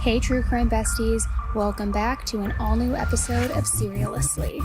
Hey True Crime Besties, welcome back to an all-new episode of Serialously.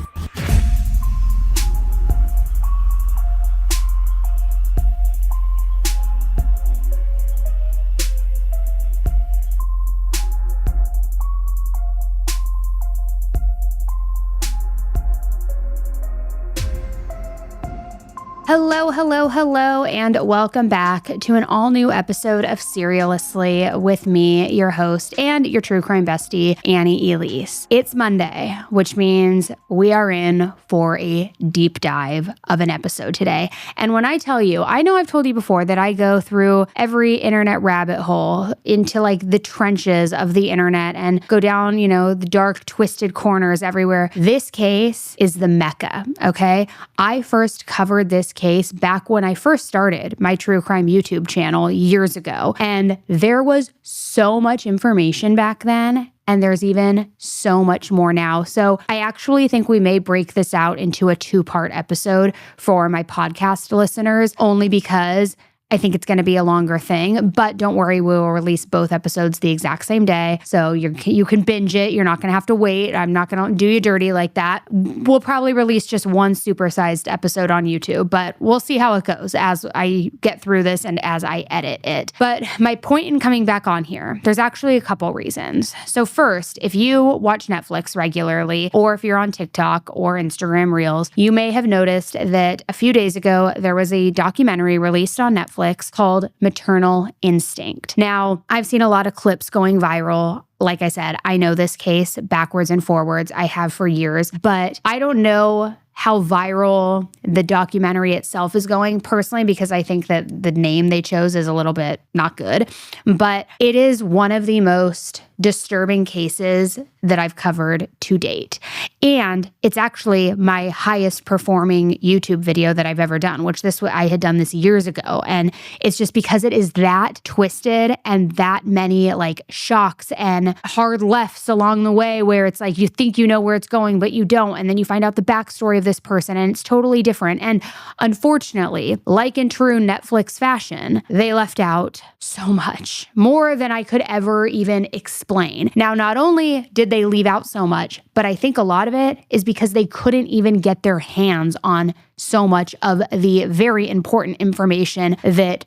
Hello, and welcome back to an all-new episode of Serialously with me, your host, and your true crime bestie, Annie Elise. It's Monday, which means we are in for a deep dive of an episode today. And when I tell you, I know I've told you before that I go through every internet rabbit hole into like the trenches of the internet and go down, the dark, twisted corners everywhere. This case is the Mecca, okay? I first covered this case back when I first started my true crime YouTube channel years ago. And there was so much information back then. And there's even so much more now. So I actually think we may break this out into a 2-part episode for my podcast listeners, only because I think it's going to be a longer thing, but don't worry, we will release both episodes the exact same day. So you can binge it. You're not going to have to wait. I'm not going to do you dirty like that. We'll probably release just one supersized episode on YouTube, but we'll see how it goes as I get through this and as I edit it. But my point in coming back on here, there's actually a couple reasons. So first, if you watch Netflix regularly, or if you're on TikTok or Instagram Reels, you may have noticed that a few days ago, there was a documentary released on Netflix called Maternal Instinct. Now, I've seen a lot of clips going viral. Like I said, I know this case backwards and forwards. I have for years, but I don't know how viral the documentary itself is going personally, because I think that the name they chose is a little bit not good. But it is one of the most disturbing cases that I've covered to date. And it's actually my highest performing YouTube video that I've ever done, which I had done this years ago. And it's just because it is that twisted and that many like shocks and hard lefts along the way, where it's like you think you know where it's going, but you don't. And then you find out the backstory of this person and it's totally different. And unfortunately, like in true Netflix fashion, they left out so much more than I could ever even explain. Now, not only did they leave out so much, but I think a lot of it is because they couldn't even get their hands on so much of the very important information that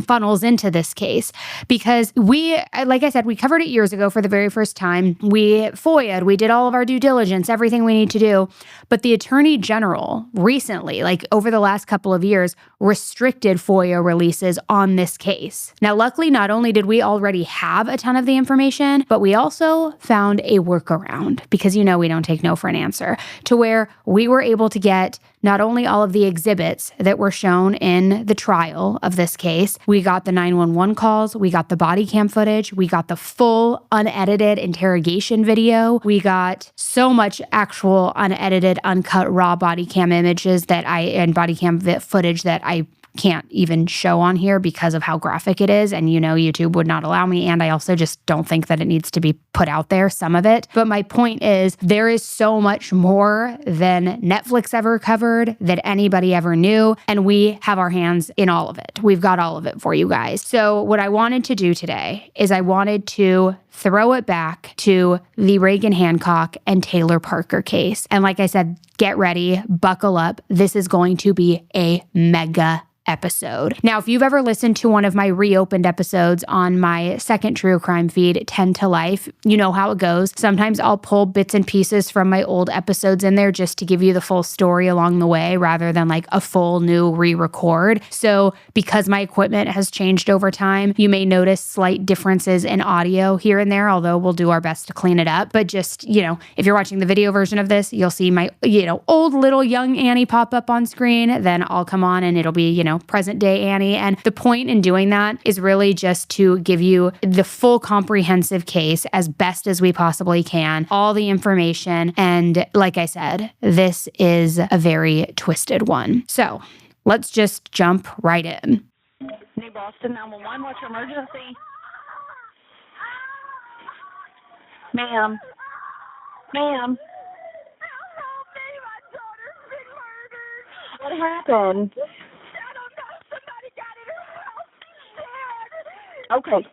funnels into this case. Because like I said, we covered it years ago for the very first time. We FOIA'd, we did all of our due diligence, everything we need to do. But the Attorney General recently, like over the last couple of years, restricted FOIA releases on this case. Now, luckily, not only did we already have a ton of the information, but we also found a workaround, because we don't take no for an answer, to where we were able to get not only all of the exhibits that were shown in the trial of this case, we got the 911 calls, we got the body cam footage, we got the full unedited interrogation video, we got so much actual unedited, uncut, raw body cam images and body cam footage that I can't even show on here because of how graphic it is. And YouTube would not allow me. And I also just don't think that it needs to be put out there, some of it. But my point is, there is so much more than Netflix ever covered, that anybody ever knew. And we have our hands in all of it. We've got all of it for you guys. So what I wanted to do today is I wanted to throw it back to the Reagan Hancock and Taylor Parker case. And like I said, get ready, buckle up. This is going to be a mega episode. Now, if you've ever listened to one of my reopened episodes on my second true crime feed, 10 to Life, you know how it goes. Sometimes I'll pull bits and pieces from my old episodes in there just to give you the full story along the way, rather than like a full new re-record. So because my equipment has changed over time, you may notice slight differences in audio here and there, although we'll do our best to clean it up. But just, if you're watching the video version of this, you'll see my, old little young Annie pop up on screen. Then I'll come on and it'll be, present day Annie. And the point in doing that is really just to give you the full comprehensive case as best as we possibly can, all the information. And like I said, this is a very twisted one. So let's just jump right in. New Boston 911, what's your emergency? Ma'am. Ma'am. What happened? Okay.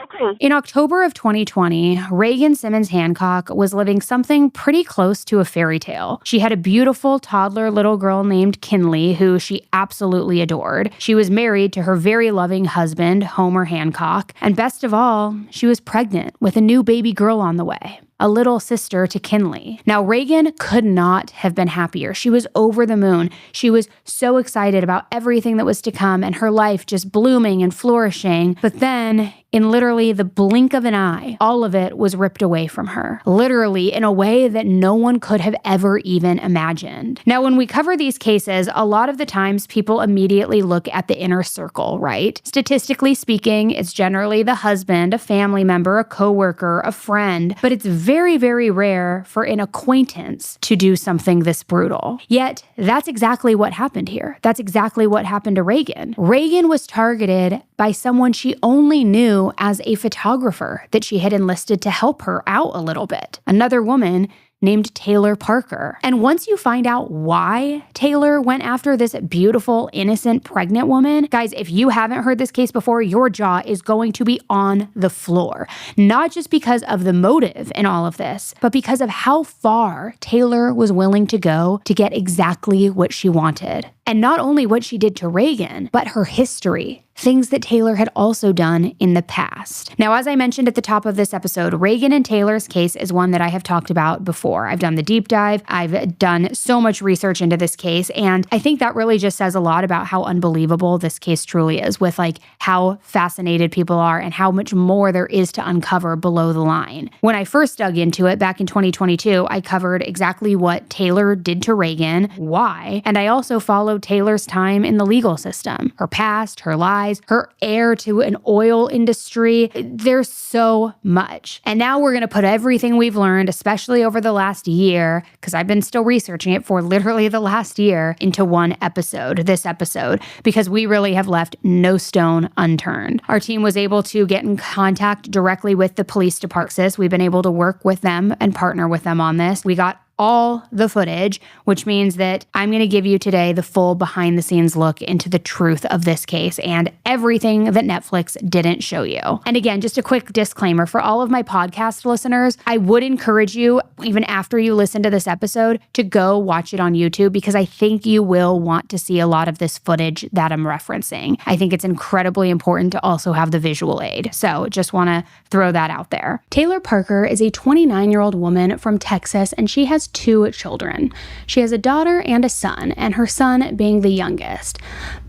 Okay. In October of 2020, Reagan Simmons-Hancock was living something pretty close to a fairy tale. She had a beautiful toddler little girl named Kinley, who she absolutely adored. She was married to her very loving husband, Homer Hancock. And best of all, she was pregnant with a new baby girl on the way, a little sister to Kinley. Now, Reagan could not have been happier. She was over the moon. She was so excited about everything that was to come and her life just blooming and flourishing. But then, in literally the blink of an eye, all of it was ripped away from her. Literally, in a way that no one could have ever even imagined. Now, when we cover these cases, a lot of the times people immediately look at the inner circle, right? Statistically speaking, it's generally the husband, a family member, a coworker, a friend, but it's very, very rare for an acquaintance to do something this brutal. Yet, that's exactly what happened here. That's exactly what happened to Reagan. Reagan was targeted by someone she only knew as a photographer that she had enlisted to help her out a little bit. Another woman named Taylor Parker. And once you find out why Taylor went after this beautiful, innocent, pregnant woman, guys, if you haven't heard this case before, your jaw is going to be on the floor. Not just because of the motive in all of this, but because of how far Taylor was willing to go to get exactly what she wanted. And not only what she did to Reagan, but her history. Things that Taylor had also done in the past. Now, as I mentioned at the top of this episode, Reagan and Taylor's case is one that I have talked about before. I've done the deep dive. I've done so much research into this case. And I think that really just says a lot about how unbelievable this case truly is, with like how fascinated people are and how much more there is to uncover below the line. When I first dug into it back in 2022, I covered exactly what Taylor did to Reagan, why, and I also followed Taylor's time in the legal system, her past, her lies, her heir to an oil industry. There's so much. And now we're going to put everything we've learned, especially over the last year, because I've been still researching it for literally the last year, into one episode, this episode, because we really have left no stone unturned. Our team was able to get in contact directly with the police department. We've been able to work with them and partner with them on this. We got all the footage, which means that I'm going to give you today the full behind the scenes look into the truth of this case and everything that Netflix didn't show you. And again, just a quick disclaimer for all of my podcast listeners, I would encourage you, even after you listen to this episode, to go watch it on YouTube, because I think you will want to see a lot of this footage that I'm referencing. I think it's incredibly important to also have the visual aid. So just want to throw that out there. Taylor Parker is a 29-year-old woman from Texas, and she has 2 children. She has a daughter and a son, and her son being the youngest.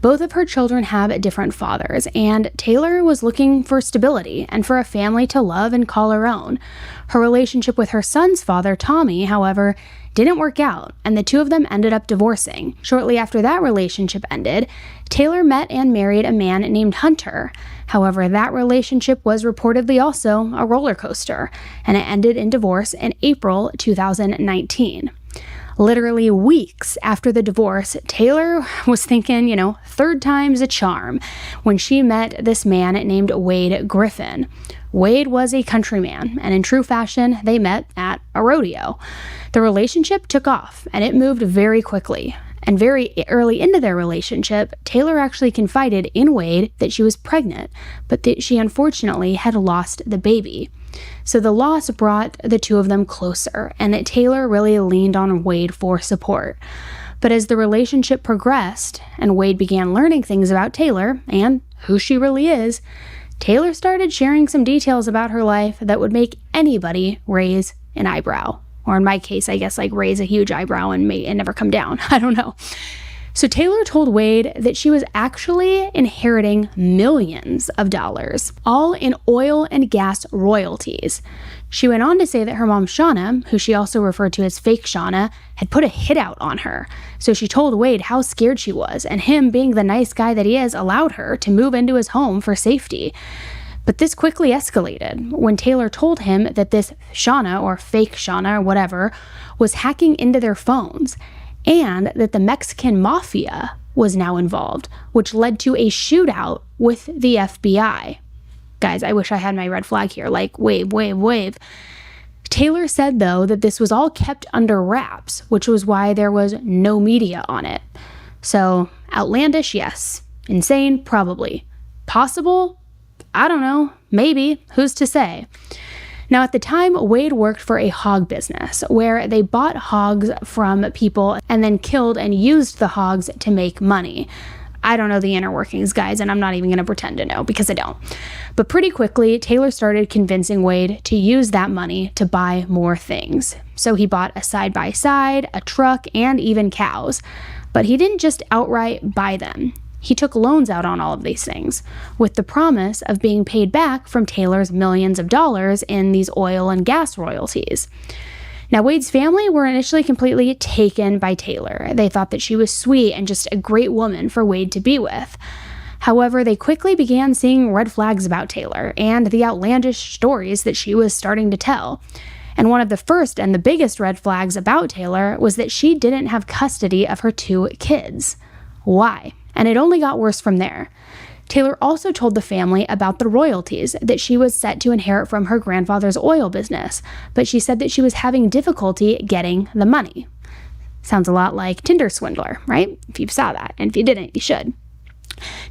Both of her children have different fathers, and Taylor was looking for stability and for a family to love and call her own. Her relationship with her son's father, Tommy, however, didn't work out, and the two of them ended up divorcing. Shortly after that relationship ended, Taylor met and married a man named Hunter. However, that relationship was reportedly also a roller coaster, and it ended in divorce in April 2019. Literally weeks after the divorce, Taylor was thinking, third time's a charm, when she met this man named Wade Griffin. Wade was a countryman, and in true fashion, they met at a rodeo. The relationship took off, and it moved very quickly. And very early into their relationship, Taylor actually confided in Wade that she was pregnant, but that she unfortunately had lost the baby. So the loss brought the two of them closer, and that Taylor really leaned on Wade for support. But as the relationship progressed, and Wade began learning things about Taylor and who she really is, Taylor started sharing some details about her life that would make anybody raise an eyebrow. Or in my case, I guess raise a huge eyebrow and never come down. I don't know. So Taylor told Wade that she was actually inheriting millions of dollars, all in oil and gas royalties. She went on to say that her mom, Shauna, who she also referred to as fake Shauna, had put a hit out on her. So she told Wade how scared she was, and him, being the nice guy that he is, allowed her to move into his home for safety. But this quickly escalated when Taylor told him that this Shauna, or fake Shauna, or whatever, was hacking into their phones, and that the Mexican mafia was now involved, which led to a shootout with the FBI. Guys, I wish I had my red flag here, wave. Taylor said, though, that this was all kept under wraps, which was why there was no media on it. So, outlandish, yes. Insane, probably. Possible? I don't know. Maybe. Who's to say? Now, at the time, Wade worked for a hog business where they bought hogs from people and then killed and used the hogs to make money. I don't know the inner workings, guys, and I'm not even going to pretend to know because I don't. But pretty quickly, Taylor started convincing Wade to use that money to buy more things. So he bought a side-by-side, a truck, and even cows. But he didn't just outright buy them. He took loans out on all of these things, with the promise of being paid back from Taylor's millions of dollars in these oil and gas royalties. Now, Wade's family were initially completely taken by Taylor. They thought that she was sweet and just a great woman for Wade to be with. However, they quickly began seeing red flags about Taylor and the outlandish stories that she was starting to tell. And one of the first and the biggest red flags about Taylor was that she didn't have custody of her 2 kids. Why? And it only got worse from there. Taylor also told the family about the royalties that she was set to inherit from her grandfather's oil business, but she said that she was having difficulty getting the money. Sounds a lot like Tinder swindler, right? If you saw that, and if you didn't, you should.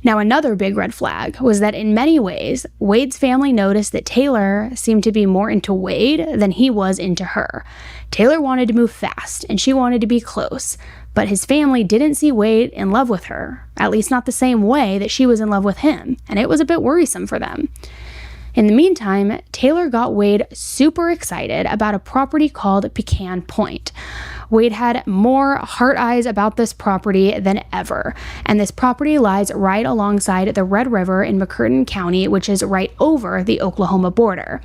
Now, another big red flag was that in many ways, Wade's family noticed that Taylor seemed to be more into Wade than he was into her. Taylor wanted to move fast, and she wanted to be close, but his family didn't see Wade in love with her, at least not the same way that she was in love with him, and it was a bit worrisome for them. In the meantime, Taylor got Wade super excited about a property called Pecan Point. Wade had more heart eyes about this property than ever, and this property lies right alongside the Red River in McCurtain County, which is right over the Oklahoma border.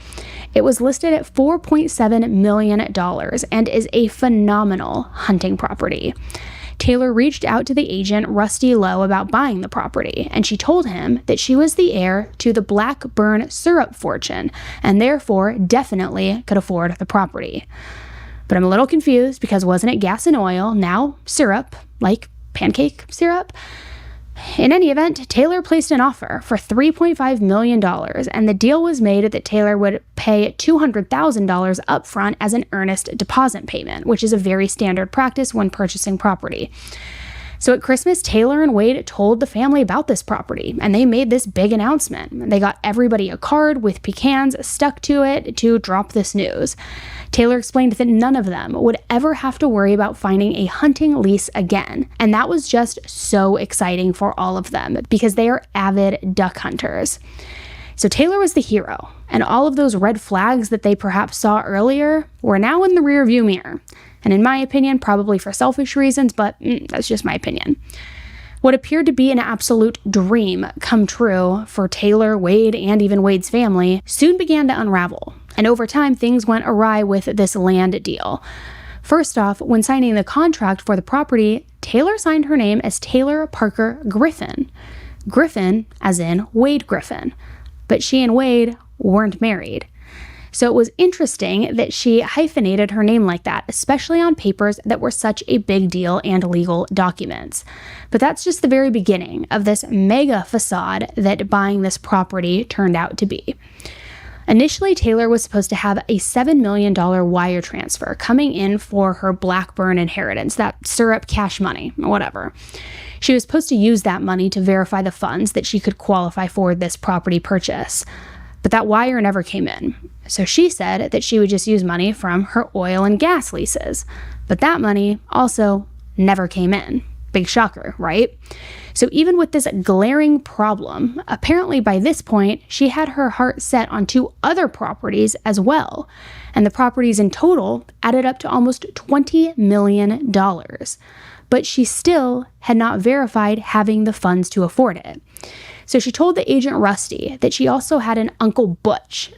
It was listed at $4.7 million and is a phenomenal hunting property. Taylor reached out to the agent Rusty Lowe about buying the property, and she told him that she was the heir to the Blackburn syrup fortune and therefore definitely could afford the property. But I'm a little confused because wasn't it gas and oil, now syrup, like pancake syrup? In any event, Taylor placed an offer for $3.5 million, and the deal was made that Taylor would pay $200,000 upfront as an earnest deposit payment, which is a very standard practice when purchasing property. So at Christmas, Taylor and Wade told the family about this property, and they made this big announcement. They got everybody a card with pecans stuck to it to drop this news. Taylor explained that none of them would ever have to worry about finding a hunting lease again, and that was just so exciting for all of them because they are avid duck hunters. So Taylor was the hero, and all of those red flags that they perhaps saw earlier were now in the rearview mirror. And in my opinion, probably for selfish reasons, but that's just my opinion. What appeared to be an absolute dream come true for Taylor, Wade, and even Wade's family soon began to unravel. And over time, things went awry with this land deal. First off, when signing the contract for the property, Taylor signed her name as Taylor Parker Griffin. Griffin, as in Wade Griffin. But she and Wade weren't married. So it was interesting that she hyphenated her name like that, especially on papers that were such a big deal and legal documents. But that's just the very beginning of this mega facade that buying this property turned out to be. Initially, Taylor was supposed to have a $7 million wire transfer coming in for her Blackburn inheritance, that syrup cash money, whatever. She was supposed to use that money to verify the funds that she could qualify for this property purchase. But that wire never came in. So she said that she would just use money from her oil and gas leases. But that money also never came in. Big shocker, right? So even with this glaring problem, apparently by this point, she had her heart set on 2 other properties as well. And the properties in total added up to almost $20 million. But she still had not verified having the funds to afford it. So she told the agent Rusty that she also had an Uncle Butch,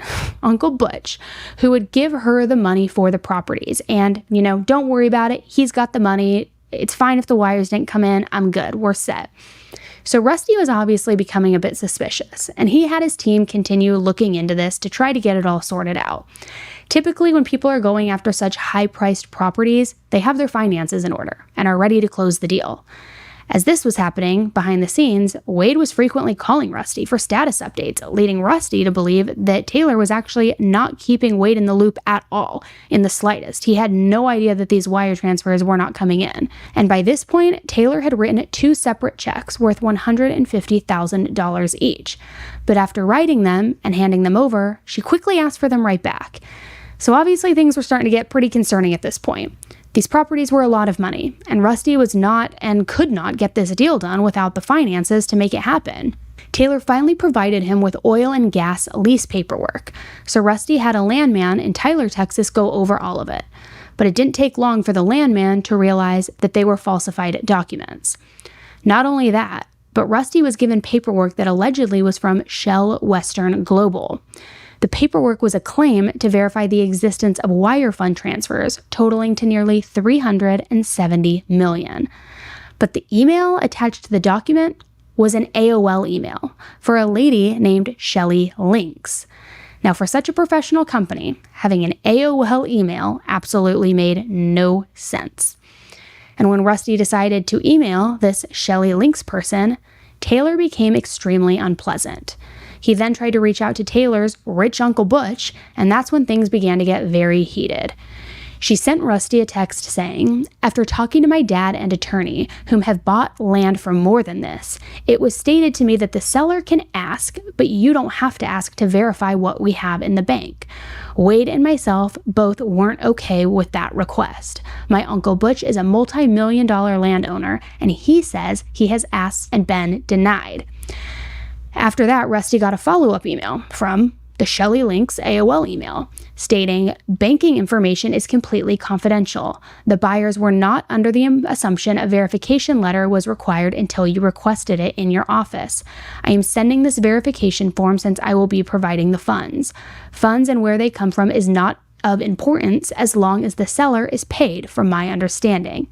who would give her the money for the properties. And, don't worry about it. He's got the money. It's fine if the wires didn't come in. I'm good. We're set. So Rusty was obviously becoming a bit suspicious, and he had his team continue looking into this to try to get it all sorted out. Typically, when people are going after such high-priced properties, they have their finances in order and are ready to close the deal. As this was happening behind the scenes, Wade was frequently calling Rusty for status updates, leading Rusty to believe that Taylor was actually not keeping Wade in the loop at all, in the slightest. He had no idea that these wire transfers were not coming in. And by this point, Taylor had written 2 separate checks worth $150,000 each. But after writing them and handing them over, she quickly asked for them right back. So obviously things were starting to get pretty concerning at this point. These properties were a lot of money, and Rusty was not and could not get this deal done without the finances to make it happen. Taylor finally provided him with oil and gas lease paperwork, so Rusty had a landman in Tyler, Texas go over all of it. But it didn't take long for the landman to realize that they were falsified documents. Not only that, but Rusty was given paperwork that allegedly was from Shell Western Global. The paperwork was a claim to verify the existence of wire fund transfers totaling to nearly $370 million. But the email attached to the document was an AOL email for a lady named Shelley Lynx. Now, for such a professional company, having an AOL email absolutely made no sense. And when Rusty decided to email this Shelley Lynx person, Taylor became extremely unpleasant. He then tried to reach out to Taylor's rich Uncle Butch, and that's when things began to get very heated. She sent Rusty a text saying, "After talking to my dad and attorney, whom have bought land for more than this, it was stated to me that the seller can ask, but you don't have to ask to verify what we have in the bank. Wade and myself both weren't okay with that request. My Uncle Butch is a multi-million-dollar landowner, and he says he has asked and been denied." After that, Rusty got a follow-up email from the Shelley Lynx AOL email stating, "Banking information is completely confidential. The buyers were not under the assumption a verification letter was required until you requested it in your office. I am sending this verification form since I will be providing the funds. Funds and where they come from is not of importance as long as the seller is paid, from my understanding.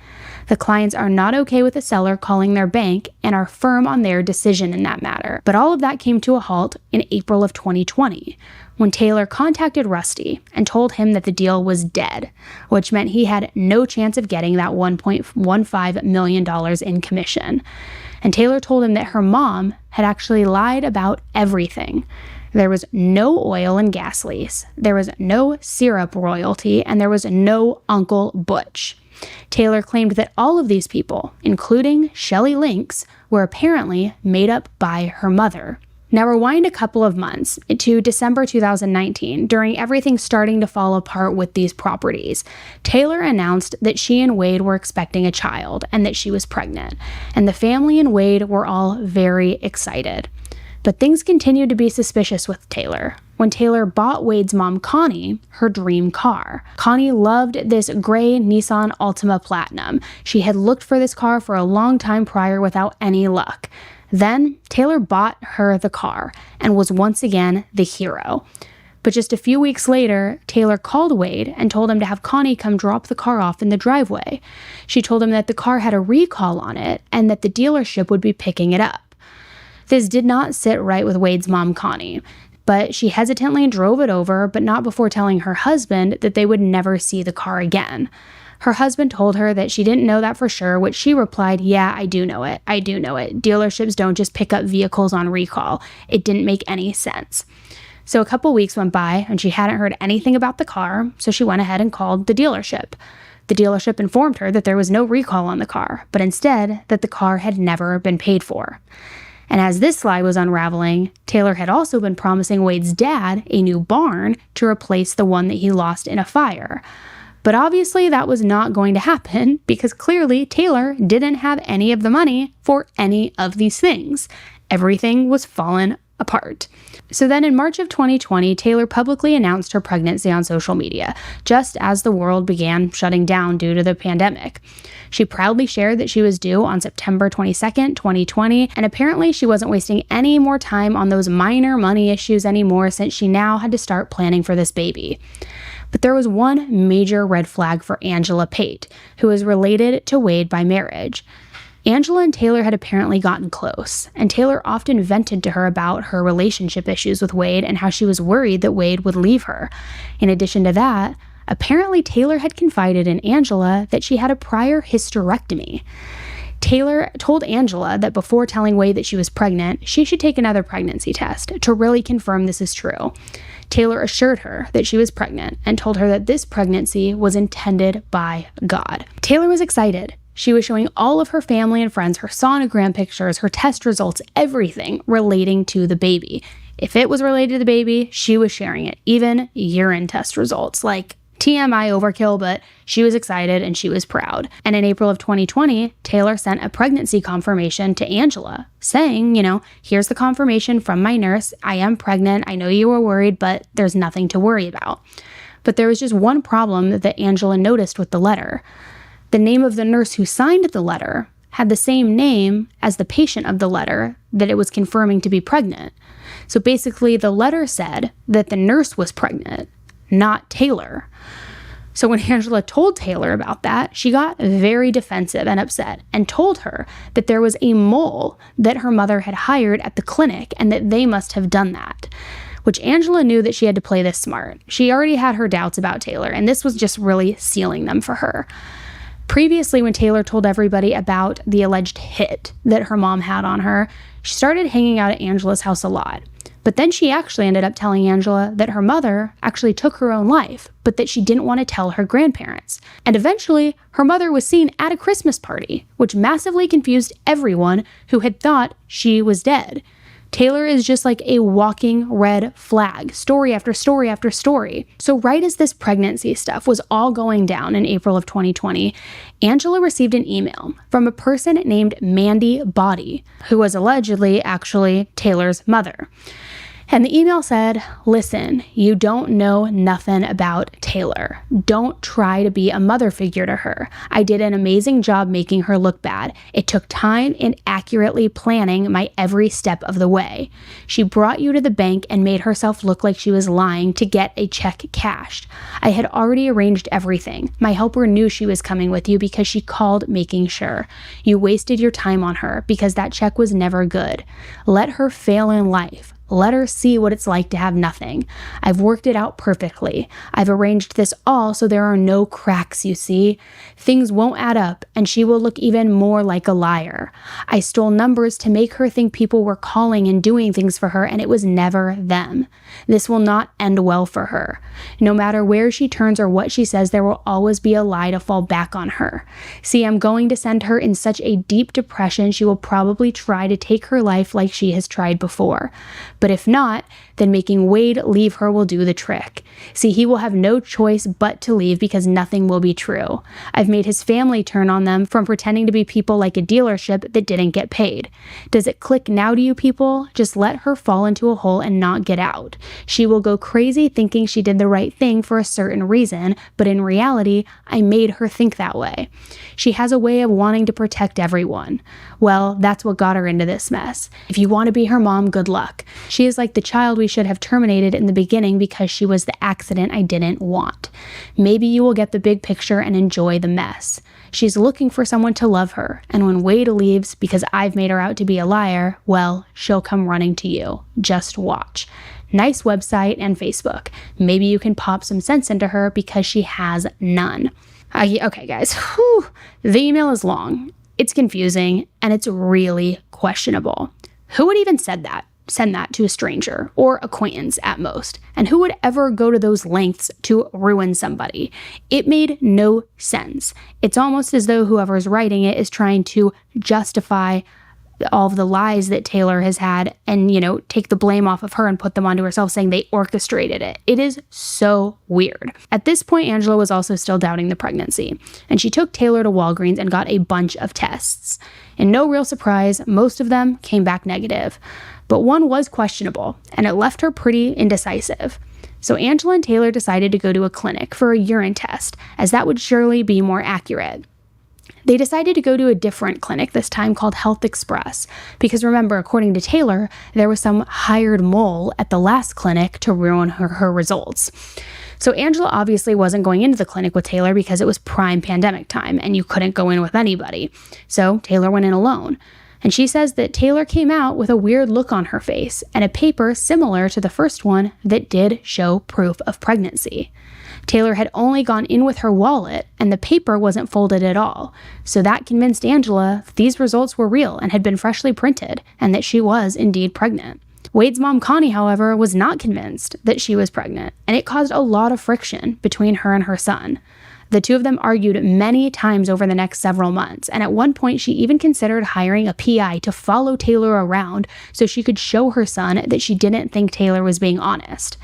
The clients are not okay with the seller calling their bank and are firm on their decision in that matter." But all of that came to a halt in April of 2020, when Taylor contacted Rusty and told him that the deal was dead, which meant he had no chance of getting that $1.15 million in commission. And Taylor told him that her mom had actually lied about everything. There was no oil and gas lease, there was no syrup royalty, and there was no Uncle Butch. Taylor claimed that all of these people, including Shelley Lynx, were apparently made up by her mother. Now rewind a couple of months to December 2019, during everything starting to fall apart with these properties. Taylor announced that she and Wade were expecting a child and that she was pregnant, and the family and Wade were all very excited. But things continued to be suspicious with Taylor. When Taylor bought Wade's mom, Connie, her dream car. Connie loved this gray Nissan Altima Platinum. She had looked for this car for a long time prior without any luck. Then, Taylor bought her the car and was once again the hero. But just a few weeks later, Taylor called Wade and told him to have Connie come drop the car off in the driveway. She told him that the car had a recall on it and that the dealership would be picking it up. This did not sit right with Wade's mom, Connie, but she hesitantly drove it over, but not before telling her husband that they would never see the car again. Her husband told her that she didn't know that for sure, which she replied, "Yeah, I do know it. I do know it. Dealerships don't just pick up vehicles on recall. It didn't make any sense." So a couple weeks went by and she hadn't heard anything about the car, so she went ahead and called the dealership. The dealership informed her that there was no recall on the car, but instead that the car had never been paid for. And as this lie was unraveling, Taylor had also been promising Wade's dad a new barn to replace the one that he lost in a fire. But obviously that was not going to happen because clearly Taylor didn't have any of the money for any of these things. Everything was fallen apart. So then in March of 2020, Taylor publicly announced her pregnancy on social media, just as the world began shutting down due to the pandemic. She proudly shared that she was due on September 22nd, 2020, and apparently she wasn't wasting any more time on those minor money issues anymore since she now had to start planning for this baby. But there was one major red flag for Angela Pate, who is related to Wade by marriage. Angela and Taylor had apparently gotten close, and Taylor often vented to her about her relationship issues with Wade and how she was worried that Wade would leave her. In addition to that, apparently Taylor had confided in Angela that she had a prior hysterectomy. Taylor told Angela that before telling Wade that she was pregnant, she should take another pregnancy test to really confirm this is true. Taylor assured her that she was pregnant and told her that this pregnancy was intended by God. Taylor was excited. She was showing all of her family and friends her sonogram pictures, her test results, everything relating to the baby. If it was related to the baby, she was sharing it, even urine test results. Like, TMI overkill, but she was excited and she was proud. And in April of 2020, Taylor sent a pregnancy confirmation to Angela saying, here's the confirmation from my nurse. I am pregnant. I know you were worried, but there's nothing to worry about. But there was just one problem that Angela noticed with the letter. The name of the nurse who signed the letter had the same name as the patient of the letter that it was confirming to be pregnant. So basically, the letter said that the nurse was pregnant, not Taylor. So when Angela told Taylor about that, she got very defensive and upset and told her that there was a mole that her mother had hired at the clinic and that they must have done that, which Angela knew that she had to play this smart. She already had her doubts about Taylor, and this was just really sealing them for her. Previously, when Taylor told everybody about the alleged hit that her mom had on her, she started hanging out at Angela's house a lot. But then she actually ended up telling Angela that her mother actually took her own life, but that she didn't want to tell her grandparents. And eventually, her mother was seen at a Christmas party, which massively confused everyone who had thought she was dead. Taylor is just like a walking red flag, story after story after story. So right as this pregnancy stuff was all going down in April of 2020, Angela received an email from a person named Mandy Body, who was allegedly actually Taylor's mother. And the email said, listen, you don't know nothing about Taylor. Don't try to be a mother figure to her. I did an amazing job making her look bad. It took time and accurately planning my every step of the way. She brought you to the bank and made herself look like she was lying to get a check cashed. I had already arranged everything. My helper knew she was coming with you because she called making sure. You wasted your time on her because that check was never good. Let her fail in life. Let her see what it's like to have nothing. I've worked it out perfectly. I've arranged this all so there are no cracks, you see. Things won't add up, and she will look even more like a liar. I stole numbers to make her think people were calling and doing things for her, and it was never them. This will not end well for her. No matter where she turns or what she says, there will always be a lie to fall back on her. See, I'm going to send her in such a deep depression, she will probably try to take her life like she has tried before. But if not, then making Wade leave her will do the trick. See, he will have no choice but to leave because nothing will be true. I've made his family turn on them from pretending to be people like a dealership that didn't get paid. Does it click now to you people? Just let her fall into a hole and not get out. She will go crazy thinking she did the right thing for a certain reason, but in reality, I made her think that way. She has a way of wanting to protect everyone. Well, that's what got her into this mess. If you want to be her mom, good luck. She is like the child we should have terminated in the beginning because she was the accident I didn't want. Maybe you will get the big picture and enjoy the mess. She's looking for someone to love her, and when Wade leaves because I've made her out to be a liar, well, she'll come running to you. Just watch. Nice website and Facebook. Maybe you can pop some sense into her because she has none. Okay, guys. Whew. The email is long. It's confusing, and it's really questionable. Who would even send that to a stranger or acquaintance at most? And who would ever go to those lengths to ruin somebody? It made no sense. It's almost as though whoever's writing it is trying to justify all of the lies that Taylor has had and, take the blame off of her and put them onto herself, saying they orchestrated it. It is so weird. At this point, Angela was also still doubting the pregnancy, and she took Taylor to Walgreens and got a bunch of tests. And no real surprise, most of them came back negative. But one was questionable, and it left her pretty indecisive. So Angela and Taylor decided to go to a clinic for a urine test, as that would surely be more accurate. They decided to go to a different clinic, this time called Health Express, because remember, according to Taylor, there was some hired mole at the last clinic to ruin her results. So Angela obviously wasn't going into the clinic with Taylor because it was prime pandemic time and you couldn't go in with anybody. So Taylor went in alone. And she says that Taylor came out with a weird look on her face and a paper similar to the first one that did show proof of pregnancy. Taylor had only gone in with her wallet, and the paper wasn't folded at all. So that convinced Angela that these results were real and had been freshly printed, and that she was indeed pregnant. Wade's mom, Connie, however, was not convinced that she was pregnant, and it caused a lot of friction between her and her son. The two of them argued many times over the next several months, and at one point she even considered hiring a PI to follow Taylor around so she could show her son that she didn't think Taylor was being honest.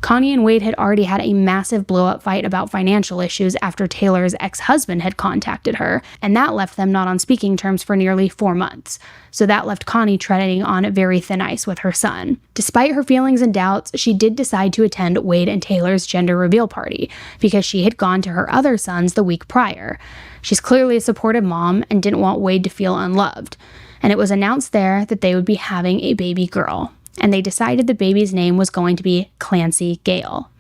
Connie and Wade had already had a massive blow-up fight about financial issues after Taylor's ex-husband had contacted her, and that left them not on speaking terms for nearly 4 months. So that left Connie treading on very thin ice with her son. Despite her feelings and doubts, she did decide to attend Wade and Taylor's gender reveal party because she had gone to her other sons the week prior. She's clearly a supportive mom and didn't want Wade to feel unloved. And it was announced there that they would be having a baby girl. And they decided the baby's name was going to be Clancy Gale.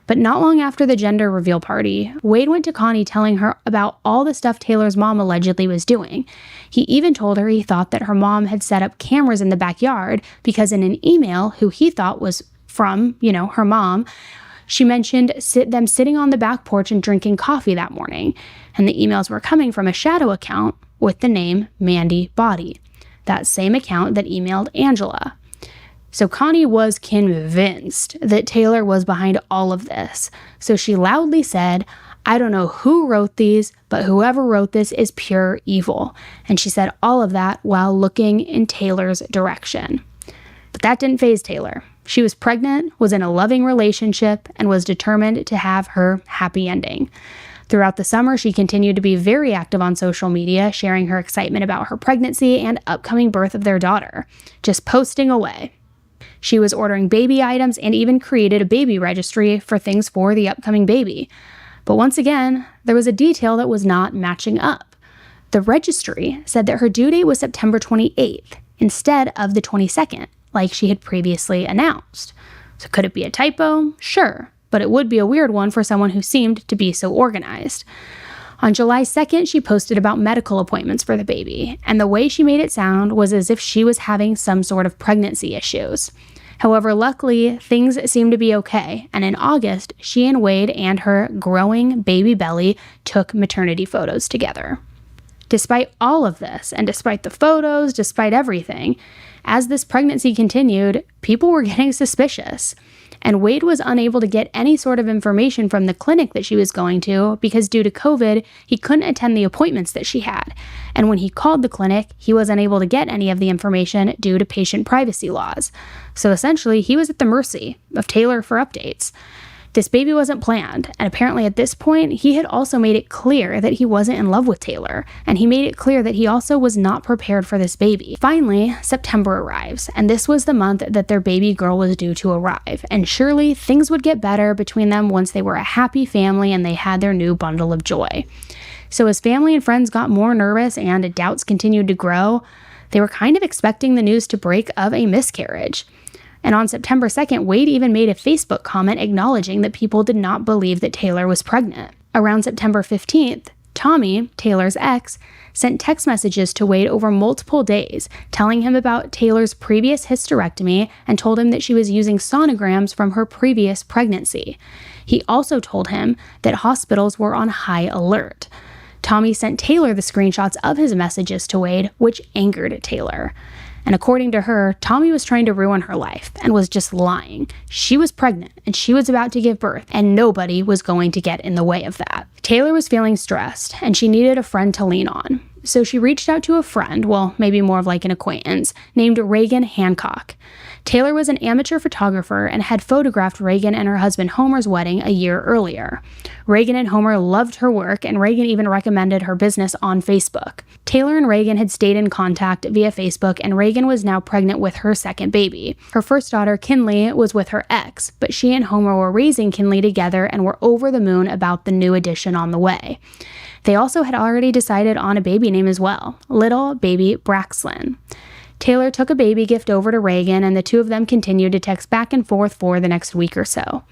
But not long after the gender reveal party, Wade went to Connie telling her about all the stuff Taylor's mom allegedly was doing. He even told her he thought that her mom had set up cameras in the backyard because in an email who he thought was from, her mom, she mentioned them sitting on the back porch and drinking coffee that morning. And the emails were coming from a shadow account with the name Mandy Body, that same account that emailed Angela. So Connie was convinced that Taylor was behind all of this. So she loudly said, "I don't know who wrote these, but whoever wrote this is pure evil." And she said all of that while looking in Taylor's direction. But that didn't faze Taylor. She was pregnant, was in a loving relationship, and was determined to have her happy ending. Throughout the summer, she continued to be very active on social media, sharing her excitement about her pregnancy and upcoming birth of their daughter, just posting away. She was ordering baby items and even created a baby registry for things for the upcoming baby. But once again, there was a detail that was not matching up. The registry said that her due date was September 28th instead of the 22nd, like she had previously announced. So could it be a typo? Sure, but it would be a weird one for someone who seemed to be so organized. On July 2nd, she posted about medical appointments for the baby, and the way she made it sound was as if she was having some sort of pregnancy issues. However, luckily, things seemed to be okay, and in August, she and Wade and her growing baby belly took maternity photos together. Despite all of this, and despite the photos, despite everything, as this pregnancy continued, people were getting suspicious. And Wade was unable to get any sort of information from the clinic that she was going to because due to COVID, he couldn't attend the appointments that she had. And when he called the clinic, he was unable to get any of the information due to patient privacy laws. So essentially, he was at the mercy of Taylor for updates. This baby wasn't planned, and apparently at this point, he had also made it clear that he wasn't in love with Taylor, and he made it clear that he also was not prepared for this baby. Finally, September arrives, and this was the month that their baby girl was due to arrive, and surely things would get better between them once they were a happy family and they had their new bundle of joy. So as family and friends got more nervous and doubts continued to grow, they were kind of expecting the news to break of a miscarriage. And on September 2nd, Wade even made a Facebook comment acknowledging that people did not believe that Taylor was pregnant. Around September 15th, Tommy, Taylor's ex, sent text messages to Wade over multiple days, telling him about Taylor's previous hysterectomy and told him that she was using sonograms from her previous pregnancy. He also told him that hospitals were on high alert. Tommy sent Taylor the screenshots of his messages to Wade, which angered Taylor. And according to her, Tommy was trying to ruin her life and was just lying. She was pregnant and she was about to give birth, and nobody was going to get in the way of that. Taylor was feeling stressed and she needed a friend to lean on. So she reached out to a friend, well, maybe more of like an acquaintance, named Reagan Hancock. Taylor was an amateur photographer and had photographed Reagan and her husband Homer's wedding a year earlier. Reagan and Homer loved her work, and Reagan even recommended her business on Facebook. Taylor and Reagan had stayed in contact via Facebook, and Reagan was now pregnant with her second baby. Her first daughter, Kinley, was with her ex, but she and Homer were raising Kinley together and were over the moon about the new addition on the way. They also had already decided on a baby name as well, little baby Braxlin. Taylor took a baby gift over to Reagan, and the two of them continued to text back and forth for the next week or so.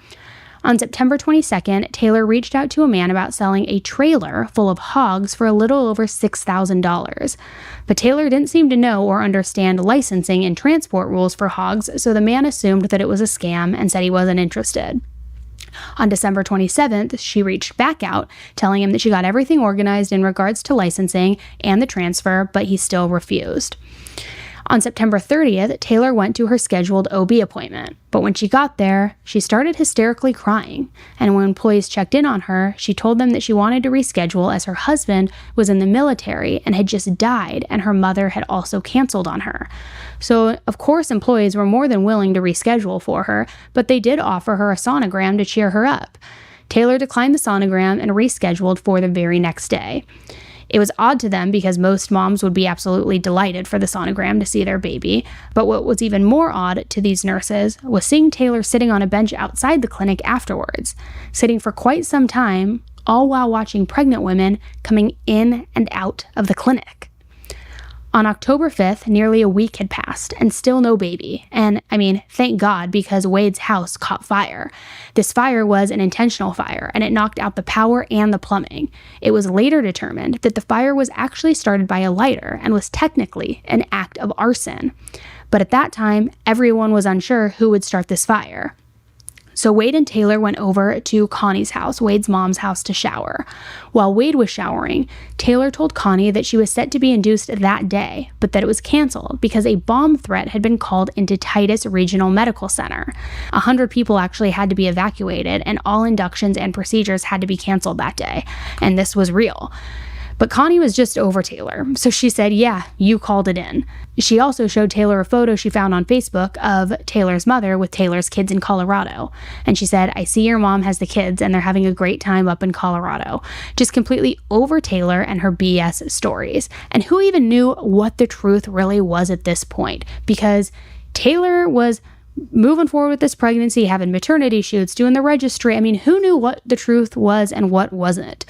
On September 22nd, Taylor reached out to a man about selling a trailer full of hogs for a little over $6,000. But Taylor didn't seem to know or understand licensing and transport rules for hogs, so the man assumed that it was a scam and said he wasn't interested. On December 27th, she reached back out, telling him that she got everything organized in regards to licensing and the transfer, but he still refused. On September 30th, Taylor went to her scheduled OB appointment, but when she got there, she started hysterically crying, and when employees checked in on her, she told them that she wanted to reschedule as her husband was in the military and had just died, and her mother had also canceled on her. So, of course, employees were more than willing to reschedule for her, but they did offer her a sonogram to cheer her up. Taylor declined the sonogram and rescheduled for the very next day. It was odd to them because most moms would be absolutely delighted for the sonogram to see their baby, but what was even more odd to these nurses was seeing Taylor sitting on a bench outside the clinic afterwards, sitting for quite some time, all while watching pregnant women coming in and out of the clinic. On October 5th, nearly a week had passed and still no baby. And thank God, because Wade's house caught fire. This fire was an intentional fire, and it knocked out the power and the plumbing. It was later determined that the fire was actually started by a lighter and was technically an act of arson. But at that time, everyone was unsure who would start this fire. So Wade and Taylor went over to Connie's house, Wade's mom's house, to shower. While Wade was showering, Taylor told Connie that she was set to be induced that day, but that it was canceled because a bomb threat had been called into Titus Regional Medical Center. 100 people actually had to be evacuated, and all inductions and procedures had to be canceled that day. And this was real. But Connie was just over Taylor, so she said, yeah, you called it in. She also showed Taylor a photo she found on Facebook of Taylor's mother with Taylor's kids in Colorado. And she said, I see your mom has the kids and they're having a great time up in Colorado. Just completely over Taylor and her BS stories. And who even knew what the truth really was at this point? Because Taylor was moving forward with this pregnancy, having maternity shoots, doing the registry. Who knew what the truth was and what wasn't?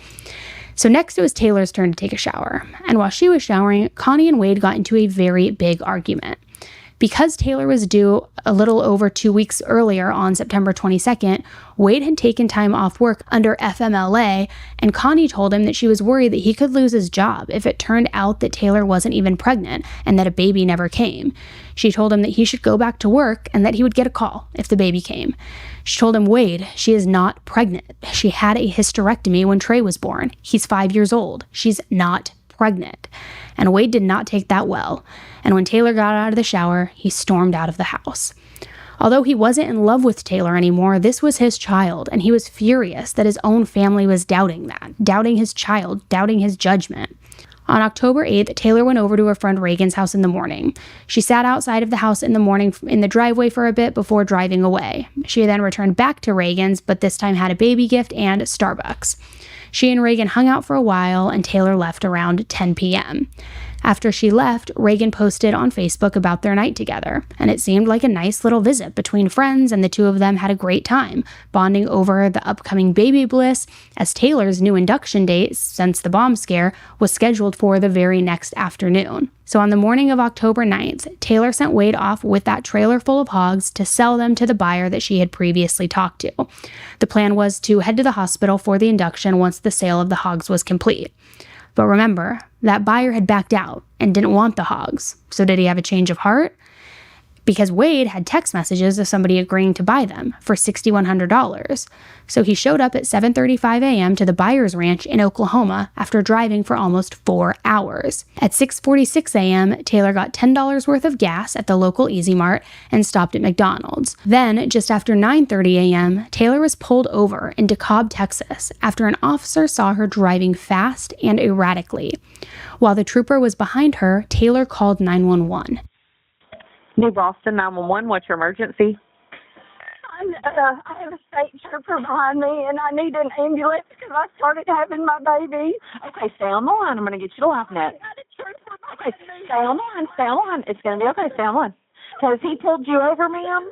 So next it was Taylor's turn to take a shower. And while she was showering, Connie and Wade got into a very big argument. Because Taylor was due a little over 2 weeks earlier on September 22nd, Wade had taken time off work under FMLA, and Connie told him that she was worried that he could lose his job if it turned out that Taylor wasn't even pregnant and that a baby never came. She told him that he should go back to work and that he would get a call if the baby came. She told him, Wade, she is not pregnant. She had a hysterectomy when Trey was born. He's 5 years old. She's not pregnant. And Wade did not take that well. And when Taylor got out of the shower, he stormed out of the house. Although he wasn't in love with Taylor anymore, this was his child, and he was furious that his own family was doubting that, doubting his child, doubting his judgment. On October 8th, Taylor went over to her friend Reagan's house in the morning. She sat outside of the house in the morning in the driveway for a bit before driving away. She then returned back to Reagan's, but this time had a baby gift and Starbucks. She and Reagan hung out for a while, and Taylor left around 10 p.m. After she left, Reagan posted on Facebook about their night together, and it seemed like a nice little visit between friends, and the two of them had a great time, bonding over the upcoming baby bliss, as Taylor's new induction date, since the bomb scare, was scheduled for the very next afternoon. So on the morning of October 9th, Taylor sent Wade off with that trailer full of hogs to sell them to the buyer that she had previously talked to. The plan was to head to the hospital for the induction once the sale of the hogs was complete. But remember, that buyer had backed out and didn't want the hogs. So did he have a change of heart? Because Wade had text messages of somebody agreeing to buy them for $6,100. So he showed up at 7:35 a.m. to the buyer's ranch in Oklahoma after driving for almost 4 hours. At 6:46 a.m., Taylor got $10 worth of gas at the local Easy Mart and stopped at McDonald's. Then, just after 9:30 a.m., Taylor was pulled over in DeKalb, Texas, after an officer saw her driving fast and erratically. While the trooper was behind her, Taylor called 911. New Boston 911, what's your emergency? I have a state trooper behind me, and I need an ambulance because I started having my baby. Okay, stay on the line. I'm going to get you to LifeNet. Okay, stay on the line. Stay on the line. It's going to be okay. Stay on the line. Has he pulled you over, ma'am?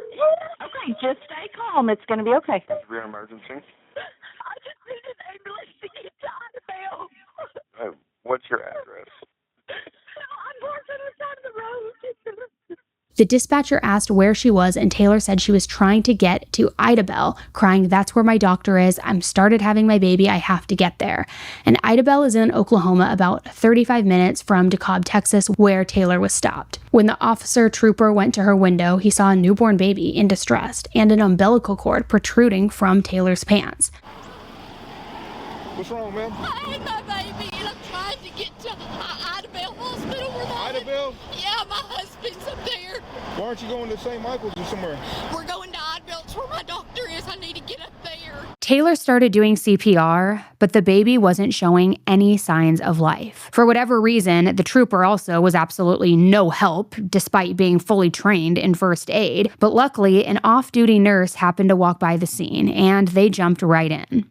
Okay, just stay calm. It's going to be okay. Is there an emergency? I just need an ambulance to get to Annabelle. What's your address? I'm parked on the side of the road. The dispatcher asked where she was, and Taylor said she was trying to get to Idabel, crying, "That's where my doctor is. I'm started having my baby. I have to get there." And Idabel is in Oklahoma, about 35 minutes from DeKalb, Texas, where Taylor was stopped. When the officer trooper went to her window, he saw a newborn baby in distress and an umbilical cord protruding from Taylor's pants. What's wrong, man? I had my baby and I'm trying to get to Idabel Hospital. Idabel? Yeah, my husband's up there. Why aren't you going to St. Michael's or somewhere? We're going to Idabel. It's where my doctor is. I need to get up there. Taylor started doing CPR, but the baby wasn't showing any signs of life. For whatever reason, the trooper also was absolutely no help, despite being fully trained in first aid. But luckily, an off-duty nurse happened to walk by the scene, and they jumped right in.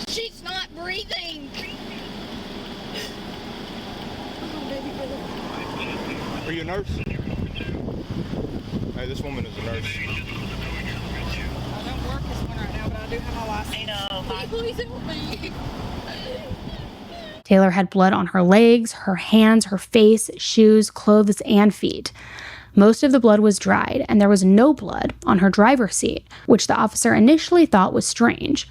She's not breathing. Are you a nurse? Hey, this woman is a nurse. I don't work as one right now, but I do have my license. Please help me. Taylor had blood on her legs, her hands, her face, shoes, clothes, and feet. Most of the blood was dried, and there was no blood on her driver's seat, which the officer initially thought was strange.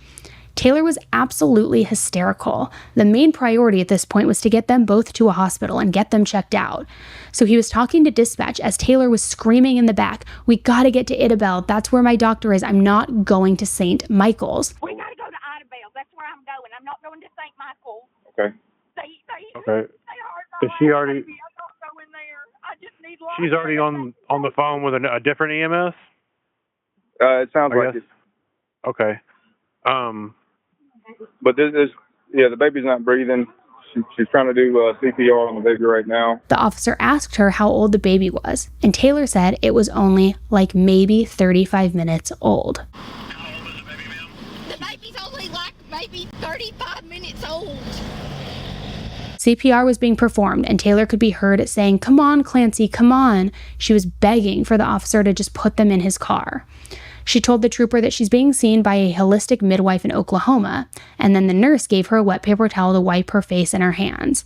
Taylor was absolutely hysterical. The main priority at this point was to get them both to a hospital and get them checked out. So he was talking to dispatch as Taylor was screaming in the back, "We gotta get to Idabel. That's where my doctor is. I'm not going to St. Michael's." We got to go to Idabel. That's where I'm going. I'm not going to St. Michael's. Okay. Okay. Is she already- I'm not going there. I just need life. She's already on the phone with a different EMS? It sounds I like guess. it. Okay. But the baby's not breathing. She's trying to do CPR on the baby right now. The officer asked her how old the baby was, and Taylor said it was only like maybe 35 minutes old. How old is the baby, ma'am? The baby's only like maybe 35 minutes old. CPR was being performed, and Taylor could be heard saying, "Come on, Clancy, come on." She was begging for the officer to just put them in his car. She told the trooper that she's being seen by a holistic midwife in Oklahoma, and then the nurse gave her a wet paper towel to wipe her face and her hands.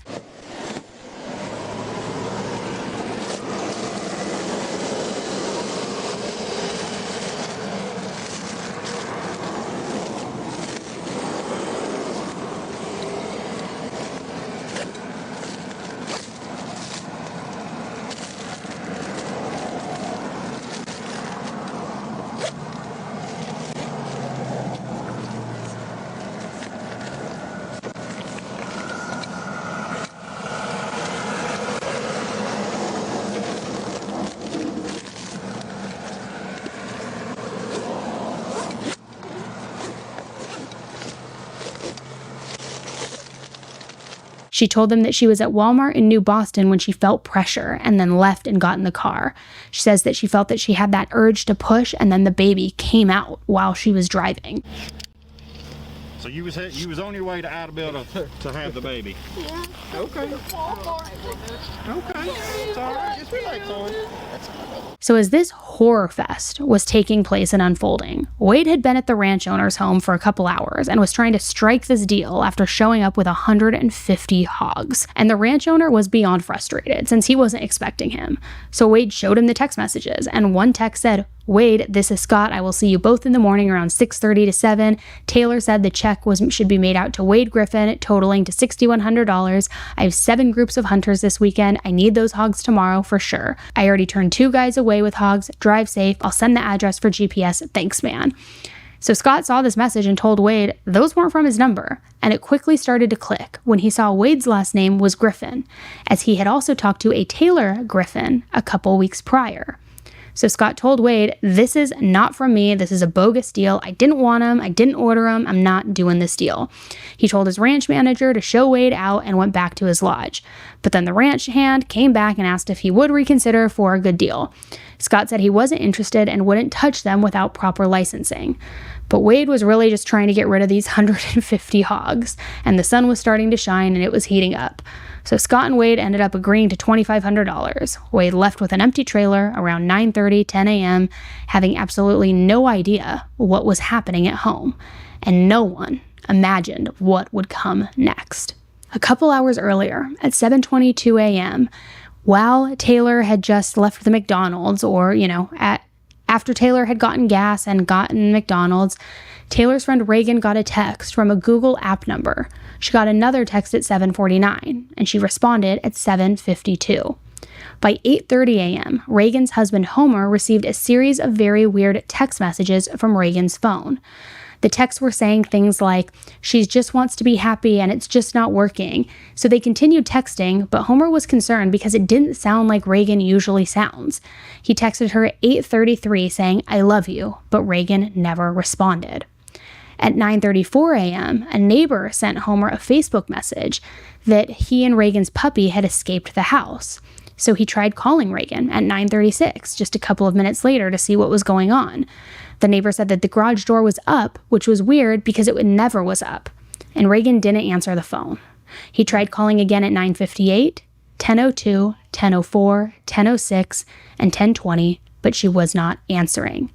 She told them that she was at Walmart in New Boston when she felt pressure and then left and got in the car. She says that she felt that she had that urge to push, and then the baby came out while she was driving. So you was on your way to Idabel to have the baby? Yeah. Okay. Okay. It's all right. Just relax on it. So as this horror fest was taking place and unfolding, Wade had been at the ranch owner's home for a couple hours and was trying to strike this deal after showing up with 150 hogs. And the ranch owner was beyond frustrated since he wasn't expecting him. So Wade showed him the text messages, and one text said, "Wade, this is Scott. I will see you both in the morning around 6:30 to 7. Taylor said the check should be made out to Wade Griffin, totaling to $6,100. I have 7 groups of hunters this weekend. I need those hogs tomorrow for sure. I already turned 2 guys away with hogs. Drive safe. I'll send the address for GPS. Thanks, man." So Scott saw this message and told Wade those weren't from his number, and it quickly started to click when he saw Wade's last name was Griffin, as he had also talked to a Taylor Griffin a couple weeks prior. So Scott told Wade, "This is not from me. This is a bogus deal. I didn't want him. I didn't order him. I'm not doing this deal." He told his ranch manager to show Wade out and went back to his lodge. But then the ranch hand came back and asked if he would reconsider for a good deal. Scott said he wasn't interested and wouldn't touch them without proper licensing. But Wade was really just trying to get rid of these 150 hogs, and the sun was starting to shine and it was heating up. So Scott and Wade ended up agreeing to $2,500. Wade left with an empty trailer around 9:30, 10 a.m., having absolutely no idea what was happening at home, and no one imagined what would come next. A couple hours earlier, at 7:22 a.m., while Taylor had just left the McDonald's, or, after Taylor had gotten gas and gotten McDonald's, Taylor's friend Reagan got a text from a Google app number. She got another text at 7:49, and she responded at 7:52. By 8:30 a.m., Reagan's husband Homer received a series of very weird text messages from Reagan's phone. The texts were saying things like, "She just wants to be happy and it's just not working." So they continued texting, but Homer was concerned because it didn't sound like Reagan usually sounds. He texted her at 8:33 saying, "I love you," but Reagan never responded. At 9:34 a.m., a neighbor sent Homer a Facebook message that he and Reagan's puppy had escaped the house. So he tried calling Reagan at 9:36, just a couple of minutes later, to see what was going on. The neighbor said that the garage door was up, which was weird because it never was up, and Reagan didn't answer the phone. He tried calling again at 9:58, 10:02, 10:04, 10:06, and 10:20, but she was not answering.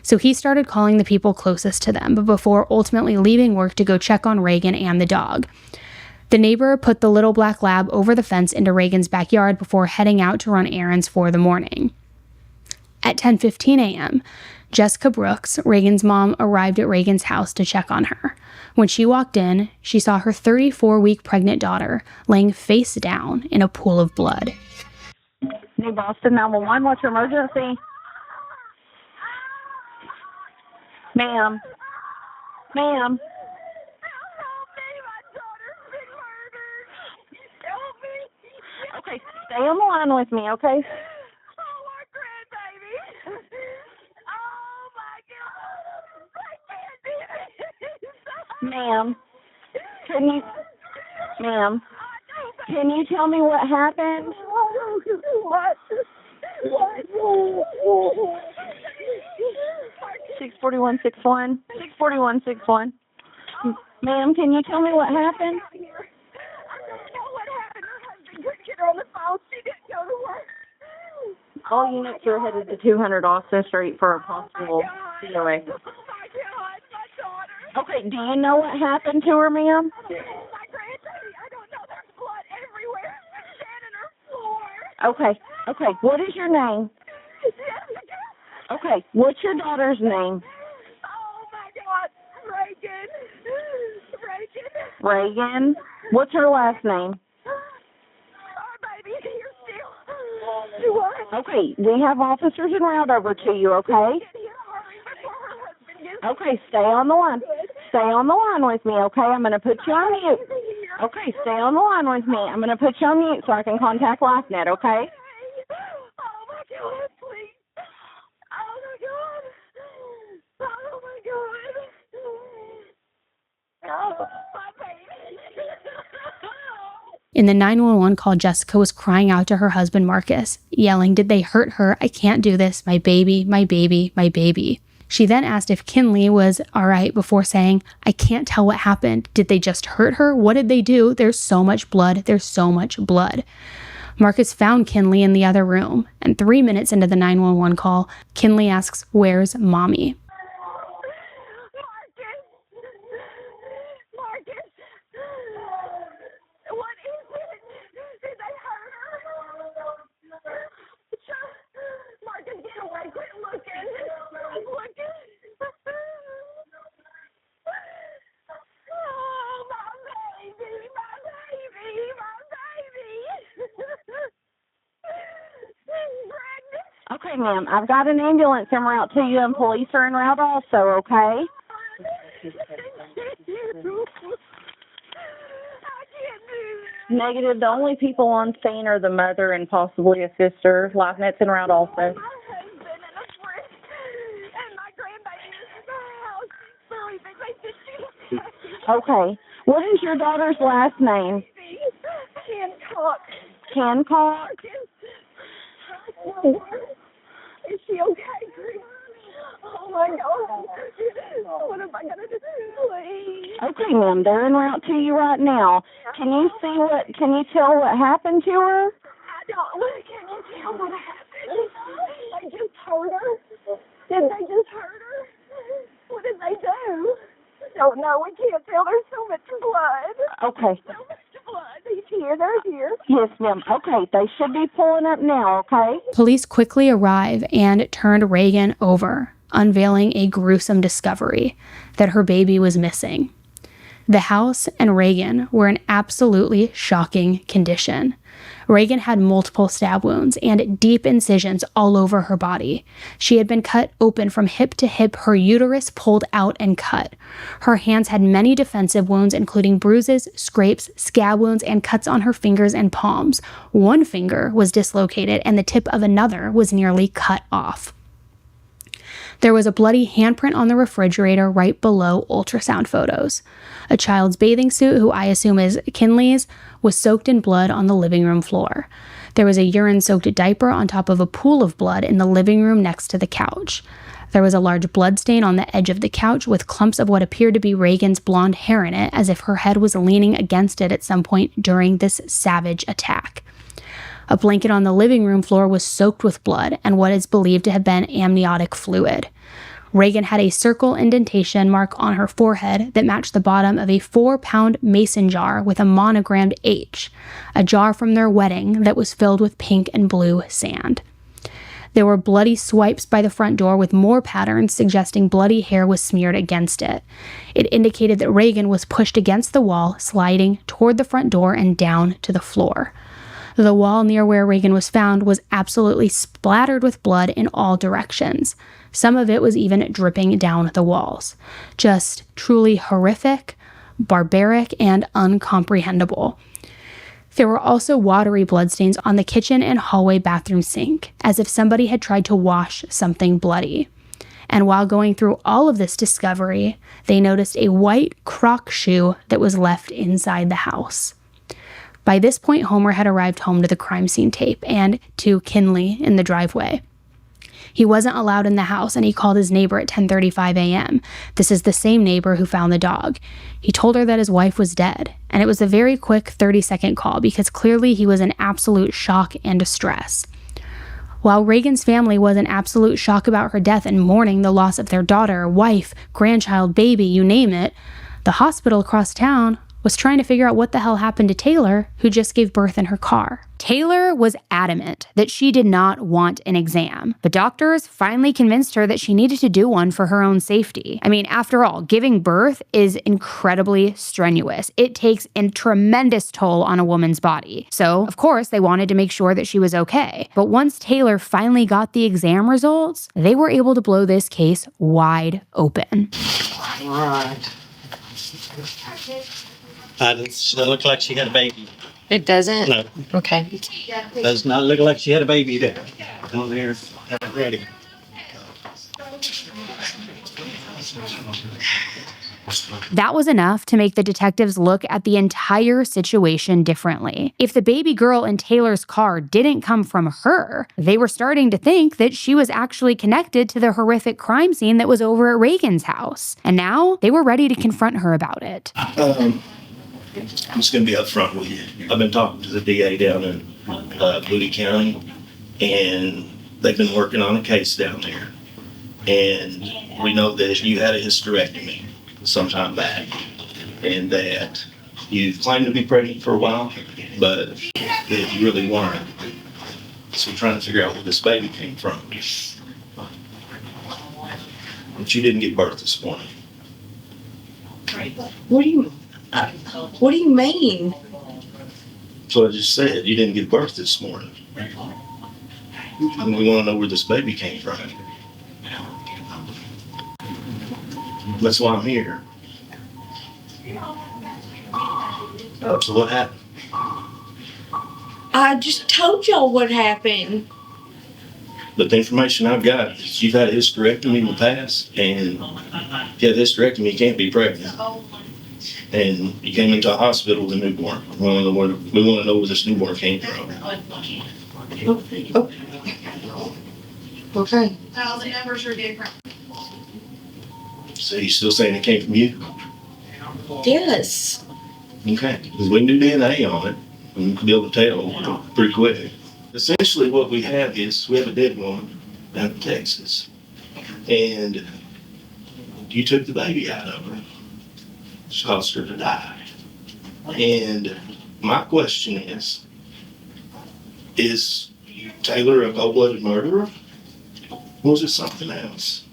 So he started calling the people closest to them, but before ultimately leaving work to go check on Reagan and the dog. The neighbor put the little black lab over the fence into Reagan's backyard before heading out to run errands for the morning. At 10:15 a.m., Jessica Brooks, Reagan's mom, arrived at Reagan's house to check on her. When she walked in, she saw her 34-week pregnant daughter laying face down in a pool of blood. New Boston 911, what's your emergency? Ma'am. Ma'am. Okay, stay on the line with me, okay? Ma'am, can you tell me what happened? What? 64161. 64161. Ma'am, can you tell me what happened? I don't know what happened. Her husband couldn't get her on the phone. She didn't go to work. All units are headed to 200 Austin Street for a possible COA. Okay, do you know what happened to her, ma'am? My grandbaby, I don't know. There's blood everywhere. She's standing on her floor. Okay. What is your name? Okay, what's your daughter's name? Oh, my God. Reagan. Reagan. What's her last name? Oh, baby, you're still. What? Okay, we have officers en route over to you, okay? Okay, stay on the line. Stay on the line with me, okay? I'm going to put you on mute. Okay, stay on the line with me. I'm going to put you on mute so I can contact LifeNet, okay? Oh, my God, please. Oh, my God. Oh, my God. Oh, my baby. In the 911 call, Jessica was crying out to her husband, Marcus, yelling, "Did they hurt her? I can't do this. My baby, my baby, my baby." She then asked if Kinley was all right before saying, "I can't tell what happened. Did they just hurt her? What did they do? There's so much blood. There's so much blood." Marcus found Kinley in the other room, and 3 minutes into the 911 call, Kinley asks, "Where's mommy?" Marcus, what is it? Did they hurt her? Marcus, get away. Quit looking. Oh, my baby. Okay, ma'am, I've got an ambulance en route to you, and police are en route also, okay? Negative. The only people on scene are the mother and possibly a sister. LifeNet's en route also. My husband and a friend and my grandbaby is in the house. Really, they just Okay. What is your daughter's last name? Hancock. Hancock. Is she okay? Oh my God. What am I gonna do? Please. Okay, ma'am, they're en route to you right now. Can you tell what happened to her? I don't. Can you tell what happened? They just hurt her. Did they just hurt her? What did they do? Don't know. We can't tell. There's so much blood. Okay. So much blood. He's here. They're here. Yes, ma'am. Okay, they should be pulling up now, okay? Police quickly arrive and turned Reagan over, unveiling a gruesome discovery that her baby was missing. The house and Reagan were in absolutely shocking condition. Reagan had multiple stab wounds and deep incisions all over her body. She had been cut open from hip to hip, her uterus pulled out and cut. Her hands had many defensive wounds, including bruises, scrapes, scab wounds, and cuts on her fingers and palms. One finger was dislocated, and the tip of another was nearly cut off. There was a bloody handprint on the refrigerator right below ultrasound photos. A child's bathing suit, who I assume is Kinley's, was soaked in blood on the living room floor. There was a urine-soaked diaper on top of a pool of blood in the living room next to the couch. There was a large blood stain on the edge of the couch with clumps of what appeared to be Reagan's blonde hair in it, as if her head was leaning against it at some point during this savage attack. A blanket on the living room floor was soaked with blood and what is believed to have been amniotic fluid. Reagan had a circle indentation mark on her forehead that matched the bottom of a 4-pound mason jar with a monogrammed H, a jar from their wedding that was filled with pink and blue sand. There were bloody swipes by the front door with more patterns suggesting bloody hair was smeared against it. It indicated that Reagan was pushed against the wall, sliding toward the front door and down to the floor. The wall near where Reagan was found was absolutely splattered with blood in all directions. Some of it was even dripping down the walls. Just truly horrific, barbaric, and incomprehensible. There were also watery bloodstains on the kitchen and hallway bathroom sink, as if somebody had tried to wash something bloody. And while going through all of this discovery, they noticed a white Croc shoe that was left inside the house. By this point, Homer had arrived home to the crime scene tape and to Kinley in the driveway. He wasn't allowed in the house, and he called his neighbor at 10:35 a.m. This is the same neighbor who found the dog. He told her that his wife was dead, and it was a very quick 30-second call because clearly he was in absolute shock and distress. While Reagan's family was in absolute shock about her death and mourning the loss of their daughter, wife, grandchild, baby, you name it, the hospital across town was trying to figure out what the hell happened to Taylor, who just gave birth in her car. Taylor was adamant that she did not want an exam, but doctors finally convinced her that she needed to do one for her own safety. I mean, after all, giving birth is incredibly strenuous. It takes a tremendous toll on a woman's body. So, of course, they wanted to make sure that she was okay. But once Taylor finally got the exam results, they were able to blow this case wide open. All right. Does it look like she had a baby? It doesn't? No. Okay. Does not look like she had a baby there. Come there. Have it ready. That was enough to make the detectives look at the entire situation differently. If the baby girl in Taylor's car didn't come from her, they were starting to think that she was actually connected to the horrific crime scene that was over at Reagan's house. And now they were ready to confront her about it. I'm just going to be upfront with you. I've been talking to the DA down in Moody County, and they've been working on a case down there. And we know that you had a hysterectomy some time back, and that you claimed to be pregnant for a while, but that you really weren't. So we're trying to figure out where this baby came from. But you didn't give birth this morning. What do you mean? So I just said, you didn't give birth this morning. And we want to know where this baby came from. That's why I'm here. So what happened? I just told y'all what happened. But the information I've got is you've had a hysterectomy in the past, and if you have a hysterectomy, you can't be pregnant. And you came into a hospital with a newborn. We want to know where this newborn came from. Okay. All the numbers are different. So you still saying it came from you? Yes. Okay, because we can do DNA on it, and we'll be able to tell pretty quick. Essentially what we have is, we have a dead woman down in Texas, and you took the baby out of her. It's caused her to die. And my question is Taylor a cold-blooded murderer? Or was it something else?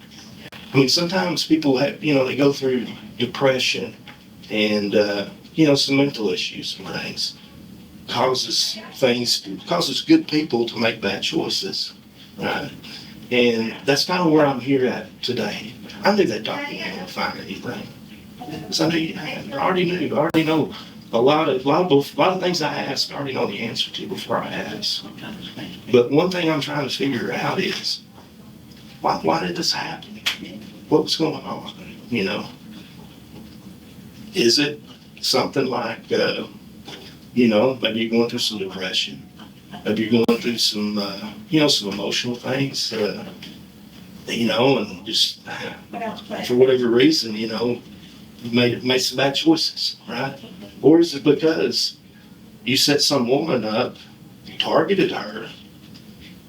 I mean, sometimes people have, they go through depression and, some mental issues and things. Causes good people to make bad choices, right? And that's kind of where I'm here at today. I knew that doctor wasn't going to find anything. Because I already know a lot of things I ask, I already know the answer to before I ask. But one thing I'm trying to figure out is, why did this happen? What was going on? Is it something like, maybe you're going through some depression, maybe you're going through some, some emotional things, and just for whatever reason, you made some bad choices, right? Or is it because you set some woman up, targeted her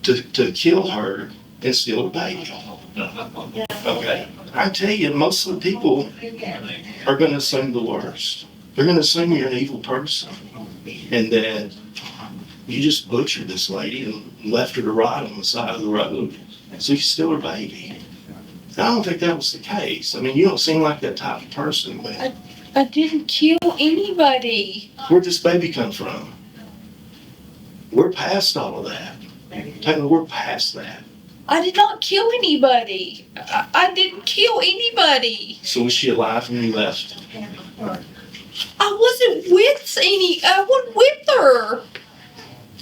to kill her and steal her baby? Okay. I tell you, most of the people are going to assume the worst. They're going to assume you're an evil person and that you just butchered this lady and left her to rot on the side of the road so you could steal her baby. I don't think that was the case. I mean, you don't seem like that type of person, man. I didn't kill anybody. Where'd this baby come from? We're past all of that. Taylor, we're past that. I did not kill anybody. I didn't kill anybody. So was she alive when you left? I wasn't with her.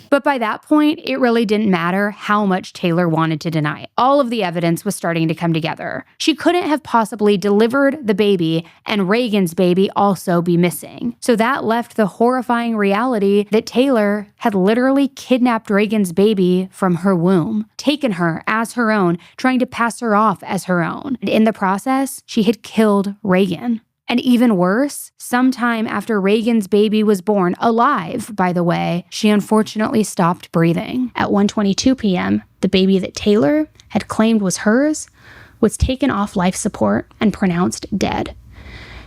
But by that point, it really didn't matter how much Taylor wanted to deny it. All of the evidence was starting to come together. She couldn't have possibly delivered the baby and Reagan's baby also be missing. So that left the horrifying reality that Taylor had literally kidnapped Reagan's baby from her womb, taken her as her own, trying to pass her off as her own. And in the process, she had killed Reagan. And even worse, sometime after Reagan's baby was born, alive, by the way, she unfortunately stopped breathing. At 1:22 p.m., the baby that Taylor had claimed was hers was taken off life support and pronounced dead.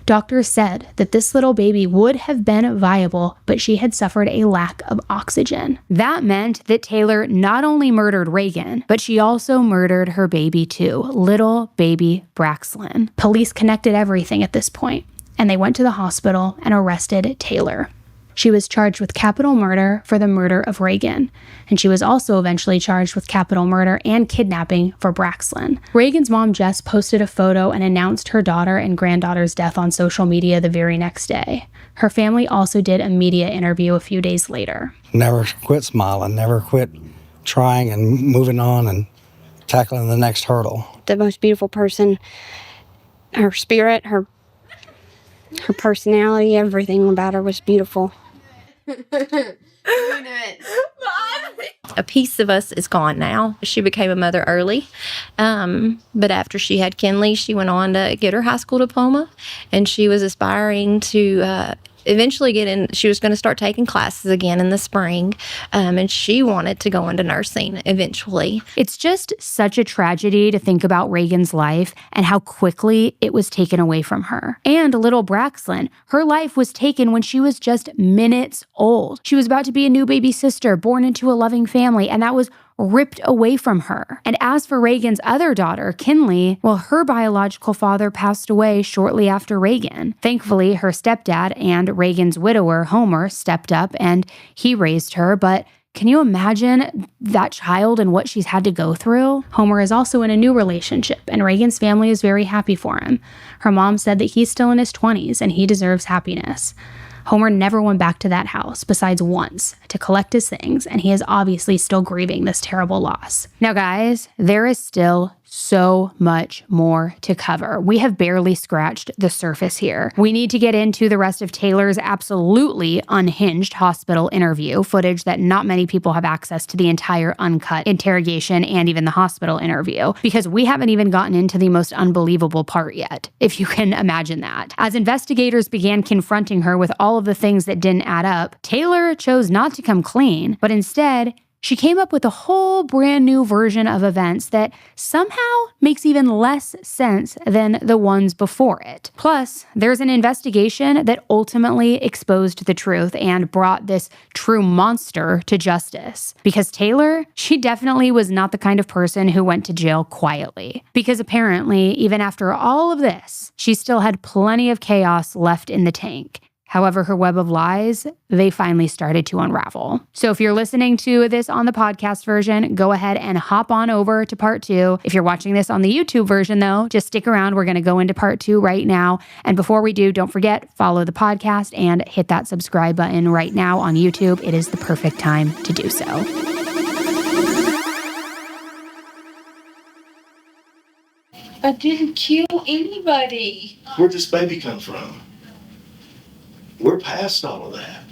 Doctors said that this little baby would have been viable, but she had suffered a lack of oxygen. That meant that Taylor not only murdered Reagan, but she also murdered her baby too, little baby Braxlyn. Police connected everything at this point, and they went to the hospital and arrested Taylor. She was charged with capital murder for the murder of Reagan, and she was also eventually charged with capital murder and kidnapping for Braxlyn. Reagan's mom, Jess, posted a photo and announced her daughter and granddaughter's death on social media the very next day. Her family also did a media interview a few days later. Never quit smiling, never quit trying and moving on and tackling the next hurdle. The most beautiful person, her spirit, her personality, everything about her was beautiful. A piece of us is gone now. She became a mother early, but after she had Kinley, she went on to get her high school diploma, and she was aspiring to eventually get in. She was going to start taking classes again in the spring, and she wanted to go into nursing eventually. It's just such a tragedy to think about Reagan's life and how quickly it was taken away from her. And little Braxlyn, her life was taken when she was just minutes old. She was about to be a new baby sister, born into a loving family, and that was ripped away from her. And as for Reagan's other daughter, Kinley, well, her biological father passed away shortly after Reagan. Thankfully, her stepdad and Reagan's widower, Homer, stepped up and he raised her, but can you imagine that child and what she's had to go through? Homer is also in a new relationship, and Reagan's family is very happy for him. Her mom said that he's still in his 20s and he deserves happiness. Homer never went back to that house, besides once, to collect his things, and he is obviously still grieving this terrible loss. Now, guys, there is still so much more to cover. We have barely scratched the surface here. We need to get into the rest of Taylor's absolutely unhinged hospital interview, footage that not many people have access to the entire uncut interrogation and even the hospital interview, because we haven't even gotten into the most unbelievable part yet, if you can imagine that. As investigators began confronting her with all of the things that didn't add up, Taylor chose not to come clean, but instead, she came up with a whole brand new version of events that somehow makes even less sense than the ones before it. Plus, there's an investigation that ultimately exposed the truth and brought this true monster to justice. Because Taylor, she definitely was not the kind of person who went to jail quietly. Because apparently, even after all of this, she still had plenty of chaos left in the tank. However, her web of lies, they finally started to unravel. So if you're listening to this on the podcast version, go ahead and hop on over to part 2. If you're watching this on the YouTube version, though, just stick around. We're going to go into part 2 right now. And before we do, don't forget, follow the podcast and hit that subscribe button right now on YouTube. It is the perfect time to do so. I didn't kill anybody. Where'd this baby come from? We're past all of that.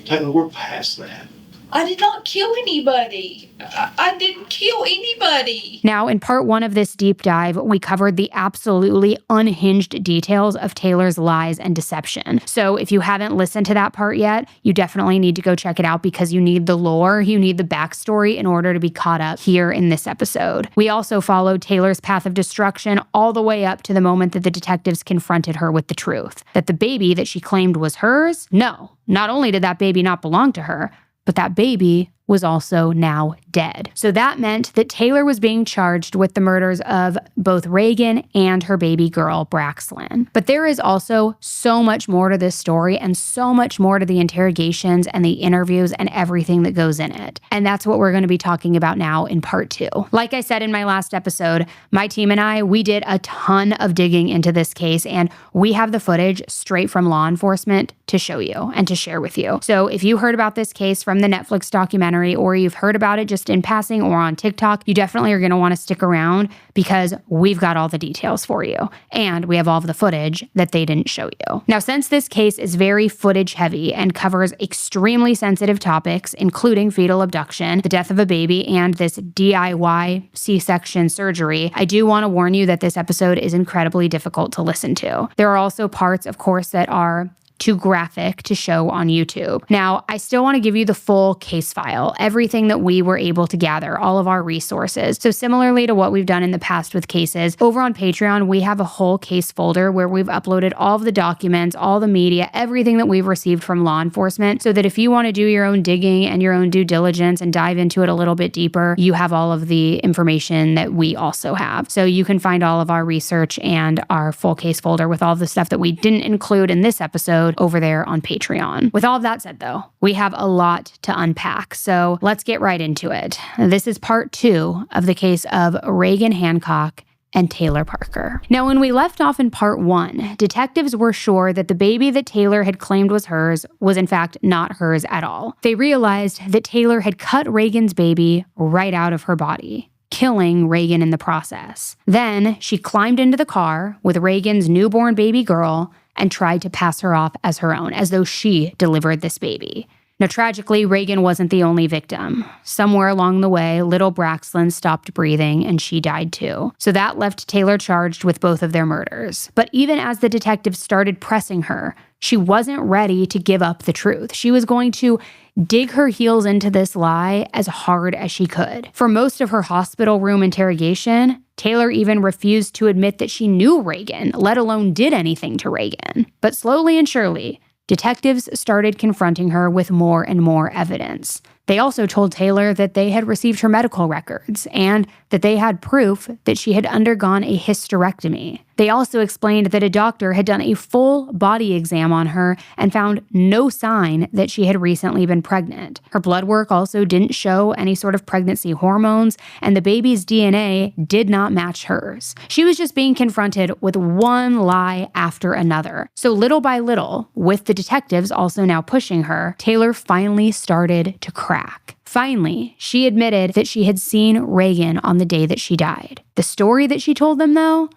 Taylor, we're past that. I did not kill anybody. I didn't kill anybody. Now, in part 1 of this deep dive, we covered the absolutely unhinged details of Taylor's lies and deception. So if you haven't listened to that part yet, you definitely need to go check it out because you need the lore, you need the backstory in order to be caught up here in this episode. We also followed Taylor's path of destruction all the way up to the moment that the detectives confronted her with the truth. That the baby that she claimed was hers? No. Not only did that baby not belong to her, but that baby was also now dead. So that meant that Taylor was being charged with the murders of both Reagan and her baby girl, Braxlyn. But there is also so much more to this story and so much more to the interrogations and the interviews and everything that goes in it. And that's what we're going to be talking about now in part 2. Like I said in my last episode, my team and I, we did a ton of digging into this case, and we have the footage straight from law enforcement to show you and to share with you. So if you heard about this case from the Netflix documentary, or you've heard about it just in passing or on TikTok, you definitely are going to want to stick around because we've got all the details for you. And we have all of the footage that they didn't show you. Now, since this case is very footage heavy and covers extremely sensitive topics, including fetal abduction, the death of a baby, and this DIY C-section surgery, I do want to warn you that this episode is incredibly difficult to listen to. There are also parts, of course, that are too graphic to show on YouTube. Now, I still want to give you the full case file, everything that we were able to gather, all of our resources. So similarly to what we've done in the past with cases, over on Patreon, we have a whole case folder where we've uploaded all of the documents, all the media, everything that we've received from law enforcement, so that if you want to do your own digging and your own due diligence and dive into it a little bit deeper, you have all of the information that we also have. So you can find all of our research and our full case folder with all the stuff that we didn't include in this episode over there on Patreon. With all of that said, though, we have a lot to unpack, so let's get right into it. This is part 2 of the case of Reagan Hancock and Taylor Parker. Now, when we left off in part 1, detectives were sure that the baby that Taylor had claimed was hers was in fact not hers at all. They realized that Taylor had cut Reagan's baby right out of her body, killing Reagan in the process. Then she climbed into the car with Reagan's newborn baby girl and tried to pass her off as her own, as though she delivered this baby. Now, tragically, Reagan wasn't the only victim. Somewhere along the way, little Braxlyn stopped breathing and she died too. So that left Taylor charged with both of their murders. But even as the detectives started pressing her, she wasn't ready to give up the truth. She was going to dig her heels into this lie as hard as she could. For most of her hospital room interrogation, Taylor even refused to admit that she knew Reagan, let alone did anything to Reagan. But slowly and surely, detectives started confronting her with more and more evidence. They also told Taylor that they had received her medical records and that they had proof that she had undergone a hysterectomy. They also explained that a doctor had done a full body exam on her and found no sign that she had recently been pregnant. Her blood work also didn't show any sort of pregnancy hormones, and the baby's DNA did not match hers. She was just being confronted with one lie after another. So little by little, with the detectives also now pushing her, Taylor finally started to crack. Finally, she admitted that she had seen Reagan on the day that she died. The story that she told them, though,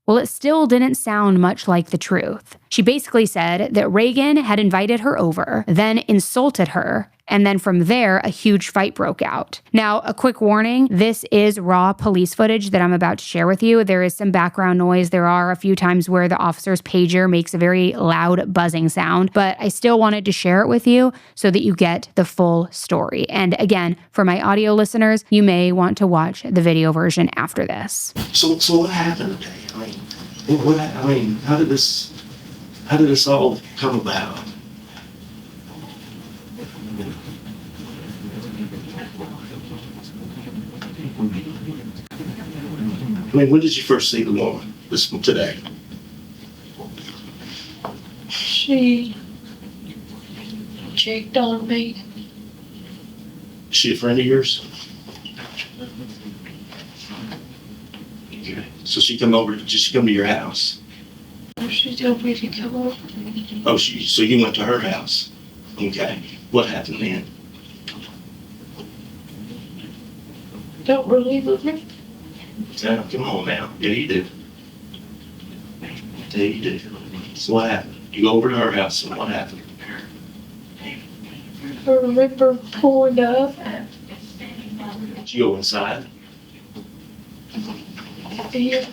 well, it still didn't sound much like the truth. She basically said that Reagan had invited her over, then insulted her, and then from there, a huge fight broke out. Now, a quick warning, this is raw police footage that I'm about to share with you. There is some background noise. There are a few times where the officer's pager makes a very loud buzzing sound, but I still wanted to share it with you so that you get the full story. And again, for my audio listeners, you may want to watch the video version after this. So what happened today? How did this all come about? When did you first see the woman today? She checked on me. Is she a friend of yours? So she come to your house? She told me to come over. Oh, so you went to her house? Okay. What happened then? Don't really remember. Yeah, come on now. Yeah, you do. Yeah, you do. So what happened? You go over to her house, and what happened? I remember pulling up. Did you go inside? Yeah.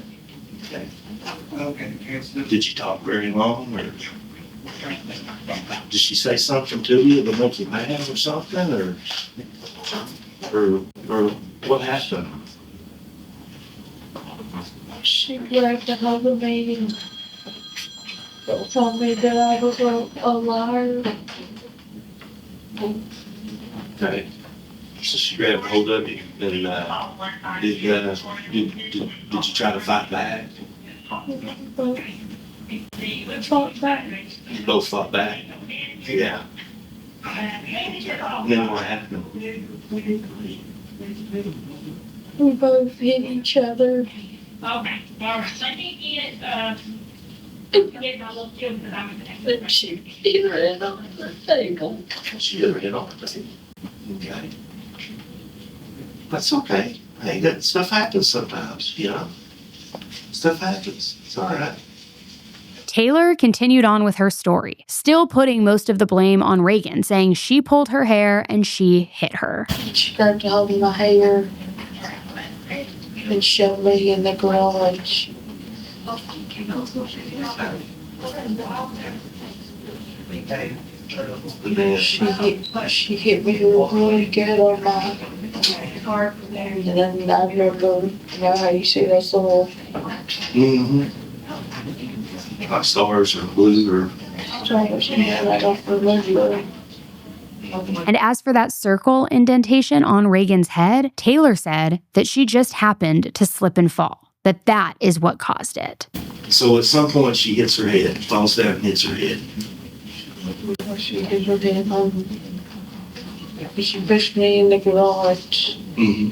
Okay. Did you talk very long, or did she say something to you that make you mad or something, or what happened? She grabbed a hold of me and told me that I was a liar. Okay. So she grabbed hold of you, and did you try to fight back? Fought back. You both fought back? Yeah. And then what happened? We both hit each other. Okay. Let me And she hit her head on the table. She hit her head on the table. Okay. That's okay. Hey, that stuff happens sometimes, you know? Stuff happens. It's all right. Taylor continued on with her story, still putting most of the blame on Reagan, saying she pulled her hair and she hit her. She grabbed a hold of my hair and shoved me in the garage. She hit me really good on my heart. And then I remember, you know how you see those little... Mm-hmm. Like stars or blue or... Stars, yeah, I don't remember. And as for that circle indentation on Reagan's head, Taylor said that she just happened to slip and fall, that is what caused it. So at some point she hits her head, falls down and hits her head. She hit her head on... She pushed me in the garage. Mm-hmm.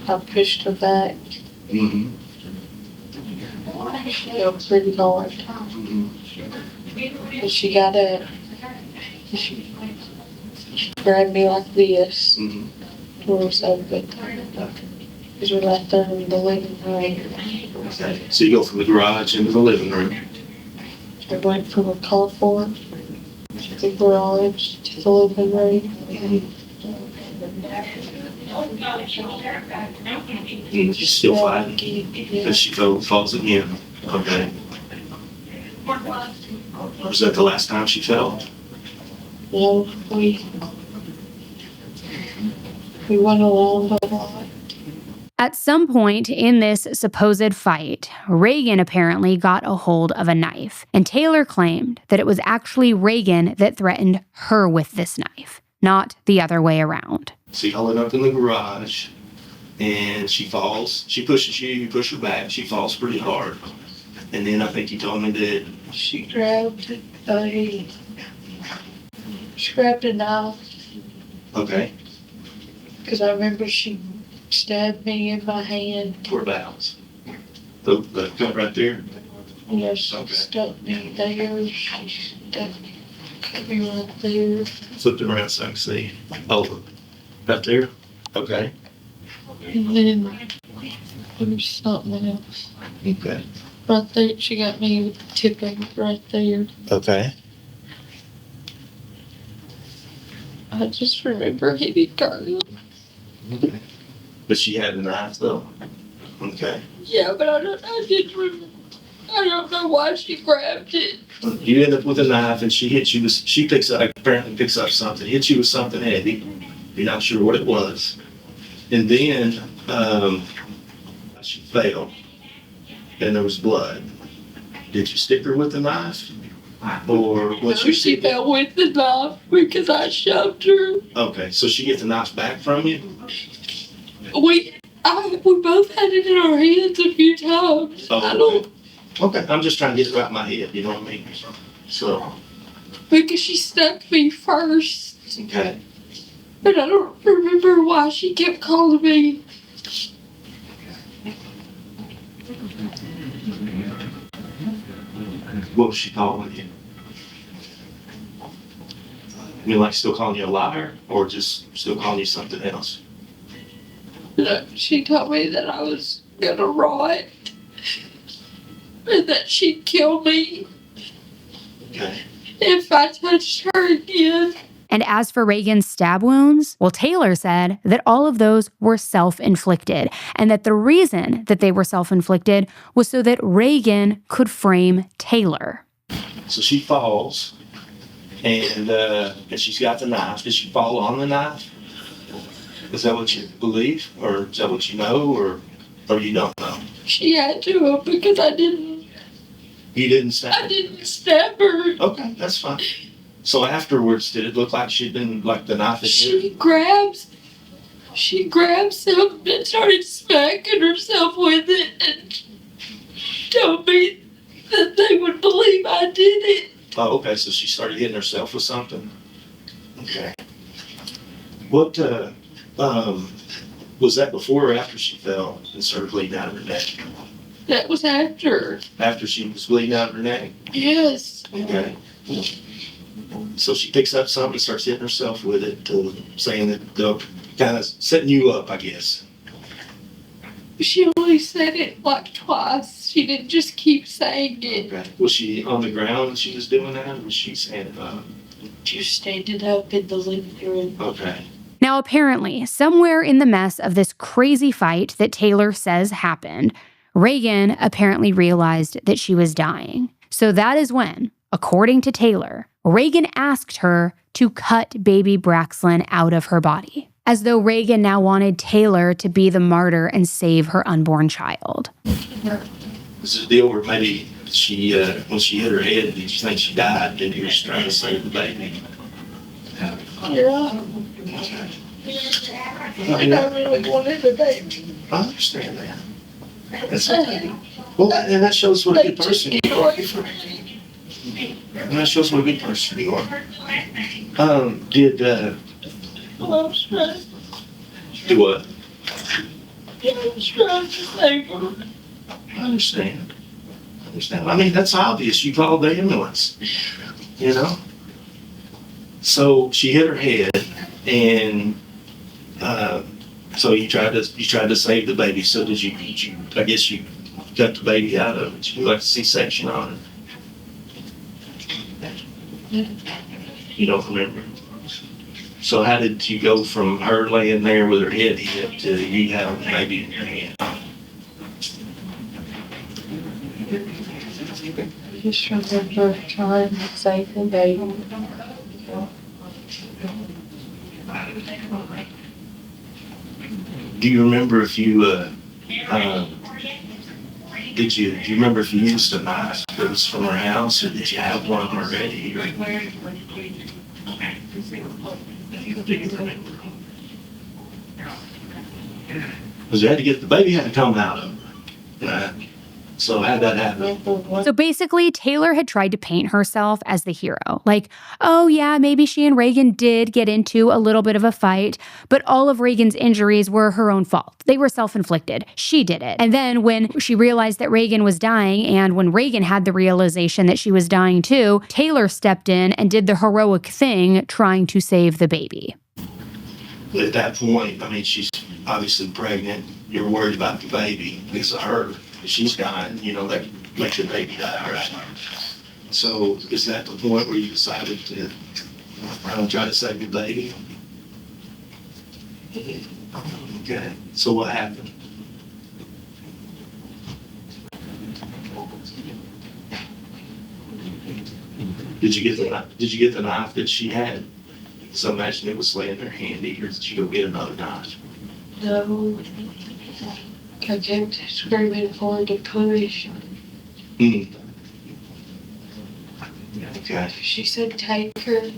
I pushed her back. Mm-hmm. She fell pretty hard. Mm-hmm. And she got up. She grabbed me like this. Mm-hmm. Door was open. Because we're right there in the living room. Okay. So you go from the garage into the living room. I went from the carport to the garage to the living room. And she's still fighting. And she falls again. Okay. Was that the last time she fell? No, we went along a lot. At some point in this supposed fight, Reagan apparently got a hold of a knife, and Taylor claimed that it was actually Reagan that threatened her with this knife, not the other way around. So you haul it up in the garage, and she falls. She pushes you, you push her back. She falls pretty hard. And then I think you told me that... She grabbed a knife. Okay. Because I remember she stabbed me in my hand. Whereabouts? The cut right there? Yes, she Okay. stuck me there. She stuck could be right there. Flip it around so I can see. Oh, right there? Okay. And then there's something else. Okay. Right there, she got me with the tipping right there. Okay. I just remember hitting Carla. But she had the knife though. Okay. Yeah, but I didn't remember. I don't know why she grabbed it. You end up with a knife and she hits you with, apparently picks up something, hits you with something heavy. You're not sure what it was. And then she fell and there was blood. Did you stick her with the knife? Or was She fell with the knife because I shoved her. Okay, so she gets the knife back from you? We both had it in our hands a few times. Oh, okay, I'm just trying to get it right in my head, you know what I mean? So. Because she stuck me first. Okay. But I don't remember why she kept calling me. What was she calling you? I mean, like still calling you a liar or just still calling you something else? No, she told me that I was gonna rot and that she'd kill me if I touched her again. And as for Reagan's stab wounds, well, Taylor said that all of those were self-inflicted and that the reason that they were self-inflicted was so that Reagan could frame Taylor. So she falls and she's got the knife. Did she fall on the knife? Is that what you believe? Or is that what you know? Or you don't know? She had to because I didn't. You didn't stab her? I didn't stab her. Okay, that's fine. So afterwards, did it look like she'd been, like the knife? She grabbed something and started smacking herself with it and told me that they would believe I did it. Oh, okay, so she started hitting herself with something. Okay. What, was that before or after she fell and started bleeding out of her neck? That was after. After she was bleeding out of her neck? Yes. Okay. So she picks up something and starts hitting herself with it, saying that they're kind of setting you up, I guess. She only said it like twice. She didn't just keep saying it. Okay. Was she on the ground when she was doing that, or was she standing up? She was standing up in the living room. Okay. Now, apparently, somewhere in the mess of this crazy fight that Taylor says happened, Reagan apparently realized that she was dying. So that is when, according to Taylor, Reagan asked her to cut baby Braxlin out of her body, as though Reagan now wanted Taylor to be the martyr and save her unborn child. Was it a deal where maybe she, when she hit her head, did you think she died and he was trying to save the baby? Yeah. I really wanted the baby. I understand that. That's okay. Well, and that shows what a good person you are. And that shows what a good person you are. Do what? I was trying to save her. I understand. I mean, that's obvious. You called the ambulance. You know? So she hit her head, and so you tried to save the baby. So did you? I guess you cut the baby out of it. You like a C-section on it. You don't remember. So how did you go from her laying there with her head hit to you having the baby in your hand? I just remember trying to save the baby. Do you remember if you do you remember if you used a knife that was from her house, or did you have one already? Do you remember? Because you had to get the baby had to come out of her, right? So how'd that happen? So basically, Taylor had tried to paint herself as the hero. Like, oh yeah, maybe she and Reagan did get into a little bit of a fight, but all of Reagan's injuries were her own fault. They were self-inflicted. She did it. And then when she realized that Reagan was dying, and when Reagan had the realization that she was dying too, Taylor stepped in and did the heroic thing, trying to save the baby. At that point, I mean, she's obviously pregnant. You're worried about the baby because of her. If she's dying, that makes your baby die, right? So is that the point where you decided to try to save your baby? Okay. So what happened? Did you get the knife that she had? So imagine it was laying there handy, or did you go get another knife? No. I kept screaming for her to push. Okay. She said take her.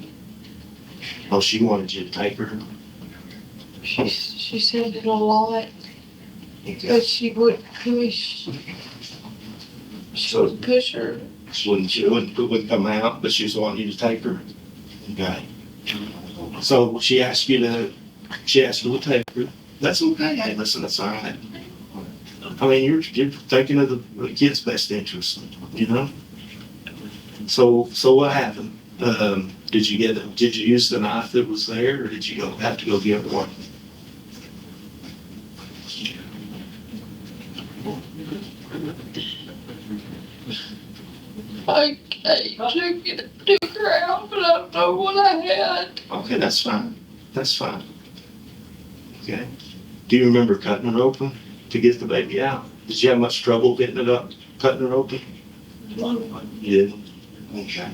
Oh, she wanted you to take her? She said it a lot. But she wouldn't push. She would push her. She wouldn't come out, but she was wanting you to take her? Okay. So she asked you to take her. That's okay. Hey, listen, that's all right. I mean, you're thinking of the kid's best interest, So what happened? Did you use the knife that was there, or did you have to go get one? I took her out, but I don't know what I had. Okay, that's fine. That's fine. Okay. Do you remember cutting her open to get the baby out? Did you have much trouble getting it up, cutting her open? You didn't? Okay.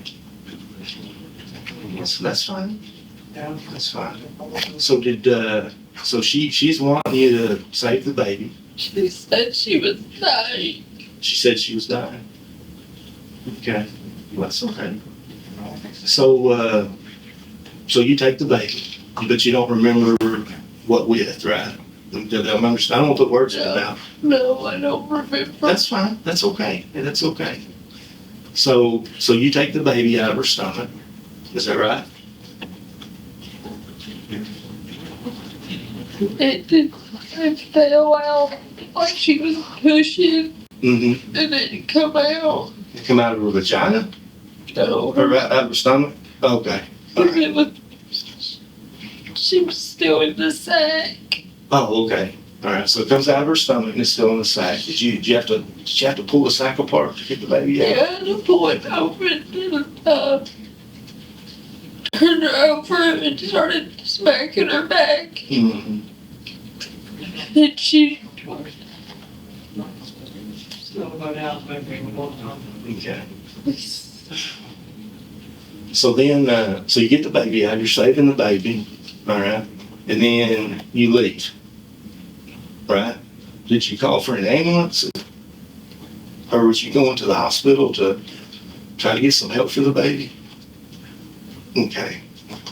So that's fine. That's fine. So she's wanting you to save the baby. She said she was dying. She said she was dying. Okay. Well, that's okay. So you take the baby, but you don't remember what with, right? I don't understand. I don't put words in your mouth. No, I don't remember. That's fine. That's okay. That's okay. So you take the baby out of her stomach. Is that right? It fell out like she was pushing. Mm-hmm. And it didn't come out. It come out of her vagina? No. Or out of her stomach? Okay. Right. She was still in the sack. Oh, okay. All right. So it comes out of her stomach and it's still in the sack. Did you have to pull the sack apart to get the baby out? Yeah, I had to pull it open and turned her over and started smacking her back. Mm-hmm. And she. Okay. So then, so you get the baby out, you're saving the baby, all right, and then you leave, right? Did you call for an ambulance? Or was you going to the hospital to try to get some help for the baby? Okay.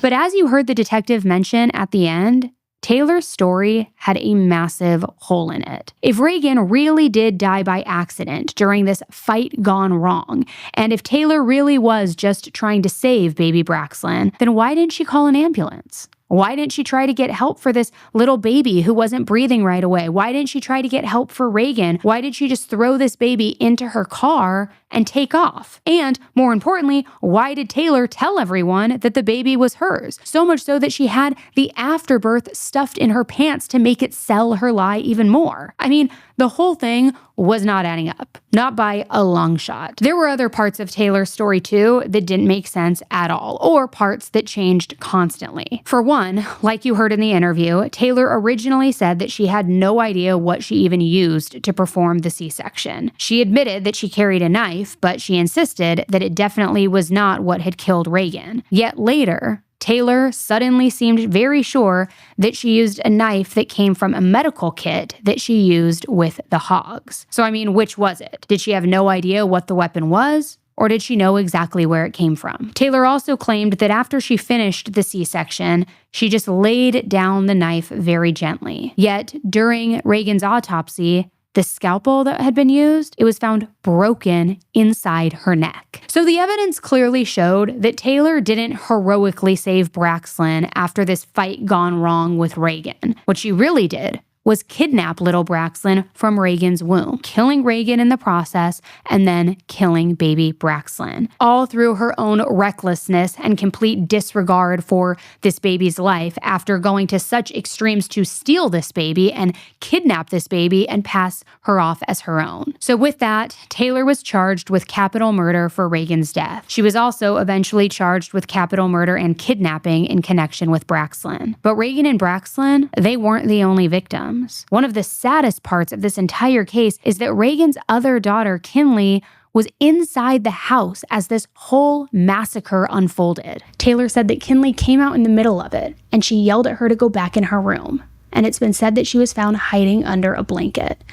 But as you heard the detective mention at the end, Taylor's story had a massive hole in it. If Reagan really did die by accident during this fight gone wrong, and if Taylor really was just trying to save baby Braxlin, then why didn't she call an ambulance? Why didn't she try to get help for this little baby who wasn't breathing right away? Why didn't she try to get help for Reagan? Why did she just throw this baby into her car and take off? And more importantly, why did Taylor tell everyone that the baby was hers? So much so that she had the afterbirth stuffed in her pants to make it sell her lie even more. I mean, the whole thing was not adding up, not by a long shot. There were other parts of Taylor's story too that didn't make sense at all, or parts that changed constantly. For one, like you heard in the interview, Taylor originally said that she had no idea what she even used to perform the C-section. She admitted that she carried a knife, but she insisted that it definitely was not what had killed Reagan. Yet later, Taylor suddenly seemed very sure that she used a knife that came from a medical kit that she used with the hogs. So I mean, which was it? Did she have no idea what the weapon was? Or did she know exactly where it came from? Taylor also claimed that after she finished the C-section, she just laid down the knife very gently. Yet, during Reagan's autopsy, The scalpel that had been used, it was found broken inside her neck. So the evidence clearly showed that Taylor didn't heroically save Braxlyn after this fight gone wrong with Reagan. What she really did was kidnap little Braxlyn from Reagan's womb, killing Reagan in the process and then killing baby Braxlyn, all through her own recklessness and complete disregard for this baby's life after going to such extremes to steal this baby and kidnap this baby and pass her off as her own. So with that, Taylor was charged with capital murder for Reagan's death. She was also eventually charged with capital murder and kidnapping in connection with Braxlyn. But Reagan and Braxlyn, they weren't the only victims. One of the saddest parts of this entire case is that Reagan's other daughter, Kinley, was inside the house as this whole massacre unfolded. Taylor said that Kinley came out in the middle of it, and she yelled at her to go back in her room. And it's been said that she was found hiding under a blanket,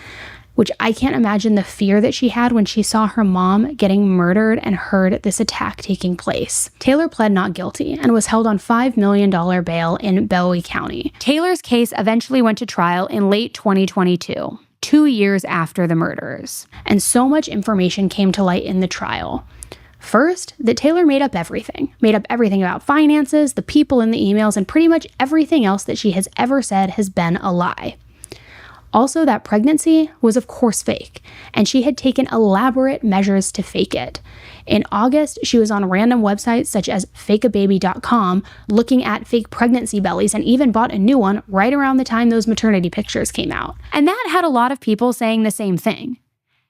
which I can't imagine the fear that she had when she saw her mom getting murdered and heard this attack taking place. Taylor pled not guilty and was held on $5 million bail in Bowie County. Taylor's case eventually went to trial in late 2022, 2 years after the murders. And so much information came to light in the trial. First, that Taylor made up everything about finances, the people in the emails, and pretty much everything else that she has ever said has been a lie. Also, that pregnancy was of course fake, and she had taken elaborate measures to fake it. In August, she was on random websites such as fakeababy.com looking at fake pregnancy bellies and even bought a new one right around the time those maternity pictures came out. And that had a lot of people saying the same thing.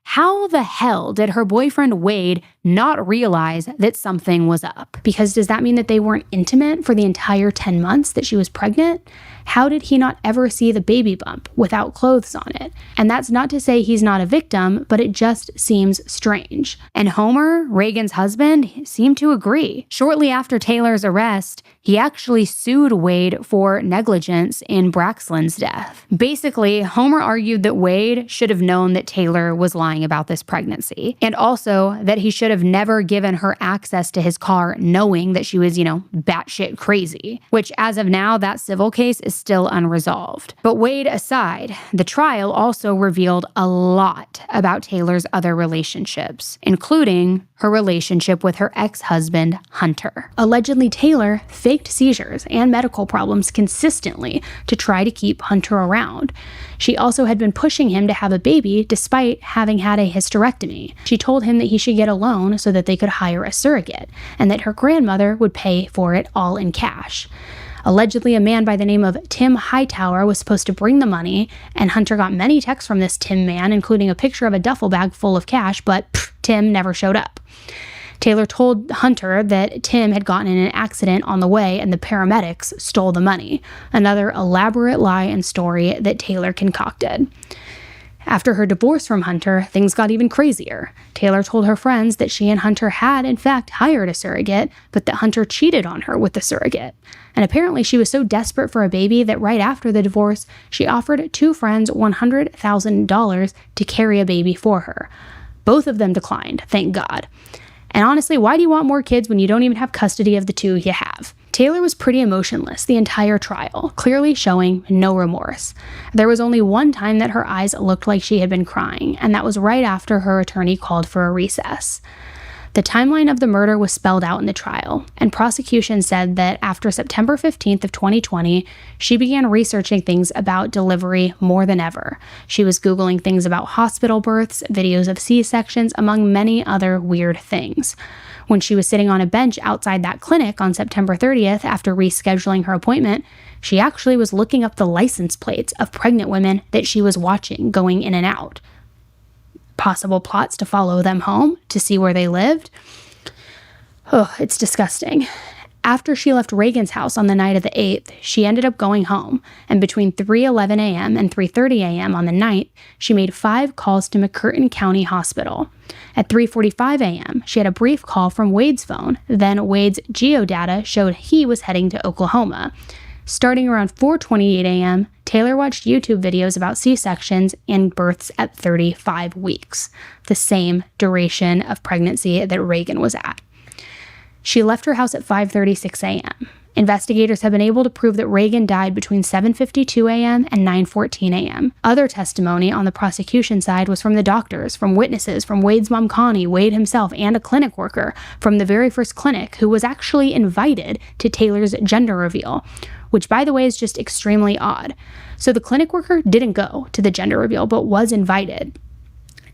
How the hell did her boyfriend Wade not realize that something was up? Because does that mean that they weren't intimate for the entire 10 months that she was pregnant? How did he not ever see the baby bump without clothes on it? And that's not to say he's not a victim, but it just seems strange. And Homer, Reagan's husband, seemed to agree. Shortly after Taylor's arrest, he actually sued Wade for negligence in Braxlyn's death. Basically, Homer argued that Wade should have known that Taylor was lying about this pregnancy, and also that he should have never given her access to his car knowing that she was, batshit crazy, which as of now, that civil case is still unresolved. But Wade aside, the trial also revealed a lot about Taylor's other relationships, including her relationship with her ex-husband, Hunter. Allegedly, Taylor faked seizures and medical problems consistently to try to keep Hunter around. She also had been pushing him to have a baby despite having had a hysterectomy. She told him that he should get a loan so that they could hire a surrogate, and that her grandmother would pay for it all in cash. Allegedly, a man by the name of Tim Hightower was supposed to bring the money, and Hunter got many texts from this Tim man, including a picture of a duffel bag full of cash, but Tim never showed up. Taylor told Hunter that Tim had gotten in an accident on the way and the paramedics stole the money. Another elaborate lie and story that Taylor concocted. After her divorce from Hunter, things got even crazier. Taylor told her friends that she and Hunter had, in fact, hired a surrogate, but that Hunter cheated on her with the surrogate. And apparently she was so desperate for a baby that right after the divorce, she offered two friends $100,000 to carry a baby for her. Both of them declined, thank God. And honestly, why do you want more kids when you don't even have custody of the two you have? Taylor was pretty emotionless the entire trial, clearly showing no remorse. There was only one time that her eyes looked like she had been crying, and that was right after her attorney called for a recess. The timeline of the murder was spelled out in the trial, and prosecution said that after September 15th of 2020, she began researching things about delivery more than ever. She was Googling things about hospital births, videos of C-sections, among many other weird things. When she was sitting on a bench outside that clinic on September 30th after rescheduling her appointment, she actually was looking up the license plates of pregnant women that she was watching going in and out. Possible plots to follow them home, to see where they lived. Oh, it's disgusting. After she left Reagan's house on the night of the 8th, she ended up going home, and between 3:11 a.m. and 3:30 a.m. on the night, she made 5 calls to McCurtain County Hospital. At 3:45 a.m., she had a brief call from Wade's phone. Then Wade's geodata showed he was heading to Oklahoma. Starting around 4:28 a.m., Taylor watched YouTube videos about C-sections and births at 35 weeks, the same duration of pregnancy that Reagan was at. She left her house at 5:36 a.m., Investigators have been able to prove that Reagan died between 7:52 a.m. and 9:14 a.m. Other testimony on the prosecution side was from the doctors, from witnesses, from Wade's mom Connie, Wade himself, and a clinic worker from the very first clinic who was actually invited to Taylor's gender reveal, which, by the way, is just extremely odd. So the clinic worker didn't go to the gender reveal, but was invited.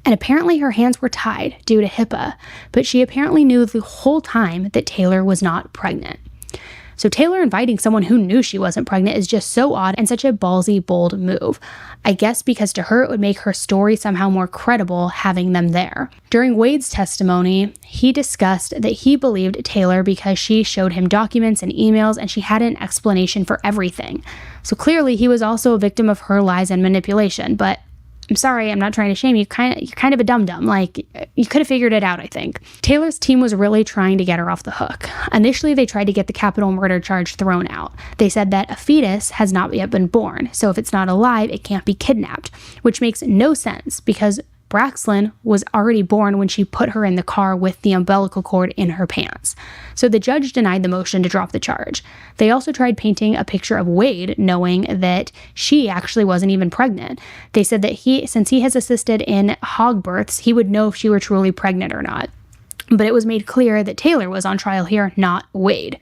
And apparently her hands were tied due to HIPAA, but she apparently knew the whole time that Taylor was not pregnant. So Taylor inviting someone who knew she wasn't pregnant is just so odd and such a ballsy, bold move. I guess because to her it would make her story somehow more credible having them there. During Wade's testimony, he discussed that he believed Taylor because she showed him documents and emails and she had an explanation for everything. So clearly he was also a victim of her lies and manipulation, but I'm sorry, I'm not trying to shame you. You're kind of a dum-dum. Like, you could have figured it out, I think. Taylor's team was really trying to get her off the hook. Initially, they tried to get the capital murder charge thrown out. They said that a fetus has not yet been born, so if it's not alive, it can't be kidnapped, which makes no sense because Braxlin was already born when she put her in the car with the umbilical cord in her pants. So the judge denied the motion to drop the charge. They also tried painting a picture of Wade, knowing that she actually wasn't even pregnant. They said that since he has assisted in hog births, he would know if she were truly pregnant or not. But it was made clear that Taylor was on trial here, not Wade.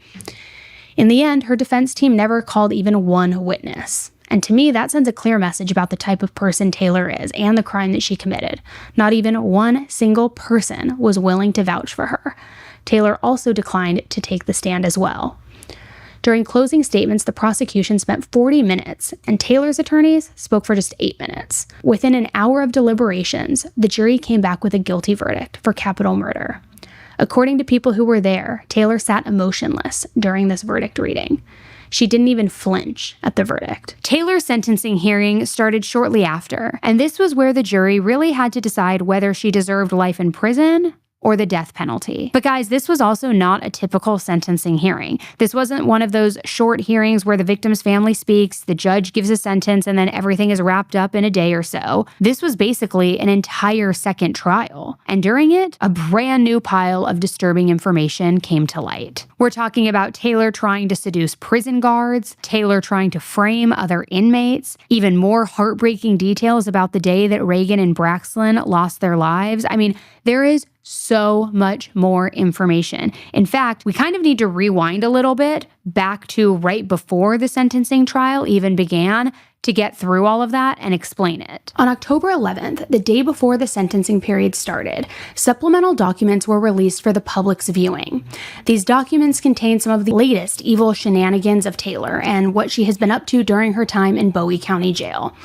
In the end, her defense team never called even one witness. And to me, that sends a clear message about the type of person Taylor is and the crime that she committed. Not even one single person was willing to vouch for her. Taylor also declined to take the stand as well. During closing statements, the prosecution spent 40 minutes, and Taylor's attorneys spoke for just 8 minutes. Within an hour of deliberations, the jury came back with a guilty verdict for capital murder. According to people who were there, Taylor sat emotionless during this verdict reading. She didn't even flinch at the verdict. Taylor's sentencing hearing started shortly after, and this was where the jury really had to decide whether she deserved life in prison or the death penalty. But guys, this was also not a typical sentencing hearing. This wasn't one of those short hearings where the victim's family speaks, the judge gives a sentence, and then everything is wrapped up in a day or so. This was basically an entire second trial. And during it, a brand new pile of disturbing information came to light. We're talking about Taylor trying to seduce prison guards, Taylor trying to frame other inmates, even more heartbreaking details about the day that Reagan and Braxlin lost their lives. I mean, there is so much more information. In fact, we kind of need to rewind a little bit back to right before the sentencing trial even began to get through all of that and explain it. On October 11th, the day before the sentencing period started, supplemental documents were released for the public's viewing. These documents contain some of the latest evil shenanigans of Taylor and what she has been up to during her time in Bowie County Jail.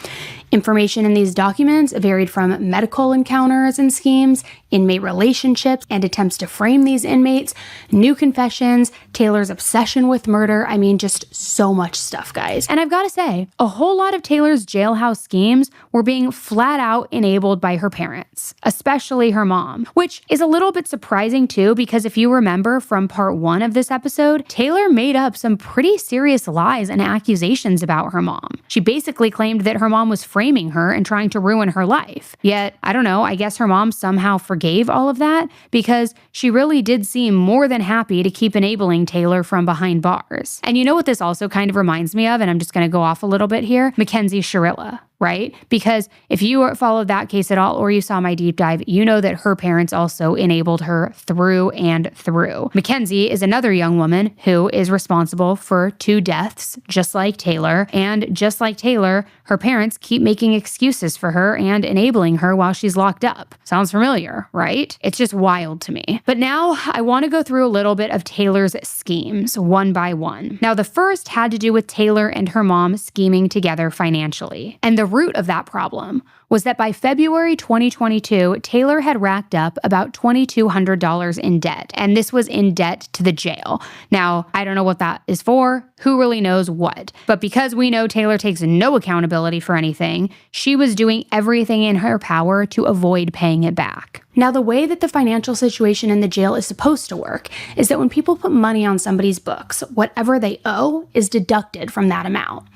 Information in these documents varied from medical encounters and schemes, inmate relationships and attempts to frame these inmates, new confessions, Taylor's obsession with murder. I mean, just so much stuff, guys. And I've got to say, a whole lot of Taylor's jailhouse schemes were being flat out enabled by her parents, especially her mom, which is a little bit surprising too, because if you remember from part 1 of this episode, Taylor made up some pretty serious lies and accusations about her mom. She basically claimed that her mom was framing her and trying to ruin her life. Yet, I don't know, I guess her mom somehow forgave all of that because she really did seem more than happy to keep enabling Taylor from behind bars. And you know what this also kind of reminds me of, and I'm just going to go off a little bit here? Mackenzie Shirilla. Right? Because if you followed that case at all or you saw my deep dive, you know that her parents also enabled her through and through. Mackenzie is another young woman who is responsible for 2 deaths, just like Taylor. And just like Taylor, her parents keep making excuses for her and enabling her while she's locked up. Sounds familiar, right? It's just wild to me. But now I want to go through a little bit of Taylor's schemes one by one. Now, the first had to do with Taylor and her mom scheming together financially. And the root of that problem was that by February 2022, Taylor had racked up about $2,200 in debt, and this was in debt to the jail. Now, I don't know what that is for, who really knows what, but because we know Taylor takes no accountability for anything, she was doing everything in her power to avoid paying it back. Now, the way that the financial situation in the jail is supposed to work is that when people put money on somebody's books, whatever they owe is deducted from that amount.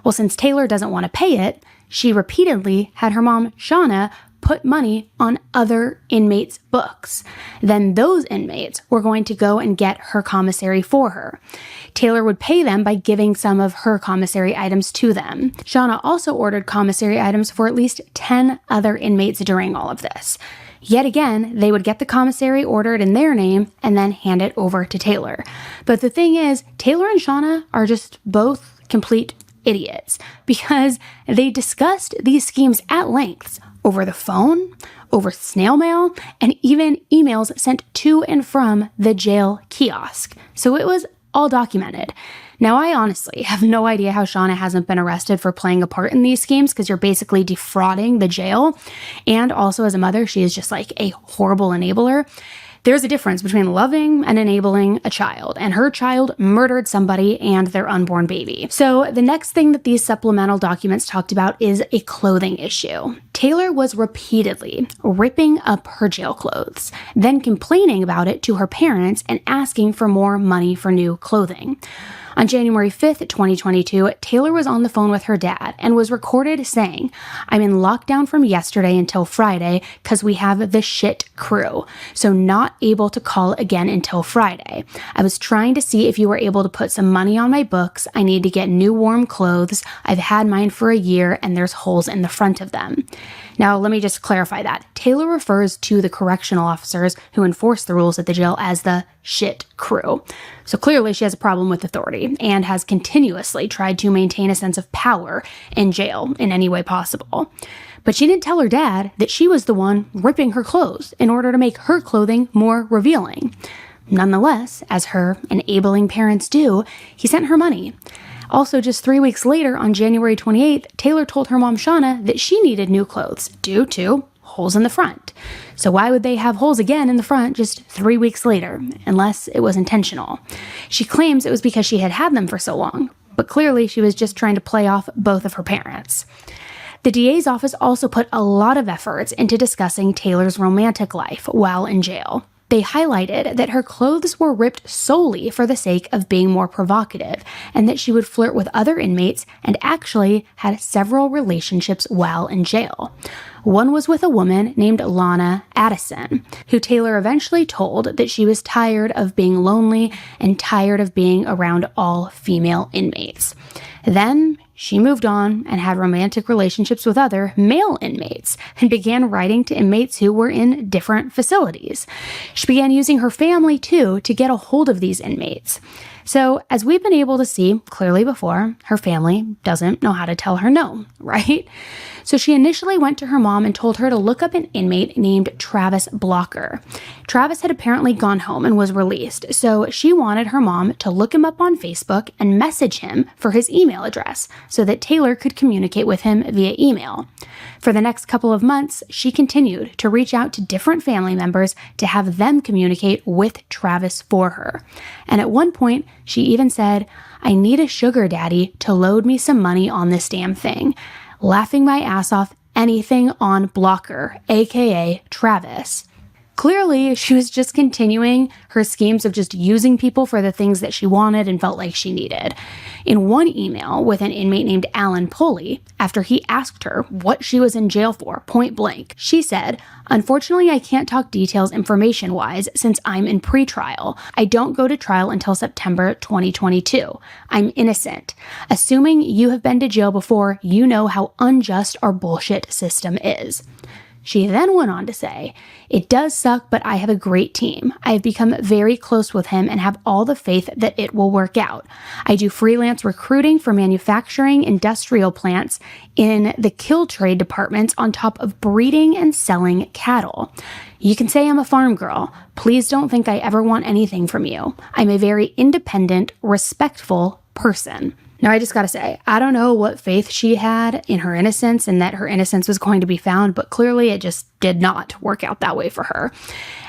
Well, since Taylor doesn't want to pay it, she repeatedly had her mom, Shauna, put money on other inmates' books. Then those inmates were going to go and get her commissary for her. Taylor would pay them by giving some of her commissary items to them. Shauna also ordered commissary items for at least 10 other inmates during all of this. Yet again, they would get the commissary ordered in their name and then hand it over to Taylor. But the thing is, Taylor and Shauna are just both complete idiots because they discussed these schemes at length over the phone, over snail mail, and even emails sent to and from the jail kiosk. So it was all documented. Now, I honestly have no idea how Shauna hasn't been arrested for playing a part in these schemes because you're basically defrauding the jail. And also as a mother, she is just like a horrible enabler. There's a difference between loving and enabling a child, and her child murdered somebody and their unborn baby. So the next thing that these supplemental documents talked about is a clothing issue. Taylor was repeatedly ripping up her jail clothes, then complaining about it to her parents and asking for more money for new clothing. On January 5th, 2022, Taylor was on the phone with her dad and was recorded saying, "I'm in lockdown from yesterday until Friday because we have the shit crew, so not able to call again until Friday. I was trying to see if you were able to put some money on my books. I need to get new warm clothes. I've had mine for a year and there's holes in the front of them." Now, let me just clarify that. Taylor refers to the correctional officers who enforce the rules at the jail as the shit crew. So clearly she has a problem with authority and has continuously tried to maintain a sense of power in jail in any way possible. But she didn't tell her dad that she was the one ripping her clothes in order to make her clothing more revealing. Nonetheless, as her enabling parents do, he sent her money. Also, just 3 weeks later, on January 28th, Taylor told her mom, Shauna, that she needed new clothes due to holes in the front. So why would they have holes again in the front just 3 weeks later, unless it was intentional? She claims it was because she had had them for so long, but clearly she was just trying to play off both of her parents. The DA's office also put a lot of efforts into discussing Taylor's romantic life while in jail. They highlighted that her clothes were ripped solely for the sake of being more provocative, and that she would flirt with other inmates and actually had several relationships while in jail. One was with a woman named Lana Addison, who Taylor eventually told that she was tired of being lonely and tired of being around all female inmates. Then she moved on and had romantic relationships with other male inmates and began writing to inmates who were in different facilities. She began using her family, too, to get a hold of these inmates. So, as we've been able to see clearly before, her family doesn't know how to tell her no, right? So she initially went to her mom and told her to look up an inmate named Travis Blocker. Travis had apparently gone home and was released, so she wanted her mom to look him up on Facebook and message him for his email address so that Taylor could communicate with him via email. For the next couple of months, she continued to reach out to different family members to have them communicate with Travis for her. And at one point, she even said, "I need a sugar daddy to load me some money on this damn thing," laughing my ass off anything on Blocker, aka Travis. Clearly, she was just continuing her schemes of just using people for the things that she wanted and felt like she needed. In one email with an inmate named Alan Pulley, after he asked her what she was in jail for, point blank, she said, "Unfortunately, I can't talk details information-wise since I'm in pretrial. I don't go to trial until September 2022. I'm innocent. Assuming you have been to jail before, you know how unjust our bullshit system is." She then went on to say, "It does suck, but I have a great team. I have become very close with him and have all the faith that it will work out. I do freelance recruiting for manufacturing industrial plants in the kill trade departments on top of breeding and selling cattle. You can say I'm a farm girl. Please don't think I ever want anything from you. I'm a very independent, respectful person." Now, I just gotta say, I don't know what faith she had in her innocence and that her innocence was going to be found, but clearly it just did not work out that way for her.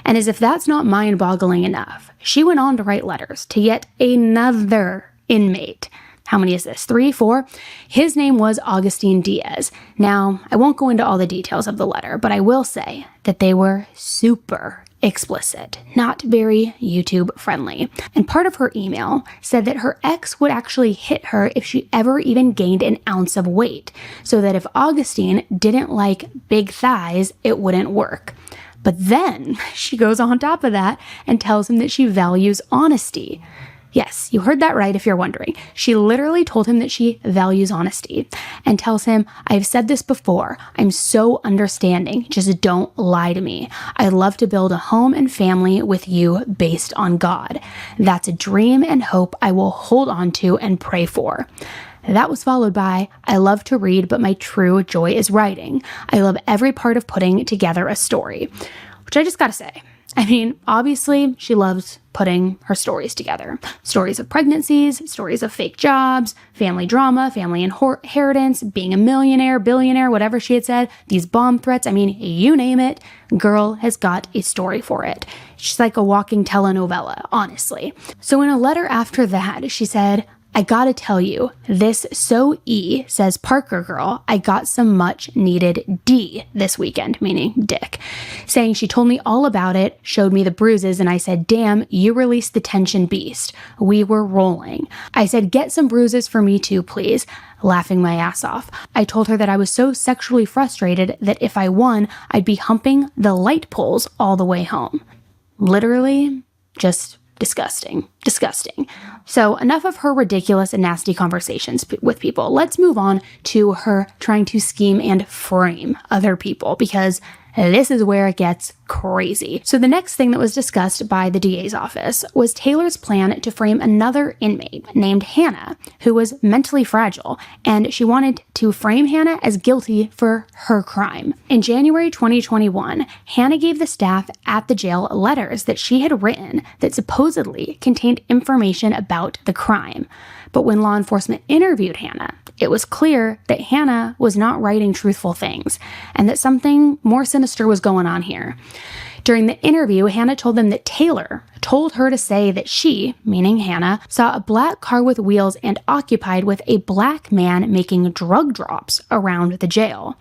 And as if that's not mind-boggling enough, she went on to write letters to yet another inmate. How many is this? 3, 4? His name was Augustine Diaz. Now, I won't go into all the details of the letter, but I will say that they were super explicit, not very YouTube friendly. And part of her email said that her ex would actually hit her if she ever even gained an ounce of weight, so that if Augustine didn't like big thighs, it wouldn't work. But then she goes on top of that and tells him that she values honesty. Yes, you heard that right if you're wondering. She literally told him that she values honesty and tells him, I've said this before, I'm so understanding, just don't lie to me. I love to build a home and family with you based on God. That's a dream and hope I will hold on to and pray for. That was followed by, I love to read, but my true joy is writing. I love every part of putting together a story. Which I just gotta say, I mean, obviously, she loves putting her stories together. Stories of pregnancies, stories of fake jobs, family drama, family inheritance, being a millionaire, billionaire, whatever she had said, these bomb threats, I mean, you name it, girl has got a story for it. She's like a walking telenovela, honestly. So in a letter after that, she said, I gotta tell you, this so says Parker girl, I got some much needed D this weekend, meaning dick, saying she told me all about it, showed me the bruises, and I said, damn, you released the tension beast. We were rolling. I said, get some bruises for me too, please, laughing my ass off. I told her that I was so sexually frustrated that if I won, I'd be humping the light poles all the way home. Literally, just disgusting. So enough of her ridiculous and nasty conversations with people. Let's move on to her trying to scheme and frame other people, because this is where it gets crazy. So the next thing that was discussed by the DA's office was Taylor's plan to frame another inmate named Hannah, who was mentally fragile, and she wanted to frame Hannah as guilty for her crime. In January 2021, Hannah gave the staff at the jail letters that she had written that supposedly contained information about the crime. But when law enforcement interviewed Hannah, it was clear that Hannah was not writing truthful things and that something more sinister was going on here. During the interview, Hannah told them that Taylor told her to say that she, meaning Hannah, saw a black car with wheels and occupied with a black man making drug drops around the jail.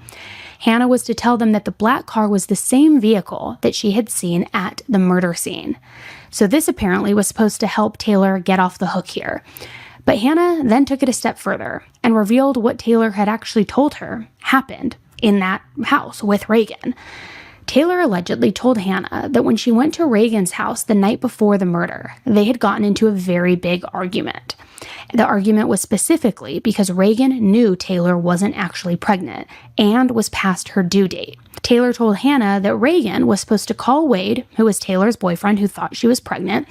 Hannah was to tell them that the black car was the same vehicle that she had seen at the murder scene. So this apparently was supposed to help Taylor get off the hook here. But Hannah then took it a step further and revealed what Taylor had actually told her happened in that house with Reagan. Taylor allegedly told Hannah that when she went to Reagan's house the night before the murder, they had gotten into a very big argument. The argument was specifically because Reagan knew Taylor wasn't actually pregnant and was past her due date. Taylor told Hannah that Reagan was supposed to call Wade, who was Taylor's boyfriend who thought she was pregnant,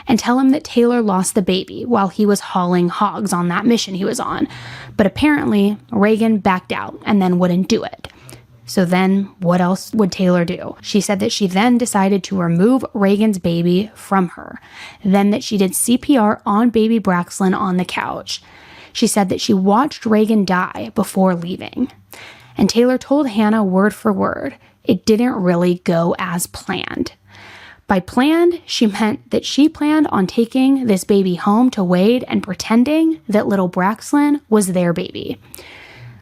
and tell him that Taylor lost the baby while he was hauling hogs on that mission he was on. But apparently, Reagan backed out and then wouldn't do it. So then, what else would Taylor do? She said that she then decided to remove Reagan's baby from her. Then that she did CPR on baby Braxlin on the couch. She said that she watched Reagan die before leaving. And Taylor told Hannah word for word, it didn't really go as planned. By planned, she meant that she planned on taking this baby home to Wade and pretending that little Braxlin was their baby.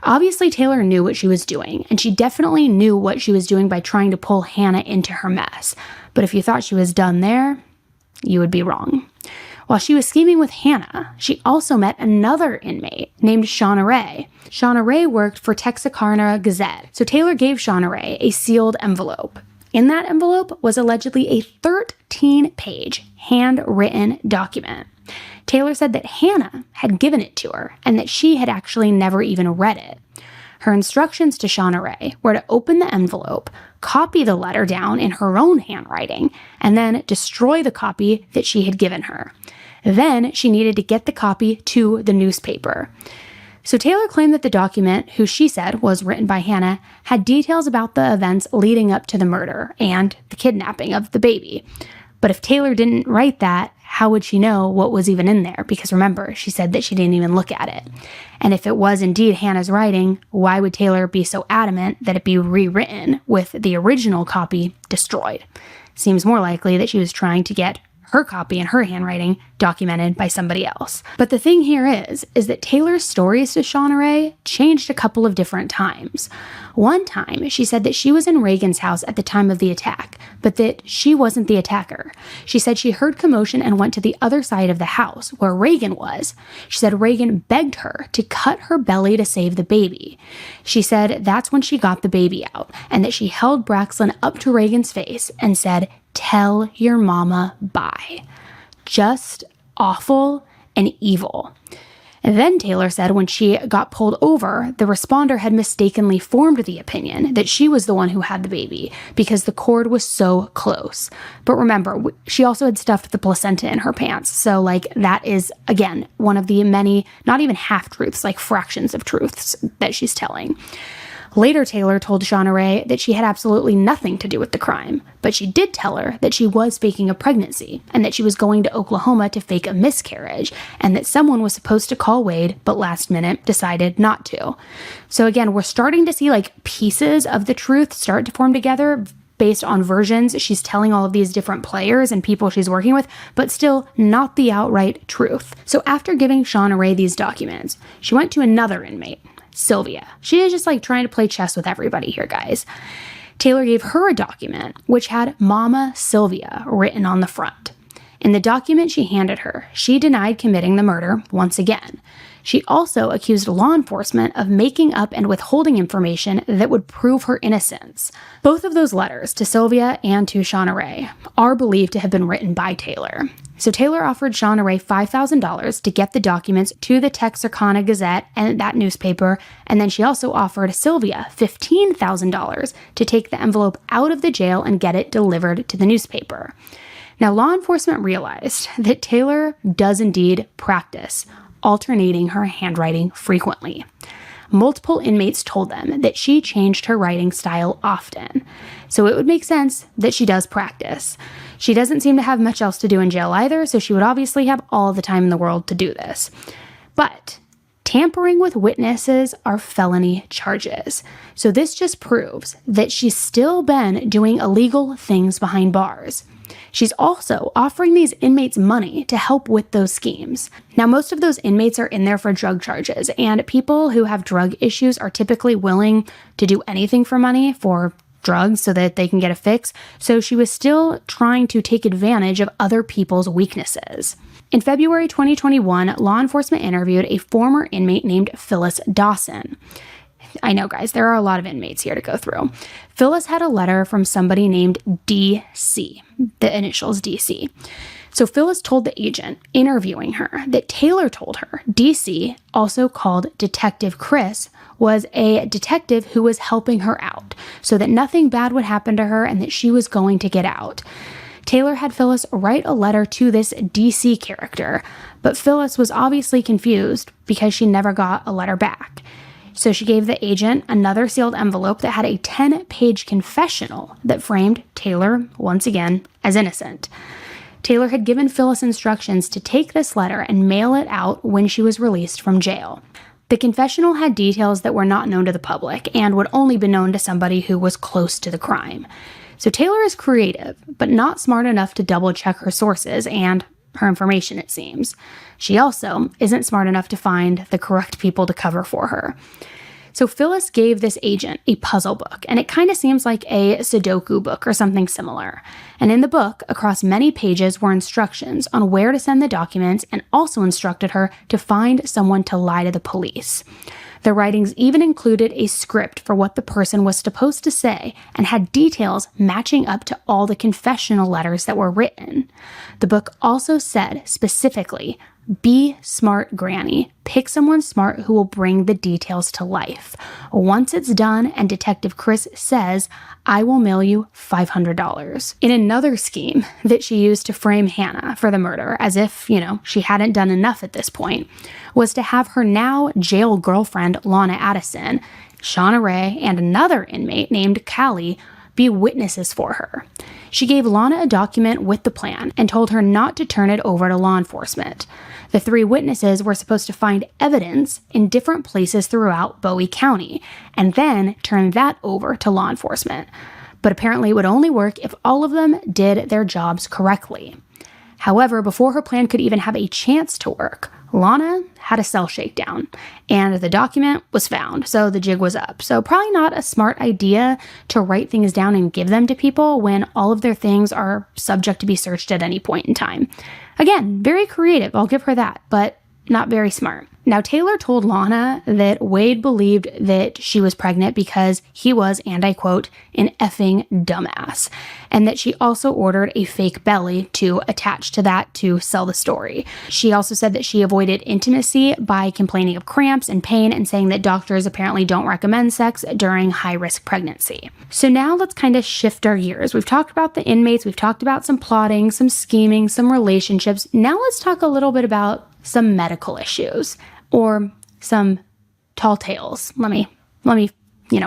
Obviously, Taylor knew what she was doing, and she definitely knew what she was doing by trying to pull Hannah into her mess. But if you thought she was done there, you would be wrong. While she was scheming with Hannah, she also met another inmate named Shauna Ray. Shauna Ray worked for Texarkana Gazette, so Taylor gave Shauna Ray a sealed envelope. In that envelope was allegedly a 13-page handwritten document. Taylor said that Hannah had given it to her and that she had actually never even read it. Her instructions to Shauna Ray were to open the envelope, copy the letter down in her own handwriting, and then destroy the copy that she had given her. Then she needed to get the copy to the newspaper. So Taylor claimed that the document, who she said was written by Hannah, had details about the events leading up to the murder and the kidnapping of the baby. But if Taylor didn't write that, how would she know what was even in there? Because remember, she said that she didn't even look at it. And if it was indeed Hannah's writing, why would Taylor be so adamant that it be rewritten with the original copy destroyed? Seems more likely that she was trying to get her copy in her handwriting documented by somebody else. But the thing here is that Taylor's stories to Shauna Ray changed a couple of different times. One time, she said that she was in Reagan's house at the time of the attack, but that she wasn't the attacker. She said she heard commotion and went to the other side of the house, where Reagan was. She said Reagan begged her to cut her belly to save the baby. She said that's when she got the baby out, and that she held Braxton up to Reagan's face and said, "Tell your mama bye." Just awful and evil. And then Taylor said when she got pulled over, the responder had mistakenly formed the opinion that she was the one who had the baby because the cord was so close. But remember, she also had stuffed the placenta in her pants. So that is, again, one of the many, not even half-truths, fractions of truths that she's telling. Later, Taylor told Shauna Rae that she had absolutely nothing to do with the crime, but she did tell her that she was faking a pregnancy and that she was going to Oklahoma to fake a miscarriage and that someone was supposed to call Wade, but last minute decided not to. So again, we're starting to see pieces of the truth start to form together based on versions she's telling all of these different players and people she's working with, but still not the outright truth. So after giving Shauna Rae these documents, she went to another inmate, Sylvia. She is just trying to play chess with everybody here, guys. Taylor gave her a document which had Mama Sylvia written on the front. In the document she handed her, she denied committing the murder once again. She also accused law enforcement of making up and withholding information that would prove her innocence. Both of those letters, to Sylvia and to Shauna Rae, are believed to have been written by Taylor. So Taylor offered Shauna Rae $5,000 to get the documents to the Texarkana Gazette and that newspaper, and then she also offered Sylvia $15,000 to take the envelope out of the jail and get it delivered to the newspaper. Now, law enforcement realized that Taylor does indeed practice alternating her handwriting frequently. Multiple inmates told them that she changed her writing style often, so it would make sense that she does practice. She doesn't seem to have much else to do in jail either, so she would obviously have all the time in the world to do this. But tampering with witnesses are felony charges, so this just proves that she's still been doing illegal things behind bars. She's also offering these inmates money to help with those schemes. Now, most of those inmates are in there for drug charges, and people who have drug issues are typically willing to do anything for money for drugs so that they can get a fix. So she was still trying to take advantage of other people's weaknesses. In February 2021, law enforcement interviewed a former inmate named Phyllis Dawson. I know, guys, there are a lot of inmates here to go through. Phyllis had a letter from somebody named DC, the initials DC. So Phyllis told the agent interviewing her that Taylor told her DC, also called Detective Chris, was a detective who was helping her out so that nothing bad would happen to her and that she was going to get out. Taylor had Phyllis write a letter to this DC character, but Phyllis was obviously confused because she never got a letter back. So she gave the agent another sealed envelope that had a 10-page confessional that framed Taylor, once again, as innocent. Taylor had given Phyllis instructions to take this letter and mail it out when she was released from jail. The confessional had details that were not known to the public and would only be known to somebody who was close to the crime. So Taylor is creative, but not smart enough to double-check her sources and her information, it seems. She also isn't smart enough to find the correct people to cover for her. So Phyllis gave this agent a puzzle book, and it kind of seems like a Sudoku book or something similar. And in the book, across many pages, were instructions on where to send the documents and also instructed her to find someone to lie to the police. The writings even included a script for what the person was supposed to say and had details matching up to all the confessional letters that were written. The book also said specifically, "Be smart, Granny. Pick someone smart who will bring the details to life. Once it's done and Detective Chris says, I will mail you $500. In another scheme that she used to frame Hannah for the murder, as if, she hadn't done enough at this point, was to have her now jail girlfriend, Lana Addison, Shauna Rae, and another inmate named Callie be witnesses for her. She gave Lana a document with the plan and told her not to turn it over to law enforcement. The 3 witnesses were supposed to find evidence in different places throughout Bowie County and then turn that over to law enforcement. But apparently it would only work if all of them did their jobs correctly. However, before her plan could even have a chance to work, Lana had a cell shakedown, and the document was found, so the jig was up. So probably not a smart idea to write things down and give them to people when all of their things are subject to be searched at any point in time. Again, very creative, I'll give her that, but not very smart. Now, Taylor told Lana that Wade believed that she was pregnant because he was, and I quote, an effing dumbass, and that she also ordered a fake belly to attach to that to sell the story. She also said that she avoided intimacy by complaining of cramps and pain and saying that doctors apparently don't recommend sex during high-risk pregnancy. So now let's kind of shift our gears. We've talked about the inmates, we've talked about some plotting, some scheming, some relationships. Now let's talk a little bit about some medical issues, or some tall tales. Let me,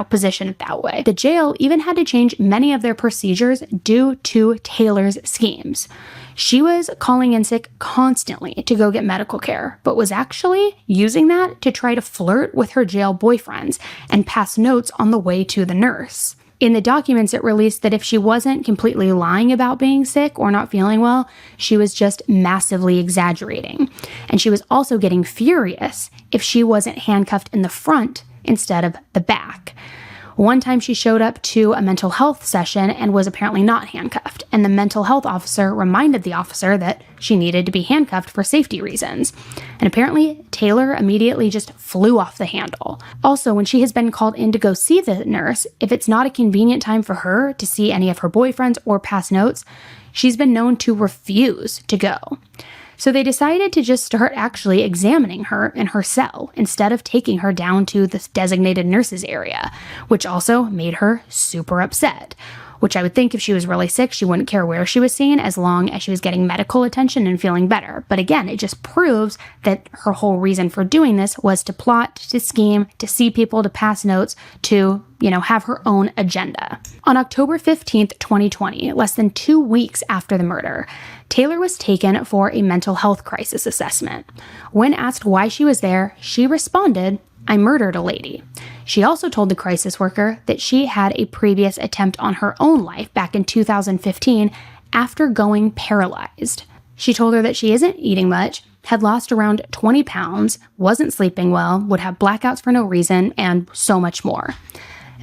position it that way. The jail even had to change many of their procedures due to Taylor's schemes. She was calling in sick constantly to go get medical care, but was actually using that to try to flirt with her jail boyfriends and pass notes on the way to the nurse. In the documents, it released that if she wasn't completely lying about being sick or not feeling well, she was just massively exaggerating. And she was also getting furious if she wasn't handcuffed in the front instead of the back. One time she showed up to a mental health session and was apparently not handcuffed, and the mental health officer reminded the officer that she needed to be handcuffed for safety reasons. And apparently, Taylor immediately just flew off the handle. Also, when she has been called in to go see the nurse, if it's not a convenient time for her to see any of her boyfriends or pass notes, she's been known to refuse to go. So they decided to just start actually examining her in her cell instead of taking her down to the designated nurses area, which also made her super upset. Which I would think if she was really sick, she wouldn't care where she was seen as long as she was getting medical attention and feeling better. But again, it just proves that her whole reason for doing this was to plot, to scheme, to see people, to pass notes, to, have her own agenda. On October 15th, 2020, less than 2 weeks after the murder, Taylor was taken for a mental health crisis assessment. When asked why she was there, she responded, "I murdered a lady." She also told the crisis worker that she had a previous attempt on her own life back in 2015 after going paralyzed. She told her that she isn't eating much, had lost around 20 pounds, wasn't sleeping well, would have blackouts for no reason, and so much more.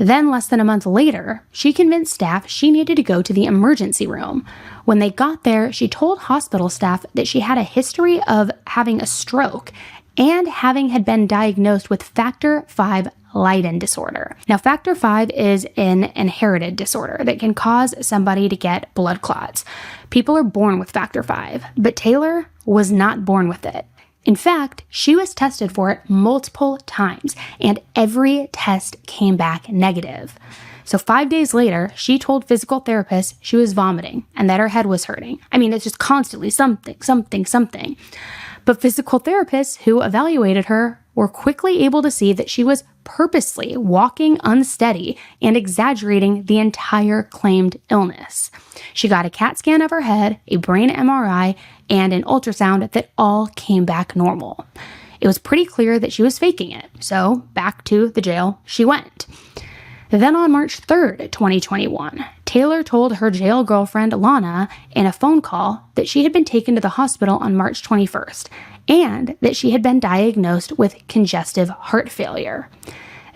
Then, less than a month later, she convinced staff she needed to go to the emergency room. When they got there, she told hospital staff that she had a history of having a stroke and had been diagnosed with Factor V Leiden disorder. Now, Factor V is an inherited disorder that can cause somebody to get blood clots. People are born with Factor V, but Taylor was not born with it. In fact, she was tested for it multiple times, and every test came back negative. So 5 days later, she told physical therapists she was vomiting and that her head was hurting. I mean, it's just constantly something. But physical therapists who evaluated her were quickly able to see that she was purposely walking unsteady and exaggerating the entire claimed illness. She got a CAT scan of her head, a brain MRI, and an ultrasound that all came back normal. It was pretty clear that she was faking it, so back to the jail she went. Then on March 3rd, 2021, Taylor told her jail girlfriend Lana in a phone call that she had been taken to the hospital on March 21st and that she had been diagnosed with congestive heart failure.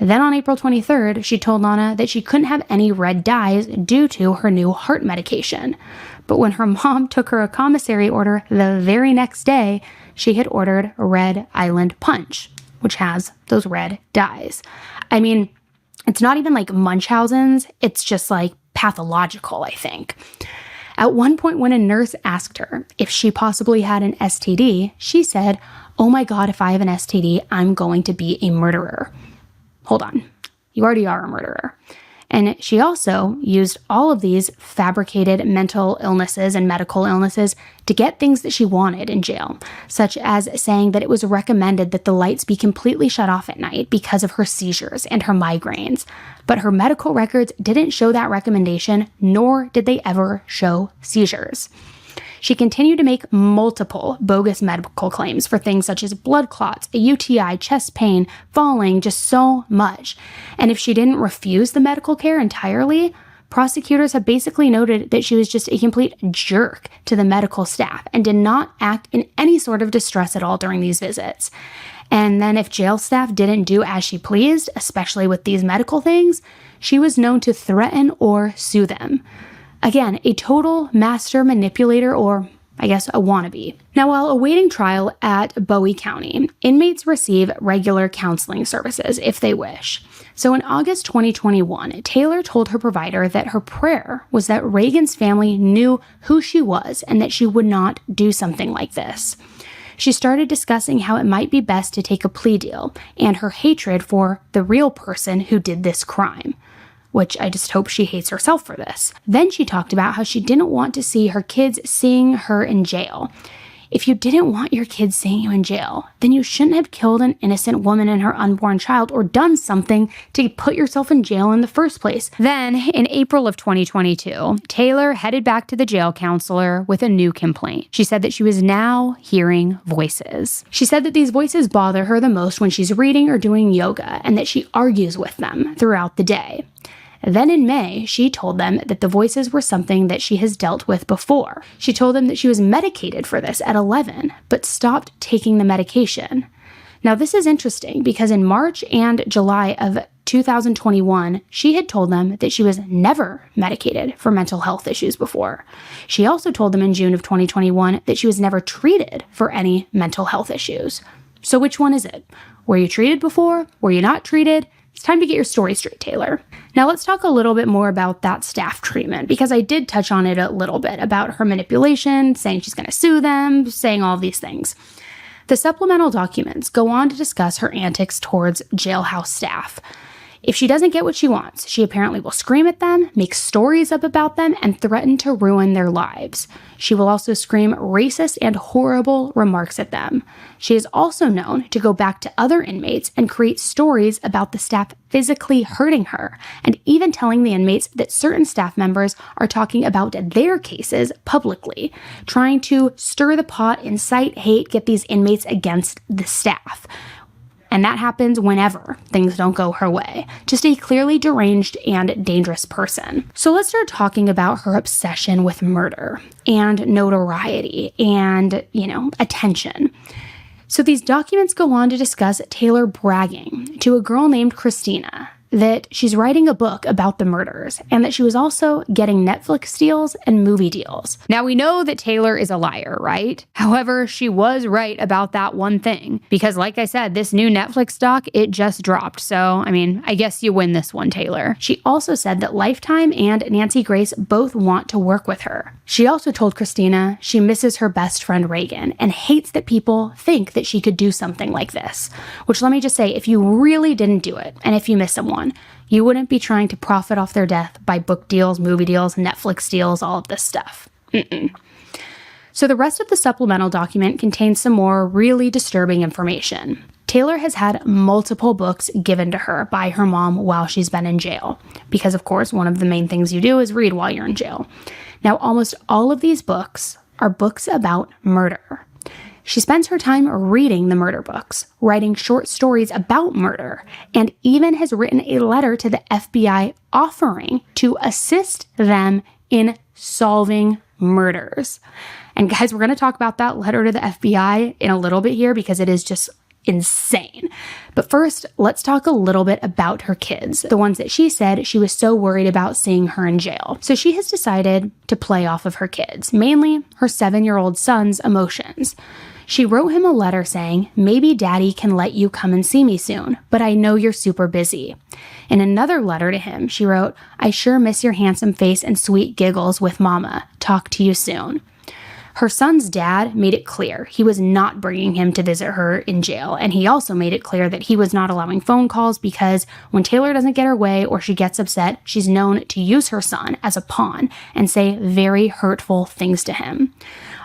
Then on April 23rd, she told Lana that she couldn't have any red dyes due to her new heart medication. But when her mom took her a commissary order the very next day, she had ordered Red Island Punch, which has those red dyes. I mean, it's not even like Munchausen's, it's just like pathological, I think. At one point, when a nurse asked her if she possibly had an STD, she said, "Oh my God, if I have an STD, I'm going to be a murderer." Hold on, you already are a murderer. And she also used all of these fabricated mental illnesses and medical illnesses to get things that she wanted in jail, such as saying that it was recommended that the lights be completely shut off at night because of her seizures and her migraines. But her medical records didn't show that recommendation, nor did they ever show seizures. She continued to make multiple bogus medical claims for things such as blood clots, a UTI, chest pain, falling, just so much. And if she didn't refuse the medical care entirely, prosecutors have basically noted that she was just a complete jerk to the medical staff and did not act in any sort of distress at all during these visits. And then if jail staff didn't do as she pleased, especially with these medical things, she was known to threaten or sue them. Again, a total master manipulator, or I guess a wannabe. Now, while awaiting trial at Bowie County, inmates receive regular counseling services if they wish. So in August 2021, Taylor told her provider that her prayer was that Reagan's family knew who she was and that she would not do something like this. She started discussing how it might be best to take a plea deal and her hatred for the real person who did this crime, which I just hope she hates herself for this. Then she talked about how she didn't want to see her kids seeing her in jail. If you didn't want your kids seeing you in jail, then you shouldn't have killed an innocent woman and her unborn child or done something to put yourself in jail in the first place. Then, in April of 2022, Taylor headed back to the jail counselor with a new complaint. She said that she was now hearing voices. She said that these voices bother her the most when she's reading or doing yoga and that she argues with them throughout the day. Then in May, she told them that the voices were something that she has dealt with before. She told them that she was medicated for this at 11, but stopped taking the medication. Now, this is interesting because in March and July of 2021, she had told them that she was never medicated for mental health issues before. She also told them in June of 2021 that she was never treated for any mental health issues. So which one is it? Were you treated before? Were you not treated? It's time to get your story straight, Taylor. Now let's talk a little bit more about that staff treatment, because I did touch on it a little bit about her manipulation, saying she's going to sue them, saying all these things. The supplemental documents go on to discuss her antics towards jailhouse staff. If she doesn't get what she wants, she apparently will scream at them, make stories up about them, and threaten to ruin their lives. She will also scream racist and horrible remarks at them. She is also known to go back to other inmates and create stories about the staff physically hurting her, and even telling the inmates that certain staff members are talking about their cases publicly, trying to stir the pot, incite hate, get these inmates against the staff. And that happens whenever things don't go her way. Just a clearly deranged and dangerous person. So let's start talking about her obsession with murder and notoriety and, attention. So these documents go on to discuss Taylor bragging to a girl named Christina that she's writing a book about the murders and that she was also getting Netflix deals and movie deals. Now, we know that Taylor is a liar, right? However, she was right about that one thing because, like I said, this new Netflix doc, it just dropped. So, I guess you win this one, Taylor. She also said that Lifetime and Nancy Grace both want to work with her. She also told Christina she misses her best friend Reagan and hates that people think that she could do something like this. Which, let me just say, if you really didn't do it, and if you miss someone, you wouldn't be trying to profit off their death by book deals, movie deals, Netflix deals, all of this stuff. So the rest of the supplemental document contains some more really disturbing information. Taylor has had multiple books given to her by her mom while she's been in jail, because of course one of the main things you do is read while you're in jail. Now, almost all of these books are books about murder. She spends her time reading the murder books, writing short stories about murder, and even has written a letter to the FBI offering to assist them in solving murders. And guys, we're going to talk about that letter to the FBI in a little bit here because it is just insane. But first, let's talk a little bit about her kids, the ones that she said she was so worried about seeing her in jail. So she has decided to play off of her kids, mainly her 7-year-old son's emotions. She wrote him a letter saying, "Maybe Daddy can let you come and see me soon, but I know you're super busy." In another letter to him, she wrote, "I sure miss your handsome face and sweet giggles with Mama. Talk to you soon." Her son's dad made it clear he was not bringing him to visit her in jail, and he also made it clear that he was not allowing phone calls because when Taylor doesn't get her way or she gets upset, she's known to use her son as a pawn and say very hurtful things to him.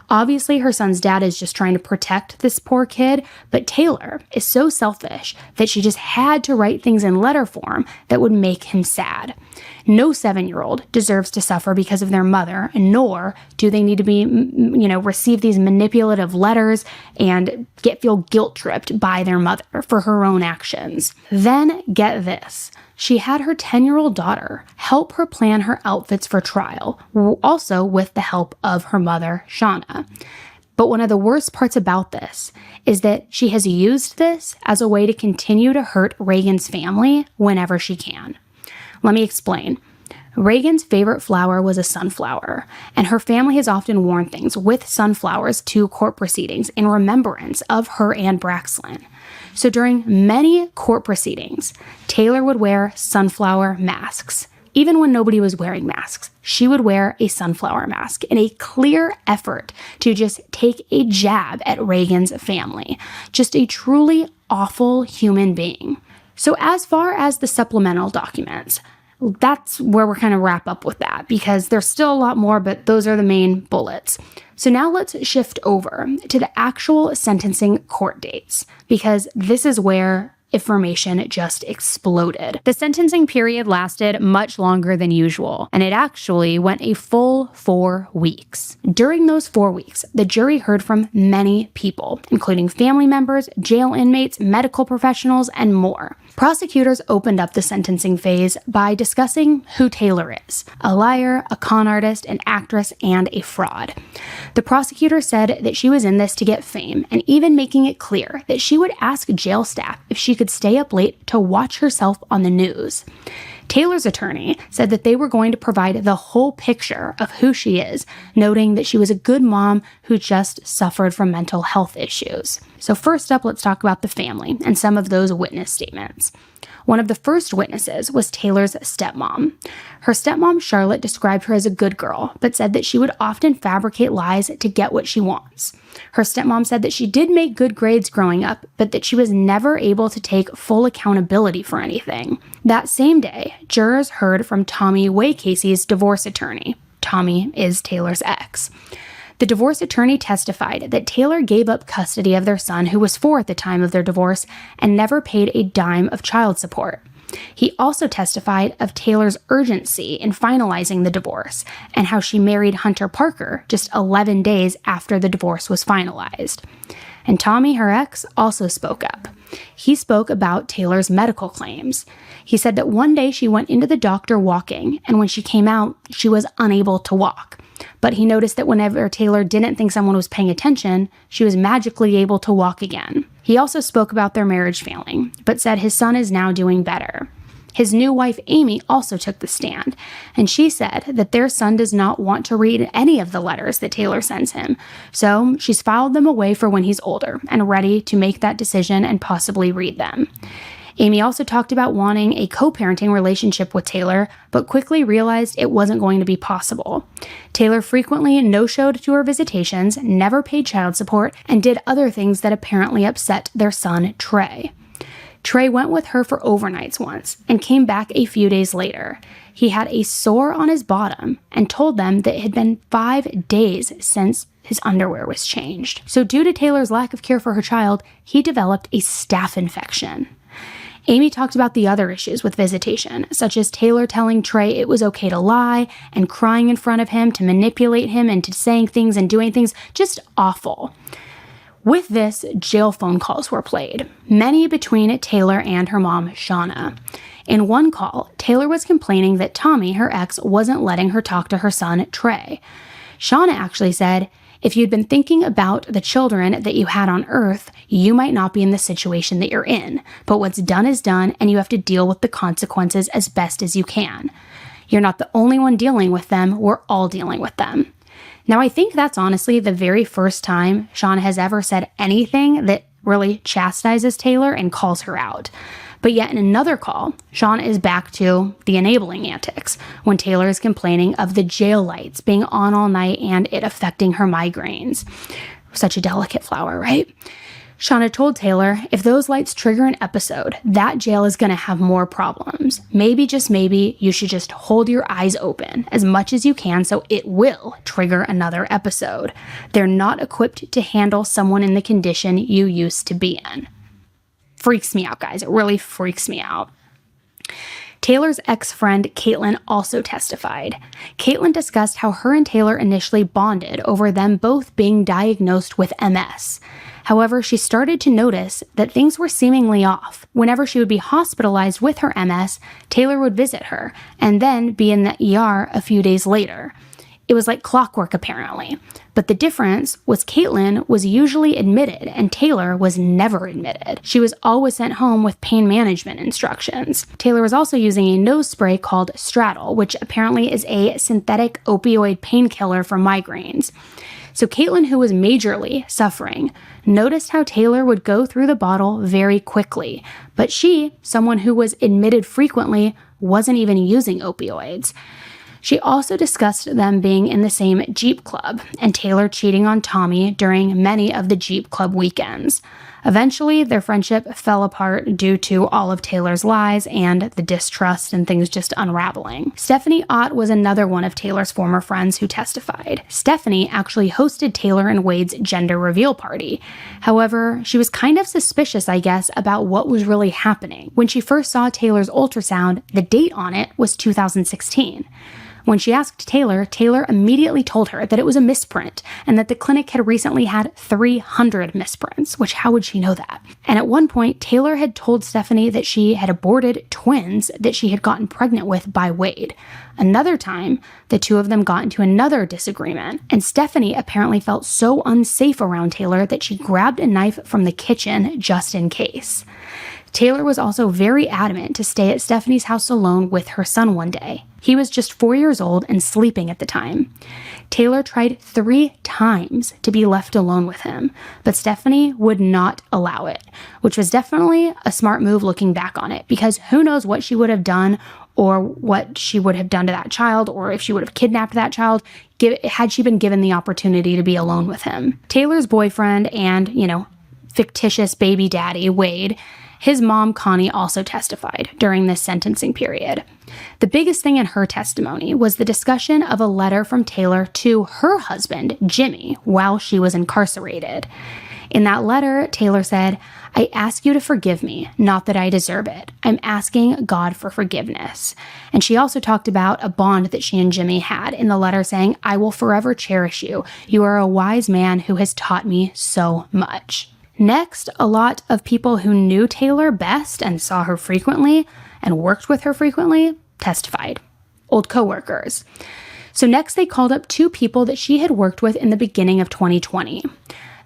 Obviously, her son's dad is just trying to protect this poor kid, but Taylor is so selfish that she just had to write things in letter form that would make him sad. No 7-year-old deserves to suffer because of their mother, nor do they need to be, receive these manipulative letters and feel guilt-tripped by their mother for her own actions. Then, get this. She had her 10-year-old daughter help her plan her outfits for trial, also with the help of her mother, Shauna. But one of the worst parts about this is that she has used this as a way to continue to hurt Reagan's family whenever she can. Let me explain. Reagan's favorite flower was a sunflower, and her family has often worn things with sunflowers to court proceedings in remembrance of her and Braxlin. So during many court proceedings, Taylor would wear sunflower masks. Even when nobody was wearing masks, she would wear a sunflower mask in a clear effort to just take a jab at Reagan's family. Just a truly awful human being. So as far as the supplemental documents, that's where we're kind of wrap up with that because there's still a lot more, but those are the main bullets. So now let's shift over to the actual sentencing court dates because this is where information just exploded. The sentencing period lasted much longer than usual, and it actually went a full 4 weeks. During those 4 weeks, the jury heard from many people, including family members, jail inmates, medical professionals, and more. Prosecutors opened up the sentencing phase by discussing who Taylor is: a liar, a con artist, an actress, and a fraud. The prosecutor said that she was in this to get fame, and even making it clear that she would ask jail staff if she could stay up late to watch herself on the news. Taylor's attorney said that they were going to provide the whole picture of who she is, noting that she was a good mom who just suffered from mental health issues. So first up, let's talk about the family and some of those witness statements. One of the first witnesses was Taylor's stepmom. Her stepmom, Charlotte, described her as a good girl, but said that she would often fabricate lies to get what she wants. Her stepmom said that she did make good grades growing up, but that she was never able to take full accountability for anything. That same day, jurors heard from Tommy Way Casey's divorce attorney. Tommy is Taylor's ex. The divorce attorney testified that Taylor gave up custody of their son, who was 4 at the time of their divorce, and never paid a dime of child support. He also testified of Taylor's urgency in finalizing the divorce and how she married Hunter Parker just 11 days after the divorce was finalized. And Tommy, her ex, also spoke up. He spoke about Taylor's medical claims. He said that one day she went into the doctor walking, and when she came out, she was unable to walk. But he noticed that whenever Taylor didn't think someone was paying attention, she was magically able to walk again. He also spoke about their marriage failing, but said his son is now doing better. His new wife, Amy, also took the stand, and she said that their son does not want to read any of the letters that Taylor sends him, so she's filed them away for when he's older and ready to make that decision and possibly read them. Amy also talked about wanting a co-parenting relationship with Taylor, but quickly realized it wasn't going to be possible. Taylor frequently no-showed to her visitations, never paid child support, and did other things that apparently upset their son, Trey. Trey went with her for overnights once and came back a few days later. He had a sore on his bottom and told them that it had been 5 days since his underwear was changed. So due to Taylor's lack of care for her child, he developed a staph infection. Amy talked about the other issues with visitation, such as Taylor telling Trey it was okay to lie and crying in front of him to manipulate him into saying things and doing things just awful. With this, jail phone calls were played, many between Taylor and her mom, Shauna. In one call, Taylor was complaining that Tommy, her ex, wasn't letting her talk to her son, Trey. Shauna actually said, "If you'd been thinking about the children that you had on Earth, you might not be in the situation that you're in. But what's done is done, and you have to deal with the consequences as best as you can. You're not the only one dealing with them. We're all dealing with them." Now, I think that's honestly the very first time Shauna has ever said anything that really chastises Taylor and calls her out. But yet in another call, Shauna is back to the enabling antics when Taylor is complaining of the jail lights being on all night and it affecting her migraines. Such a delicate flower, right? Shauna told Taylor, if those lights trigger an episode, that jail is going to have more problems. Maybe, just maybe, you should just hold your eyes open as much as you can so it will trigger another episode. They're not equipped to handle someone in the condition you used to be in. Freaks me out, guys. It really freaks me out. Taylor's ex-friend Caitlin also testified. Caitlin discussed how her and Taylor initially bonded over them both being diagnosed with MS. However, she started to notice that things were seemingly off. Whenever she would be hospitalized with her MS, Taylor would visit her and then be in the ER a few days later. It was like clockwork, apparently. But the difference was Caitlin was usually admitted and Taylor was never admitted. She was always sent home with pain management instructions. Taylor was also using a nose spray called Straddle, which apparently is a synthetic opioid painkiller for migraines. So Caitlin, who was majorly suffering, noticed how Taylor would go through the bottle very quickly. But she, someone who was admitted frequently, wasn't even using opioids. She also discussed them being in the same Jeep Club and Taylor cheating on Tommy during many of the Jeep Club weekends. Eventually, their friendship fell apart due to all of Taylor's lies and the distrust and things just unraveling. Stephanie Ott was another one of Taylor's former friends who testified. Stephanie actually hosted Taylor and Wade's gender reveal party. However, she was kind of suspicious, I guess, about what was really happening. When she first saw Taylor's ultrasound, the date on it was 2016. When she asked Taylor, Taylor immediately told her that it was a misprint and that the clinic had recently had 300 misprints, which how would she know that? And at one point, Taylor had told Stephanie that she had aborted twins that she had gotten pregnant with by Wade. Another time, the two of them got into another disagreement, and Stephanie apparently felt so unsafe around Taylor that she grabbed a knife from the kitchen just in case. Taylor was also very adamant to stay at Stephanie's house alone with her son one day. He was just 4 years old and sleeping at the time. Taylor tried 3 times to be left alone with him, but Stephanie would not allow it, which was definitely a smart move looking back on it, because who knows what she would have done or what she would have done to that child, or if she would have kidnapped that child, had she been given the opportunity to be alone with him. Taylor's boyfriend and, fictitious baby daddy, Wade, his mom, Connie, also testified during this sentencing period. The biggest thing in her testimony was the discussion of a letter from Taylor to her husband, Jimmy, while she was incarcerated. In that letter, Taylor said, "I ask you to forgive me, not that I deserve it. I'm asking God for forgiveness." And she also talked about a bond that she and Jimmy had in the letter saying, "I will forever cherish you. You are a wise man who has taught me so much." Next, a lot of people who knew Taylor best and saw her frequently and worked with her frequently testified. Old coworkers. So next they called up 2 people that she had worked with in the beginning of 2020.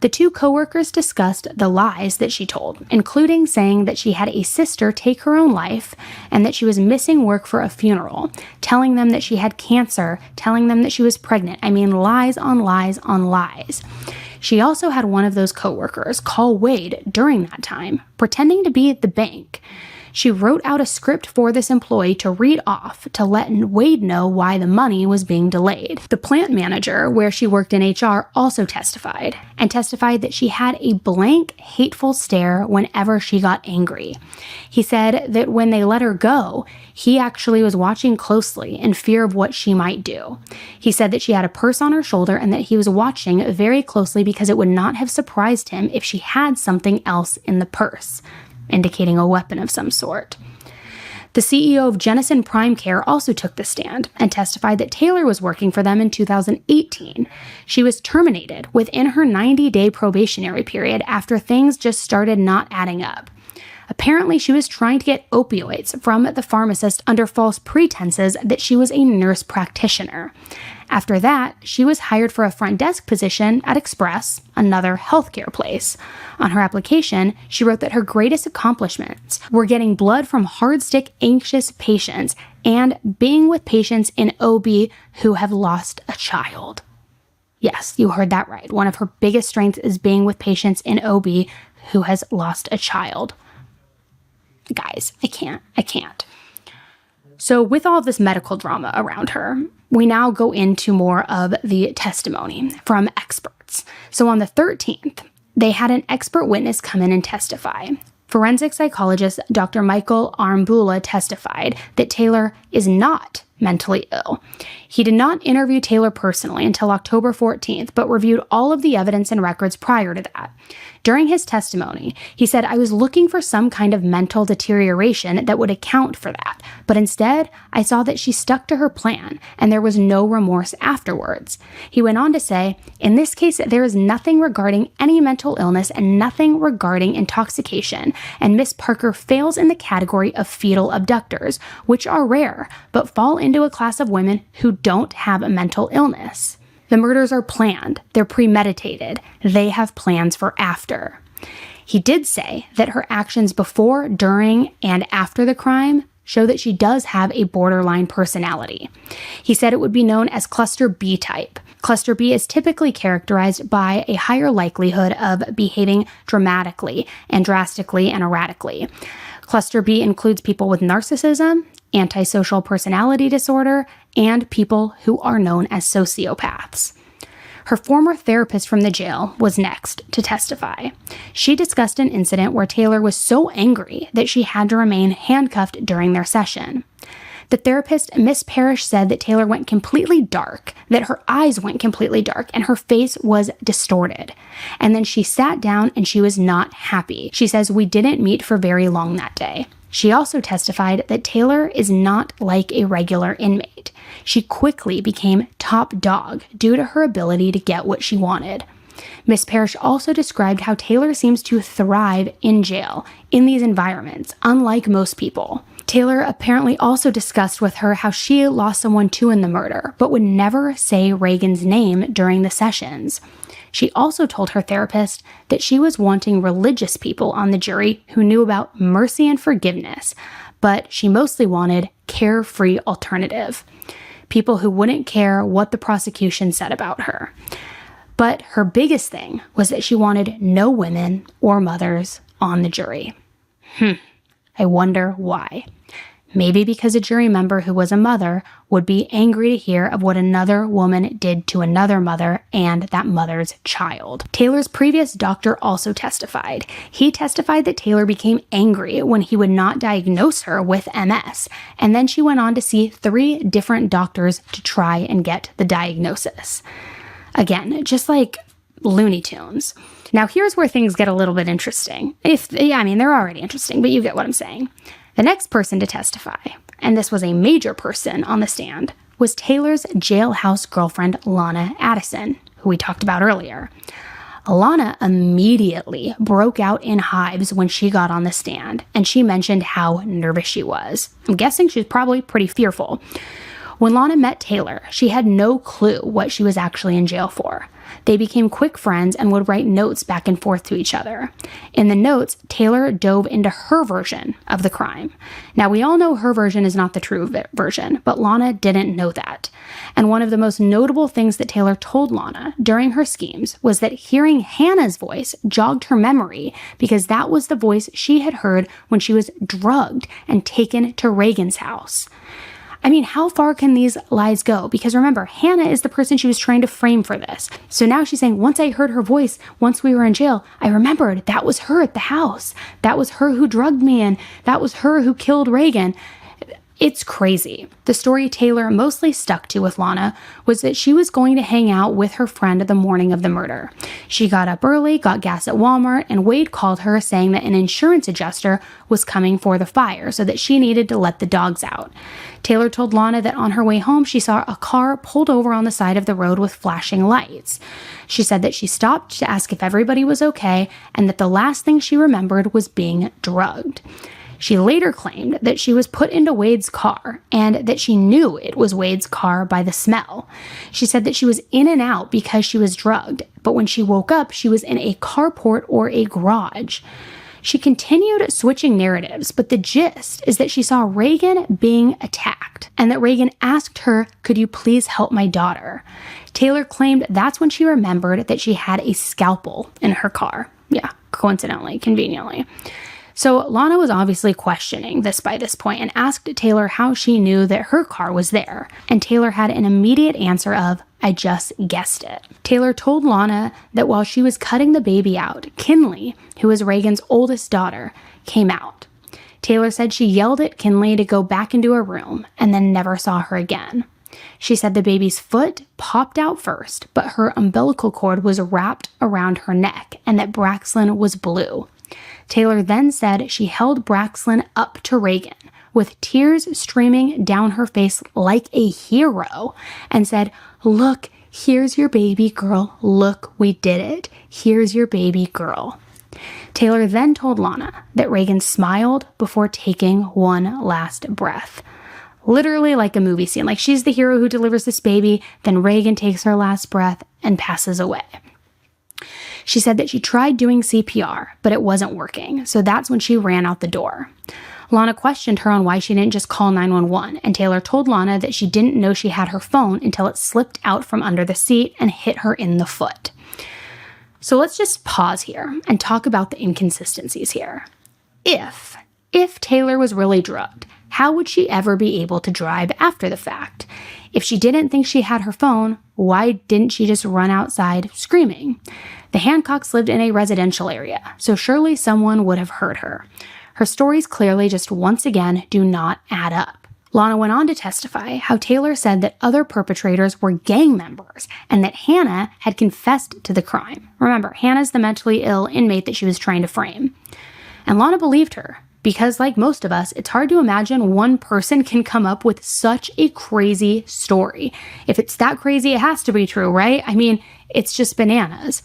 The 2 coworkers discussed the lies that she told, including saying that she had a sister take her own life and that she was missing work for a funeral, telling them that she had cancer, telling them that she was pregnant. I mean, lies on lies on lies. She also had one of those coworkers call Wade during that time, pretending to be at the bank. She wrote out a script for this employee to read off to let Wade know why the money was being delayed. The plant manager, where she worked in HR, also testified that she had a blank, hateful stare whenever she got angry. He said that when they let her go, he actually was watching closely in fear of what she might do. He said that she had a purse on her shoulder and that he was watching very closely because it would not have surprised him if she had something else in the purse, indicating a weapon of some sort. The CEO of Jennison Prime Care also took the stand and testified that Taylor was working for them in 2018. She was terminated within her 90-day probationary period after things just started not adding up. Apparently, she was trying to get opioids from the pharmacist under false pretenses that she was a nurse practitioner. After that, she was hired for a front desk position at Express, another healthcare place. On her application, she wrote that her greatest accomplishments were getting blood from hard-stick anxious patients and being with patients in OB who have lost a child. Yes, you heard that right. One of her biggest strengths is being with patients in OB who has lost a child. Guys, I can't. So with all of this medical drama around her, we now go into more of the testimony from experts. So on the 13th, they had an expert witness come in and testify. Forensic psychologist Dr. Michael Armbula testified that Taylor is not mentally ill. He did not interview Taylor personally until October 14th, but reviewed all of the evidence and records prior to that. During his testimony, he said, "I was looking for some kind of mental deterioration that would account for that, but instead, I saw that she stuck to her plan, and there was no remorse afterwards." He went on to say, "In this case, there is nothing regarding any mental illness and nothing regarding intoxication, and Miss Parker fails in the category of fetal abductors, which are rare, but fall into a class of women who don't have a mental illness. The murders are planned, they're premeditated, they have plans for after." He did say that her actions before, during, and after the crime show that she does have a borderline personality. He said it would be known as cluster B type. Cluster B is typically characterized by a higher likelihood of behaving dramatically and drastically and erratically. Cluster B includes people with narcissism, antisocial personality disorder, and people who are known as sociopaths. Her former therapist from the jail was next to testify. She discussed an incident where Taylor was so angry that she had to remain handcuffed during their session. The therapist, Miss Parrish, said that Taylor went completely dark, that her eyes went completely dark, and her face was distorted. And then she sat down and she was not happy. She says, "We didn't meet for very long that day." She also testified that Taylor is not like a regular inmate. She quickly became top dog due to her ability to get what she wanted. Miss Parrish also described how Taylor seems to thrive in jail, in these environments, unlike most people. Taylor apparently also discussed with her how she lost someone too in the murder, but would never say Reagan's name during the sessions. She also told her therapist that she was wanting religious people on the jury who knew about mercy and forgiveness, but she mostly wanted carefree alternative. People who wouldn't care what the prosecution said about her. But her biggest thing was that she wanted no women or mothers on the jury. I wonder why. Maybe because a jury member who was a mother would be angry to hear of what another woman did to another mother and that mother's child. Taylor's previous doctor also testified. He testified that Taylor became angry when he would not diagnose her with MS, and then she went on to see 3 different doctors to try and get the diagnosis. Again, just like Looney Tunes. Now here's where things get a little bit interesting. They're already interesting, but you get what I'm saying. The next person to testify, and this was a major person on the stand, was Taylor's jailhouse girlfriend, Lana Addison, who we talked about earlier. Lana immediately broke out in hives when she got on the stand, and she mentioned how nervous she was. I'm guessing she's probably pretty fearful. When Lana met Taylor, she had no clue what she was actually in jail for. They became quick friends and would write notes back and forth to each other. In the notes, Taylor dove into her version of the crime. Now, we all know her version is not the true version, but Lana didn't know that. And one of the most notable things that Taylor told Lana during her schemes was that hearing Hannah's voice jogged her memory because that was the voice she had heard when she was drugged and taken to Reagan's house. I mean, how far can these lies go? Because remember, Hannah is the person she was trying to frame for this. So now she's saying, once I heard her voice, once we were in jail, I remembered that was her at the house. That was her who drugged me, and that was her who killed Reagan. It's crazy. The story Taylor mostly stuck to with Lana was that she was going to hang out with her friend the morning of the murder. She got up early, got gas at Walmart, and Wade called her saying that an insurance adjuster was coming for the fire, so that she needed to let the dogs out. Taylor told Lana that on her way home, she saw a car pulled over on the side of the road with flashing lights. She said that she stopped to ask if everybody was okay, and that the last thing she remembered was being drugged. She later claimed that she was put into Wade's car and that she knew it was Wade's car by the smell. She said that she was in and out because she was drugged, but when she woke up, she was in a carport or a garage. She continued switching narratives, but the gist is that she saw Reagan being attacked and that Reagan asked her, "Could you please help my daughter?" Taylor claimed that's when she remembered that she had a scalpel in her car. Yeah, coincidentally, conveniently. So Lana was obviously questioning this by this point and asked Taylor how she knew that her car was there. And Taylor had an immediate answer of, "I just guessed it." Taylor told Lana that while she was cutting the baby out, Kinley, who is Reagan's oldest daughter, came out. Taylor said she yelled at Kinley to go back into her room and then never saw her again. She said the baby's foot popped out first, but her umbilical cord was wrapped around her neck and that Braxlin was blue. Taylor then said she held Braxlin up to Reagan with tears streaming down her face like a hero and said, "Look, here's your baby girl. Look, we did it. Here's your baby girl." Taylor then told Lana that Reagan smiled before taking one last breath. Literally like a movie scene. Like she's the hero who delivers this baby, then Reagan takes her last breath and passes away. She said that she tried doing CPR, but it wasn't working, so that's when she ran out the door. Lana questioned her on why she didn't just call 911, and Taylor told Lana that she didn't know she had her phone until it slipped out from under the seat and hit her in the foot. So let's just pause here and talk about the inconsistencies here. If Taylor was really drugged, how would she ever be able to drive after the fact? If she didn't think she had her phone, why didn't she just run outside screaming? The Hancocks lived in a residential area, so surely someone would have heard her. Her stories clearly just once again do not add up. Lana went on to testify how Taylor said that other perpetrators were gang members and that Hannah had confessed to the crime. Remember, Hannah's the mentally ill inmate that she was trying to frame. And Lana believed her because, like most of us, it's hard to imagine one person can come up with such a crazy story. If it's that crazy, it has to be true, right? I mean, it's just bananas.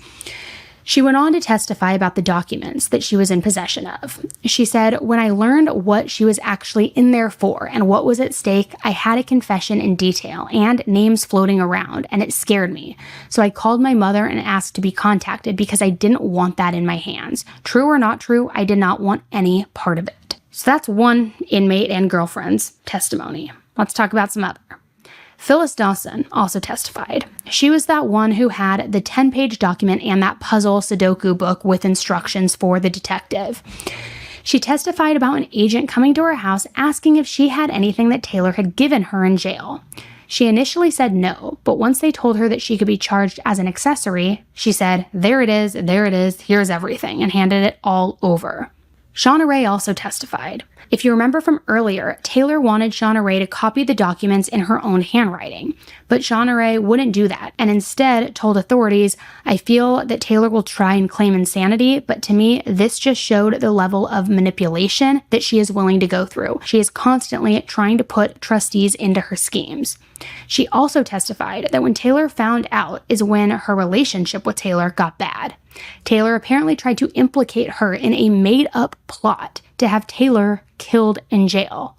She went on to testify about the documents that she was in possession of. She said, "When I learned what she was actually in there for and what was at stake, I had a confession in detail and names floating around, and it scared me. So I called my mother and asked to be contacted because I didn't want that in my hands. True or not true, I did not want any part of it." So that's one inmate and girlfriend's testimony. Let's talk about some other. Phyllis Dawson also testified. She was that one who had the 10-page document and that puzzle Sudoku book with instructions for the detective. She testified about an agent coming to her house asking if she had anything that Taylor had given her in jail. She initially said no, but once they told her that she could be charged as an accessory, she said, there it is, here's everything, and handed it all over. Shauna Ray also testified. If you remember from earlier, Taylor wanted Shauna Ray to copy the documents in her own handwriting, but Shauna Ray wouldn't do that and instead told authorities, "I feel that Taylor will try and claim insanity, but to me, this just showed the level of manipulation that she is willing to go through. She is constantly trying to put trustees into her schemes." She also testified that when Taylor found out is when her relationship with Taylor got bad. Taylor apparently tried to implicate her in a made-up plot to have Taylor killed in jail.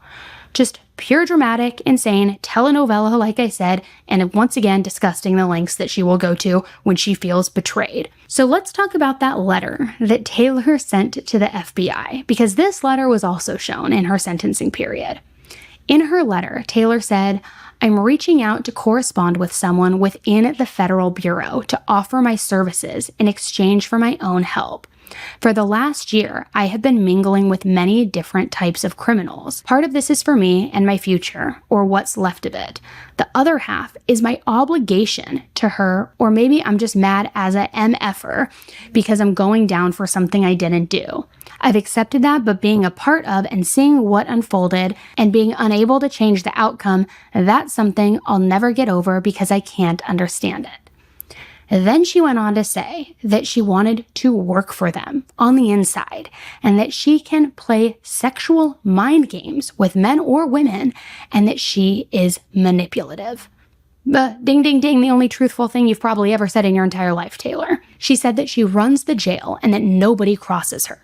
Just pure dramatic, insane, telenovela, like I said, and once again, disgusting the lengths that she will go to when she feels betrayed. So let's talk about that letter that Taylor sent to the FBI, because this letter was also shown in her sentencing period. In her letter, Taylor said, "I'm reaching out to correspond with someone within the Federal Bureau to offer my services in exchange for my own help. For the last year, I have been mingling with many different types of criminals. Part of this is for me and my future, or what's left of it. The other half is my obligation to her, or maybe I'm just mad as a MFer because I'm going down for something I didn't do. I've accepted that, but being a part of and seeing what unfolded and being unable to change the outcome, that's something I'll never get over because I can't understand it." Then she went on to say that she wanted to work for them on the inside and that she can play sexual mind games with men or women and that she is manipulative. Ding, ding, ding, the only truthful thing you've probably ever said in your entire life, Taylor. She said that she runs the jail and that nobody crosses her.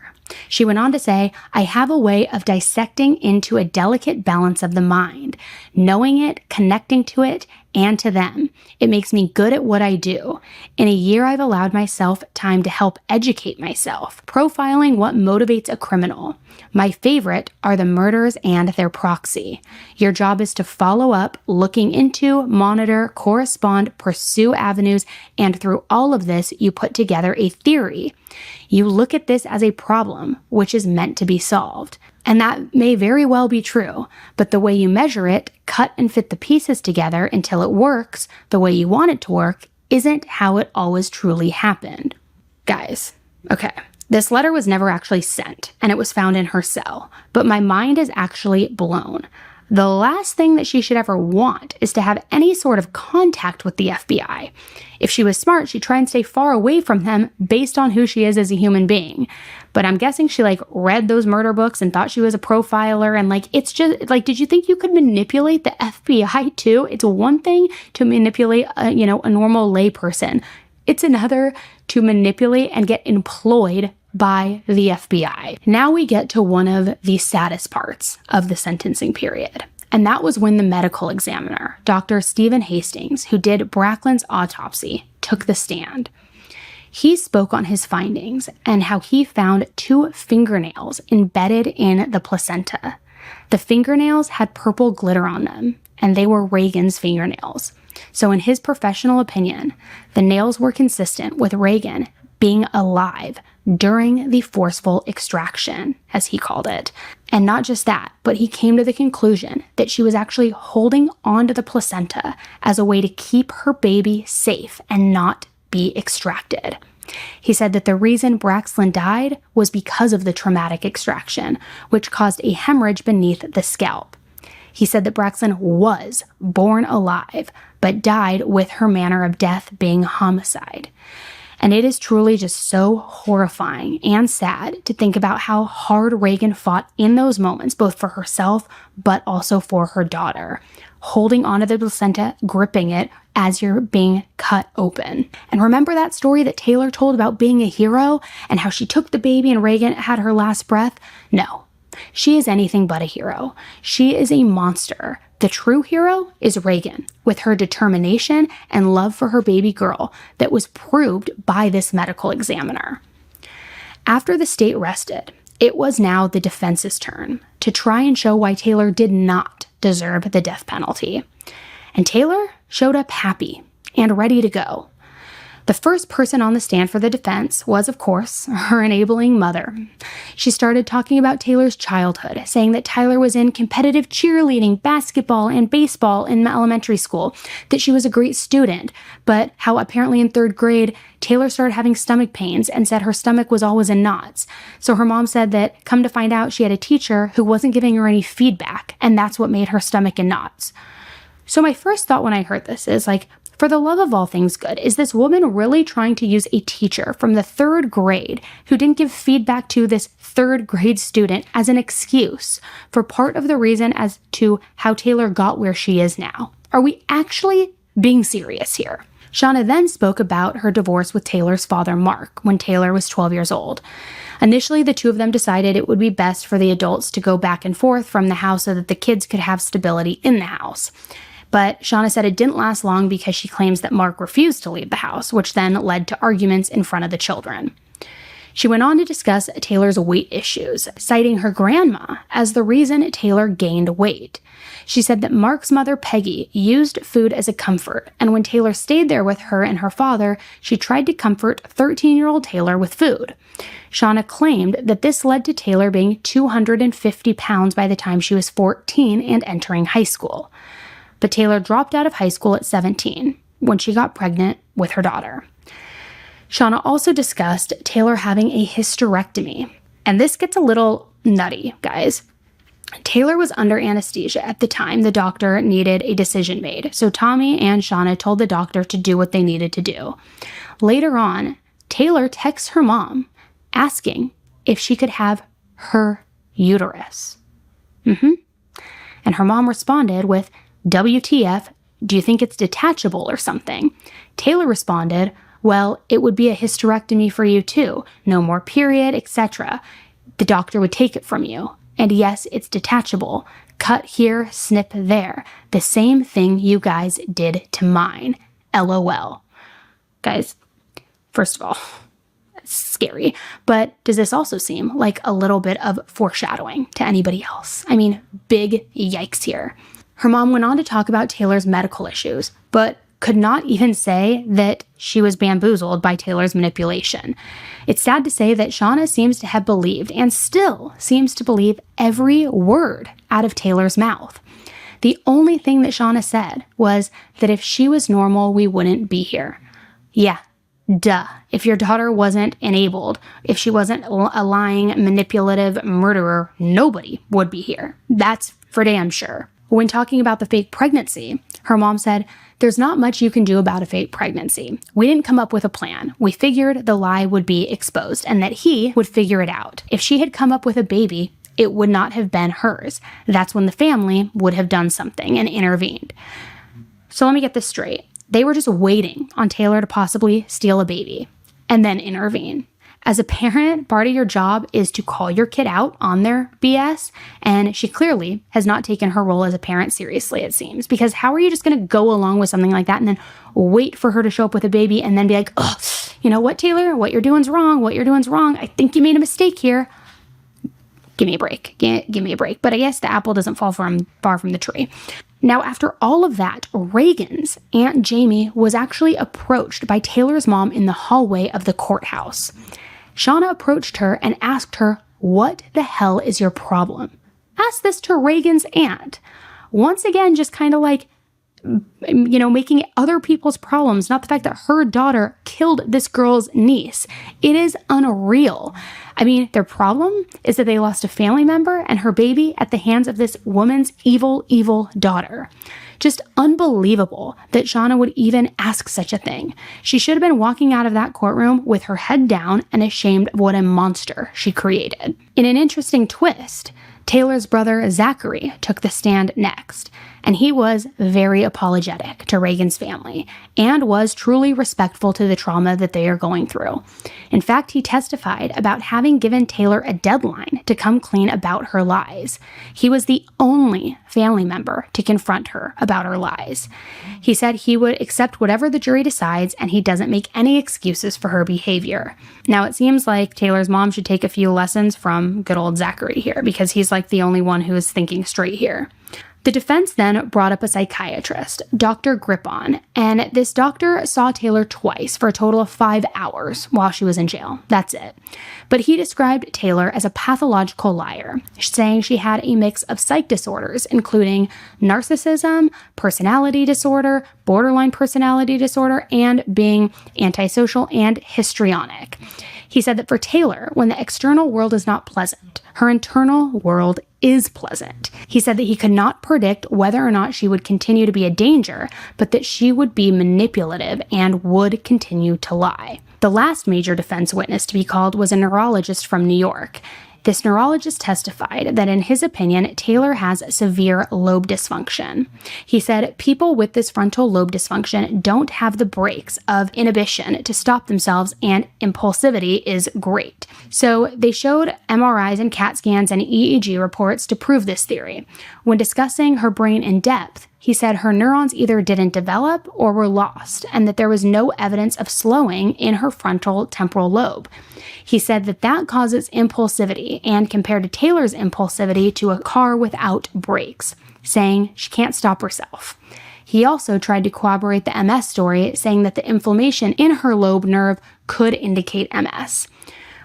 She went on to say, "I have a way of dissecting into a delicate balance of the mind, knowing it, connecting to it, and to them. It makes me good at what I do. In a year, I've allowed myself time to help educate myself, profiling what motivates a criminal. My favorite are the murders and their proxy. Your job is to follow up, looking into, monitor, correspond, pursue avenues, and through all of this, you put together a theory. You look at this as a problem, which is meant to be solved. And that may very well be true, but the way you measure it, cut and fit the pieces together until it works the way you want it to work, isn't how it always truly happened." Guys, okay, This letter was never actually sent, and it was found in her cell, but my mind is actually blown. The last thing that she should ever want is to have any sort of contact with the FBI. If she was smart, she'd try and stay far away from them based on who she is as a human being. But I'm guessing she read those murder books and thought she was a profiler, and it's just did you think you could manipulate the FBI too? It's one thing to manipulate a normal layperson. It's another to manipulate and get employed by the FBI. Now we get to one of the saddest parts of the sentencing period. And that was when the medical examiner, Dr. Stephen Hastings, who did Bracklin's autopsy, took the stand. He spoke on his findings and how he found 2 fingernails embedded in the placenta. The fingernails had purple glitter on them, and they were Reagan's fingernails. So in his professional opinion, the nails were consistent with Reagan being alive during the forceful extraction, as he called it. And not just that, but he came to the conclusion that she was actually holding onto the placenta as a way to keep her baby safe and not be extracted. He said that the reason Bracklin died was because of the traumatic extraction, which caused a hemorrhage beneath the scalp. He said that Bracklin was born alive, but died with her manner of death being homicide. And it is truly just so horrifying and sad to think about how hard Reagan fought in those moments, both for herself, but also for her daughter, holding onto the placenta, gripping it as you're being cut open. And remember that story that Taylor told about being a hero and how she took the baby and Reagan had her last breath? No, she is anything but a hero. She is a monster. The true hero is Reagan, with her determination and love for her baby girl that was proved by this medical examiner. After the state rested, it was now the defense's turn to try and show why Taylor did not deserve the death penalty. And Taylor showed up happy and ready to go. The first person on the stand for the defense was, of course, her enabling mother. She started talking about Taylor's childhood, saying that Tyler was in competitive cheerleading, basketball, and baseball in elementary school, that she was a great student, but how apparently in 3rd grade, Taylor started having stomach pains and said her stomach was always in knots. So her mom said that, come to find out, she had a teacher who wasn't giving her any feedback, and that's what made her stomach in knots. So my first thought when I heard this is for the love of all things good, is this woman really trying to use a teacher from the 3rd grade who didn't give feedback to this 3rd grade student as an excuse for part of the reason as to how Taylor got where she is now? Are we actually being serious here? Shauna then spoke about her divorce with Taylor's father, Mark, when Taylor was 12 years old. Initially, the two of them decided it would be best for the adults to go back and forth from the house so that the kids could have stability in the house. But Shauna said it didn't last long because she claims that Mark refused to leave the house, which then led to arguments in front of the children. She went on to discuss Taylor's weight issues, citing her grandma as the reason Taylor gained weight. She said that Mark's mother, Peggy, used food as a comfort, and when Taylor stayed there with her and her father, she tried to comfort 13-year-old Taylor with food. Shauna claimed that this led to Taylor being 250 pounds by the time she was 14 and entering high school. But Taylor dropped out of high school at 17 when she got pregnant with her daughter. Shauna also discussed Taylor having a hysterectomy. And this gets a little nutty, guys. Taylor was under anesthesia at the time the doctor needed a decision made. So Tommy and Shauna told the doctor to do what they needed to do. Later on, Taylor texts her mom asking if she could have her uterus. And her mom responded with, WTF, do you think it's detachable or something? Taylor responded, well, it would be a hysterectomy for you too. No more period, etc. The doctor would take it from you. And yes, it's detachable. Cut here, snip there. The same thing you guys did to mine. LOL. Guys, first of all, that's scary. But does this also seem like a little bit of foreshadowing to anybody else? I mean, big yikes here. Her mom went on to talk about Taylor's medical issues, but could not even say that she was bamboozled by Taylor's manipulation. It's sad to say that Shauna seems to have believed, and still seems to believe, every word out of Taylor's mouth. The only thing that Shauna said was that if she was normal, we wouldn't be here. Yeah, Duh. If your daughter wasn't enabled, if she wasn't a lying, manipulative murderer, nobody would be here. That's for damn sure. When talking about the fake pregnancy, her mom said, "There's not much you can do about a fake pregnancy. We didn't come up with a plan. We figured the lie would be exposed and that he would figure it out. If she had come up with a baby, it would not have been hers. That's when the family would have done something and intervened." So let me get this straight. They were just waiting on Taylor to possibly steal a baby and then intervene. As a parent, part of your job is to call your kid out on their BS, and she clearly has not taken her role as a parent seriously, it seems, because how are you just going to go along with something like that and then wait for her to show up with a baby and then be like, "Oh, you know what, Taylor? What you're doing's wrong. What you're doing's wrong. I think you made a mistake here." Give me a break. Give me a break. But I guess the apple doesn't fall far from the tree. Now, after all of that, Reagan's Aunt Jamie was actually approached by Taylor's mom in the hallway of the courthouse. Shauna approached her and asked her, "What the hell is your problem?" Asked this to Reagan's aunt. Once again, just kind of like, making it other people's problems, not the fact that her daughter killed this girl's niece. It is unreal. I mean, their problem is that they lost a family member and her baby at the hands of this woman's evil, evil daughter. Just unbelievable that Shauna would even ask such a thing. She should have been walking out of that courtroom with her head down and ashamed of what a monster she created. In an interesting twist, Taylor's brother Zachary took the stand next, and he was very apologetic to Reagan's family and was truly respectful to the trauma that they are going through. In fact, he testified about having given Taylor a deadline to come clean about her lies. He was the only family member to confront her about her lies. He said he would accept whatever the jury decides, and he doesn't make any excuses for her behavior. Now, it seems like Taylor's mom should take a few lessons from good old Zachary here, because he's like the only one who is thinking straight here. The defense then brought up a psychiatrist, Dr. Grippon, and this doctor saw Taylor twice for a total of 5 hours while she was in jail. That's it. But he described Taylor as a pathological liar, saying she had a mix of psych disorders, including narcissism, personality disorder, borderline personality disorder, and being antisocial and histrionic. He said that for Taylor, when the external world is not pleasant, her internal world is pleasant. He said that he could not predict whether or not she would continue to be a danger, but that she would be manipulative and would continue to lie. The last major defense witness to be called was a neurologist from New York. This neurologist testified that in his opinion, Taylor has severe lobe dysfunction. He said people with this frontal lobe dysfunction don't have the brakes of inhibition to stop themselves, and impulsivity is great. So they showed MRIs and CAT scans and EEG reports to prove this theory. When discussing her brain in depth, he said her neurons either didn't develop or were lost, and that there was no evidence of slowing in her frontal temporal lobe. He said that that causes impulsivity, and compared to Taylor's impulsivity to a car without brakes, saying she can't stop herself. He also tried to corroborate the MS story, saying that the inflammation in her lobe nerve could indicate MS.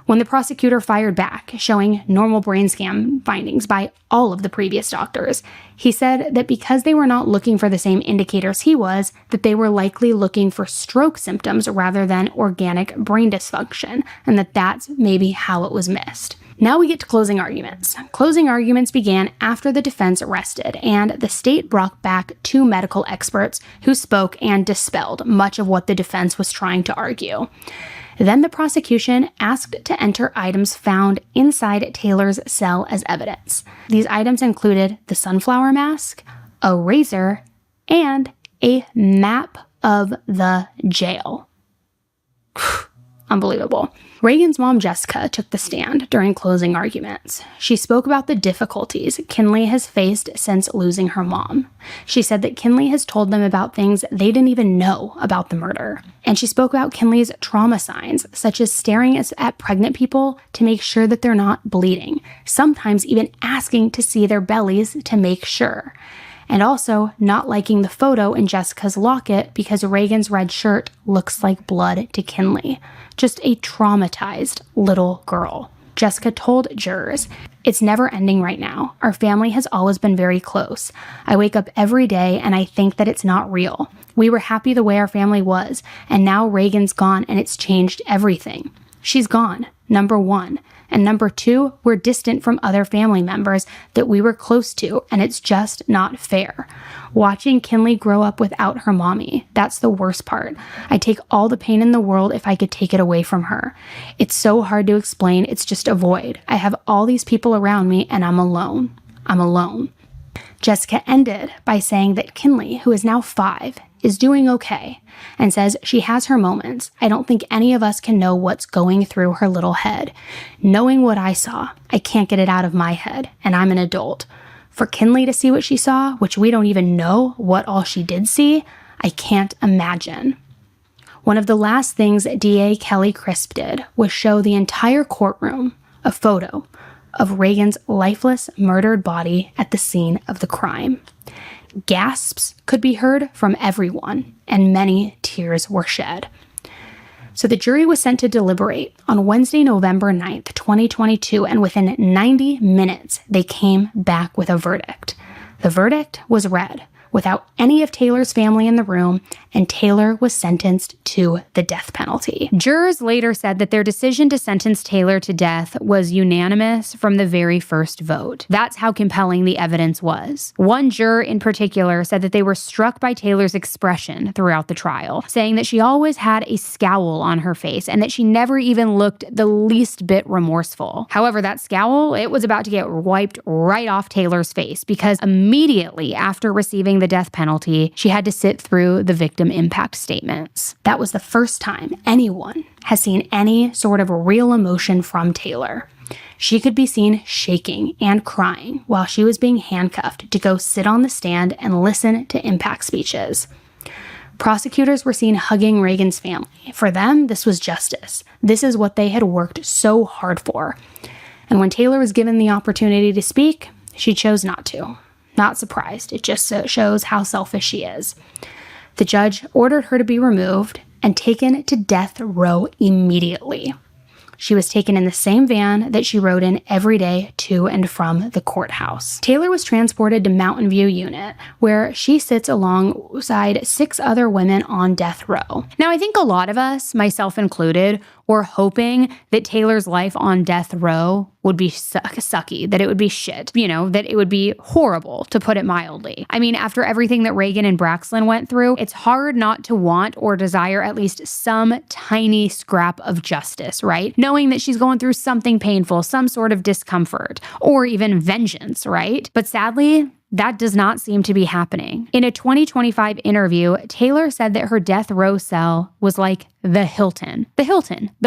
When the prosecutor fired back, showing normal brain scan findings by all of the previous doctors, he said that because they were not looking for the same indicators he was, that they were likely looking for stroke symptoms rather than organic brain dysfunction, and that that's maybe how it was missed. Now we get to closing arguments. Closing arguments began after the defense rested, and the state brought back 2 medical experts who spoke and dispelled much of what the defense was trying to argue. Then the prosecution asked to enter items found inside Taylor's cell as evidence. These items included the sunflower mask, a razor, and a map of the jail. Unbelievable. Reagan's mom, Jessica, took the stand during closing arguments. She spoke about the difficulties Kinley has faced since losing her mom. She said that Kinley has told them about things they didn't even know about the murder. And she spoke about Kinley's trauma signs, such as staring at pregnant people to make sure that they're not bleeding, sometimes even asking to see their bellies to make sure. And also not liking the photo in Jessica's locket because Reagan's red shirt looks like blood to Kinley. Just a traumatized little girl. Jessica told jurors, It's never ending right now. Our family has always been very close. I wake up every day and I think that it's not real. We were happy the way our family was, and now Reagan's gone and it's changed everything. She's gone, number one. And number two, we're distant from other family members that we were close to, and it's just not fair. Watching Kinley grow up without her mommy, that's the worst part. I take all the pain in the world if I could take it away from her. It's so hard to explain, it's just a void. I have all these people around me, and I'm alone. I'm alone. Jessica ended by saying that Kinley, who is now 5, is doing okay, and says she has her moments. I don't think any of us can know what's going through her little head. Knowing what I saw, I can't get it out of my head, and I'm an adult. For Kinley to see what she saw, which we don't even know what all she did see, I can't imagine. One of the last things DA Kelly Crisp did was show the entire courtroom a photo of Reagan's lifeless, murdered body at the scene of the crime. Gasps could be heard from everyone, and many tears were shed. So the jury was sent to deliberate on Wednesday, November 9th, 2022, and within 90 minutes, they came back with a verdict. The verdict was read without any of Taylor's family in the room, and Taylor was sentenced to the death penalty. Jurors later said that their decision to sentence Taylor to death was unanimous from the very first vote. That's how compelling the evidence was. One juror in particular said that they were struck by Taylor's expression throughout the trial, saying that she always had a scowl on her face and that she never even looked the least bit remorseful. However, that scowl, it was about to get wiped right off Taylor's face because immediately after receiving the death penalty, she had to sit through the victim impact statements. That was the first time anyone has seen any sort of real emotion from Taylor. She could be seen shaking and crying while she was being handcuffed to go sit on the stand and listen to impact speeches. Prosecutors were seen hugging Reagan's family. For them, this was justice. This is what they had worked so hard for. And when Taylor was given the opportunity to speak, she chose not to. Not surprised. It just shows how selfish she is. The judge ordered her to be removed and taken to death row immediately. She was taken in the same van that she rode in every day to and from the courthouse. Taylor was transported to Mountain View Unit, where she sits alongside 6 other women on death row. Now, I think a lot of us, myself included, were hoping that Taylor's life on death row would be sucky, that it would be shit, that it would be horrible, to put it mildly. I mean, after everything that Reagan and Braxton went through, it's hard not to want or desire at least some tiny scrap of justice, right? Knowing that she's going through something painful, some sort of discomfort, or even vengeance, right? But sadly, that does not seem to be happening. In a 2025 interview, Taylor said that her death row cell was like the Hilton, the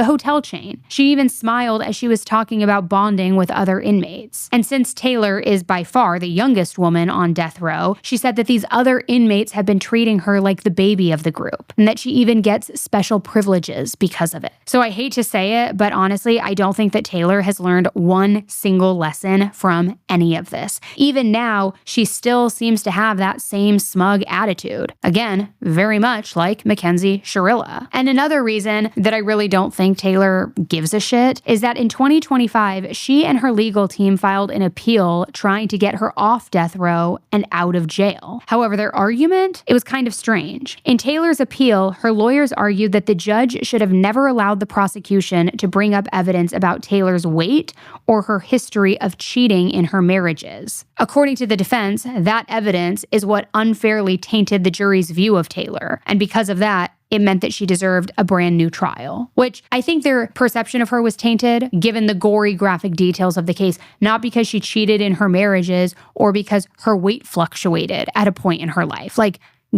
hotel chain. She even smiled as she was talking about bonding with other inmates. And since Taylor is by far the youngest woman on death row, she said that these other inmates have been treating her like the baby of the group, and that she even gets special privileges because of it. So I hate to say it, but honestly, I don't think that Taylor has learned one single lesson from any of this. Even now, she still seems to have that same smug attitude. Again, very much like Mackenzie Shirilla. And another reason that I really don't think Taylor gives a shit is that in 2025, she and her legal team filed an appeal trying to get her off death row and out of jail. However, their argument, it was kind of strange. In Taylor's appeal, her lawyers argued that the judge should have never allowed the prosecution to bring up evidence about Taylor's weight or her history of cheating in her marriages. According to the defense, that evidence is what unfairly tainted the jury's view of Taylor, and because of that, it meant that she deserved a brand new trial, which I think their perception of her was tainted given the gory graphic details of the case, not because she cheated in her marriages or because her weight fluctuated at a point in her life.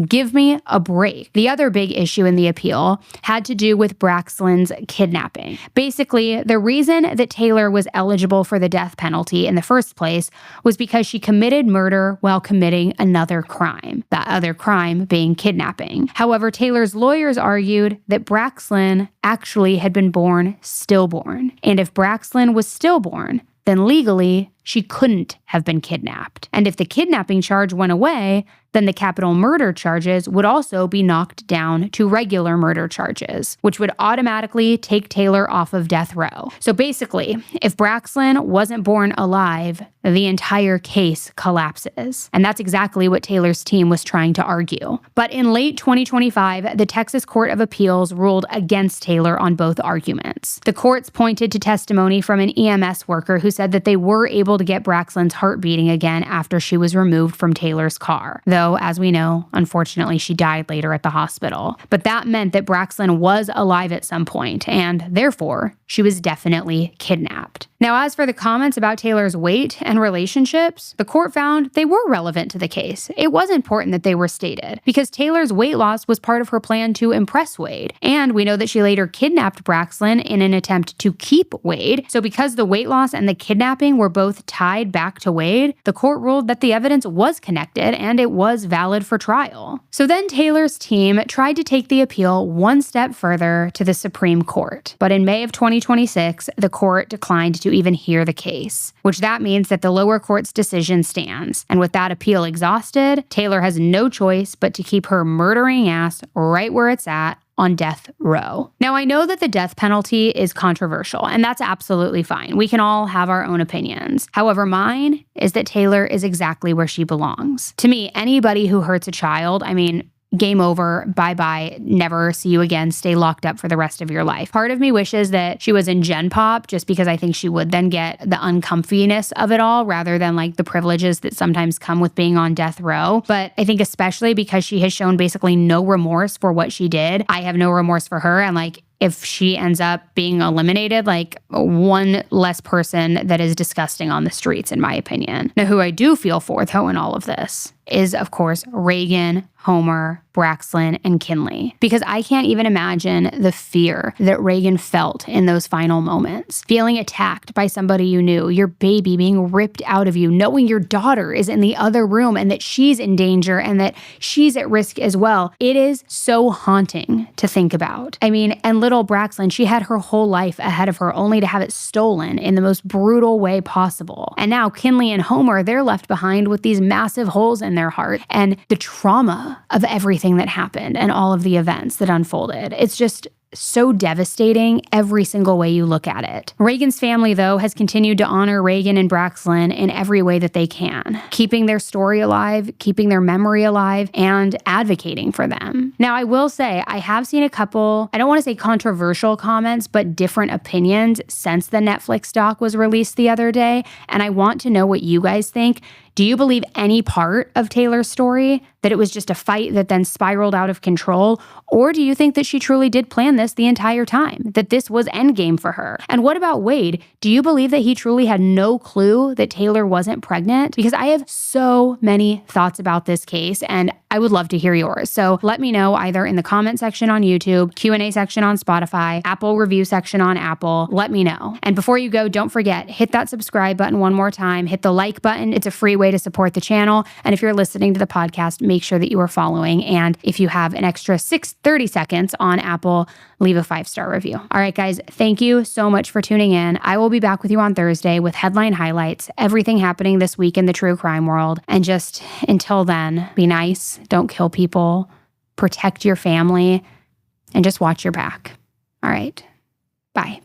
Give me a break. The other big issue in the appeal had to do with Braxton's kidnapping. Basically, the reason that Taylor was eligible for the death penalty in the first place was because she committed murder while committing another crime, that other crime being kidnapping. However, Taylor's lawyers argued that Braxton actually had been born stillborn. And if Braxton was stillborn, then legally, she couldn't have been kidnapped. And if the kidnapping charge went away, then the capital murder charges would also be knocked down to regular murder charges, which would automatically take Taylor off of death row. So basically, if Braxlin wasn't born alive, the entire case collapses. And that's exactly what Taylor's team was trying to argue. But in late 2025, the Texas Court of Appeals ruled against Taylor on both arguments. The courts pointed to testimony from an EMS worker who said that they were able to get Braxlin's heart beating again after she was removed from Taylor's car. Though, as we know, unfortunately, she died later at the hospital. But that meant that Braxlin was alive at some point, and therefore, she was definitely kidnapped. Now, as for the comments about Taylor's weight and relationships, the court found they were relevant to the case. It was important that they were stated, because Taylor's weight loss was part of her plan to impress Wade. And we know that she later kidnapped Braxlin in an attempt to keep Wade. So because the weight loss and the kidnapping were both tied back to Wade, the court ruled that the evidence was connected and it was valid for trial. So then Taylor's team tried to take the appeal one step further to the Supreme Court. But in May of 2026, the court declined to even hear the case, which that means that the lower court's decision stands. And with that appeal exhausted, Taylor has no choice but to keep her murdering ass right where it's at, on death row. Now, I know that the death penalty is controversial, and that's absolutely fine. We can all have our own opinions. However, mine is that Taylor is exactly where she belongs. To me, anybody who hurts a child, game over, bye-bye, never see you again, stay locked up for the rest of your life. Part of me wishes that she was in Gen Pop, just because I think she would then get the uncomfiness of it all rather than like the privileges that sometimes come with being on death row. But I think especially because she has shown basically no remorse for what she did, I have no remorse for her. And if she ends up being eliminated, one less person that is disgusting on the streets, in my opinion. Now, who I do feel for, though, in all of this is, of course, Reagan, Homer, Braxlin, and Kinley. Because I can't even imagine the fear that Reagan felt in those final moments. Feeling attacked by somebody you knew, your baby being ripped out of you, knowing your daughter is in the other room and that she's in danger and that she's at risk as well. It is so haunting to think about. And little Braxlin, she had her whole life ahead of her only to have it stolen in the most brutal way possible. And now Kinley and Homer, they're left behind with these massive holes in their heart and the trauma of everything that happened and all of the events that unfolded. It's just so devastating every single way you look at it. Reagan's family, though, has continued to honor Reagan and Braxlin in every way that they can, keeping their story alive, keeping their memory alive, and advocating for them. Now, I will say, I have seen a couple, I don't want to say controversial comments, but different opinions since the Netflix doc was released the other day, and I want to know what you guys think. Do you believe any part of Taylor's story, that it was just a fight that then spiraled out of control? Or do you think that she truly did plan this the entire time, that this was endgame for her? And what about Wade? Do you believe that he truly had no clue that Taylor wasn't pregnant? Because I have so many thoughts about this case, and I would love to hear yours. So let me know either in the comment section on YouTube, Q&A section on Spotify, Apple review section on Apple. Let me know. And before you go, don't forget, hit that subscribe button one more time. Hit the like button. It's a free way to support the channel. And if you're listening to the podcast, make sure that you are following. And if you have an extra 30 seconds on Apple, leave a 5-star review. All right, guys, thank you so much for tuning in. I will be back with you on Thursday with headline highlights, everything happening this week in the true crime world. And just until then, be nice, don't kill people, protect your family, and just watch your back. All right, bye.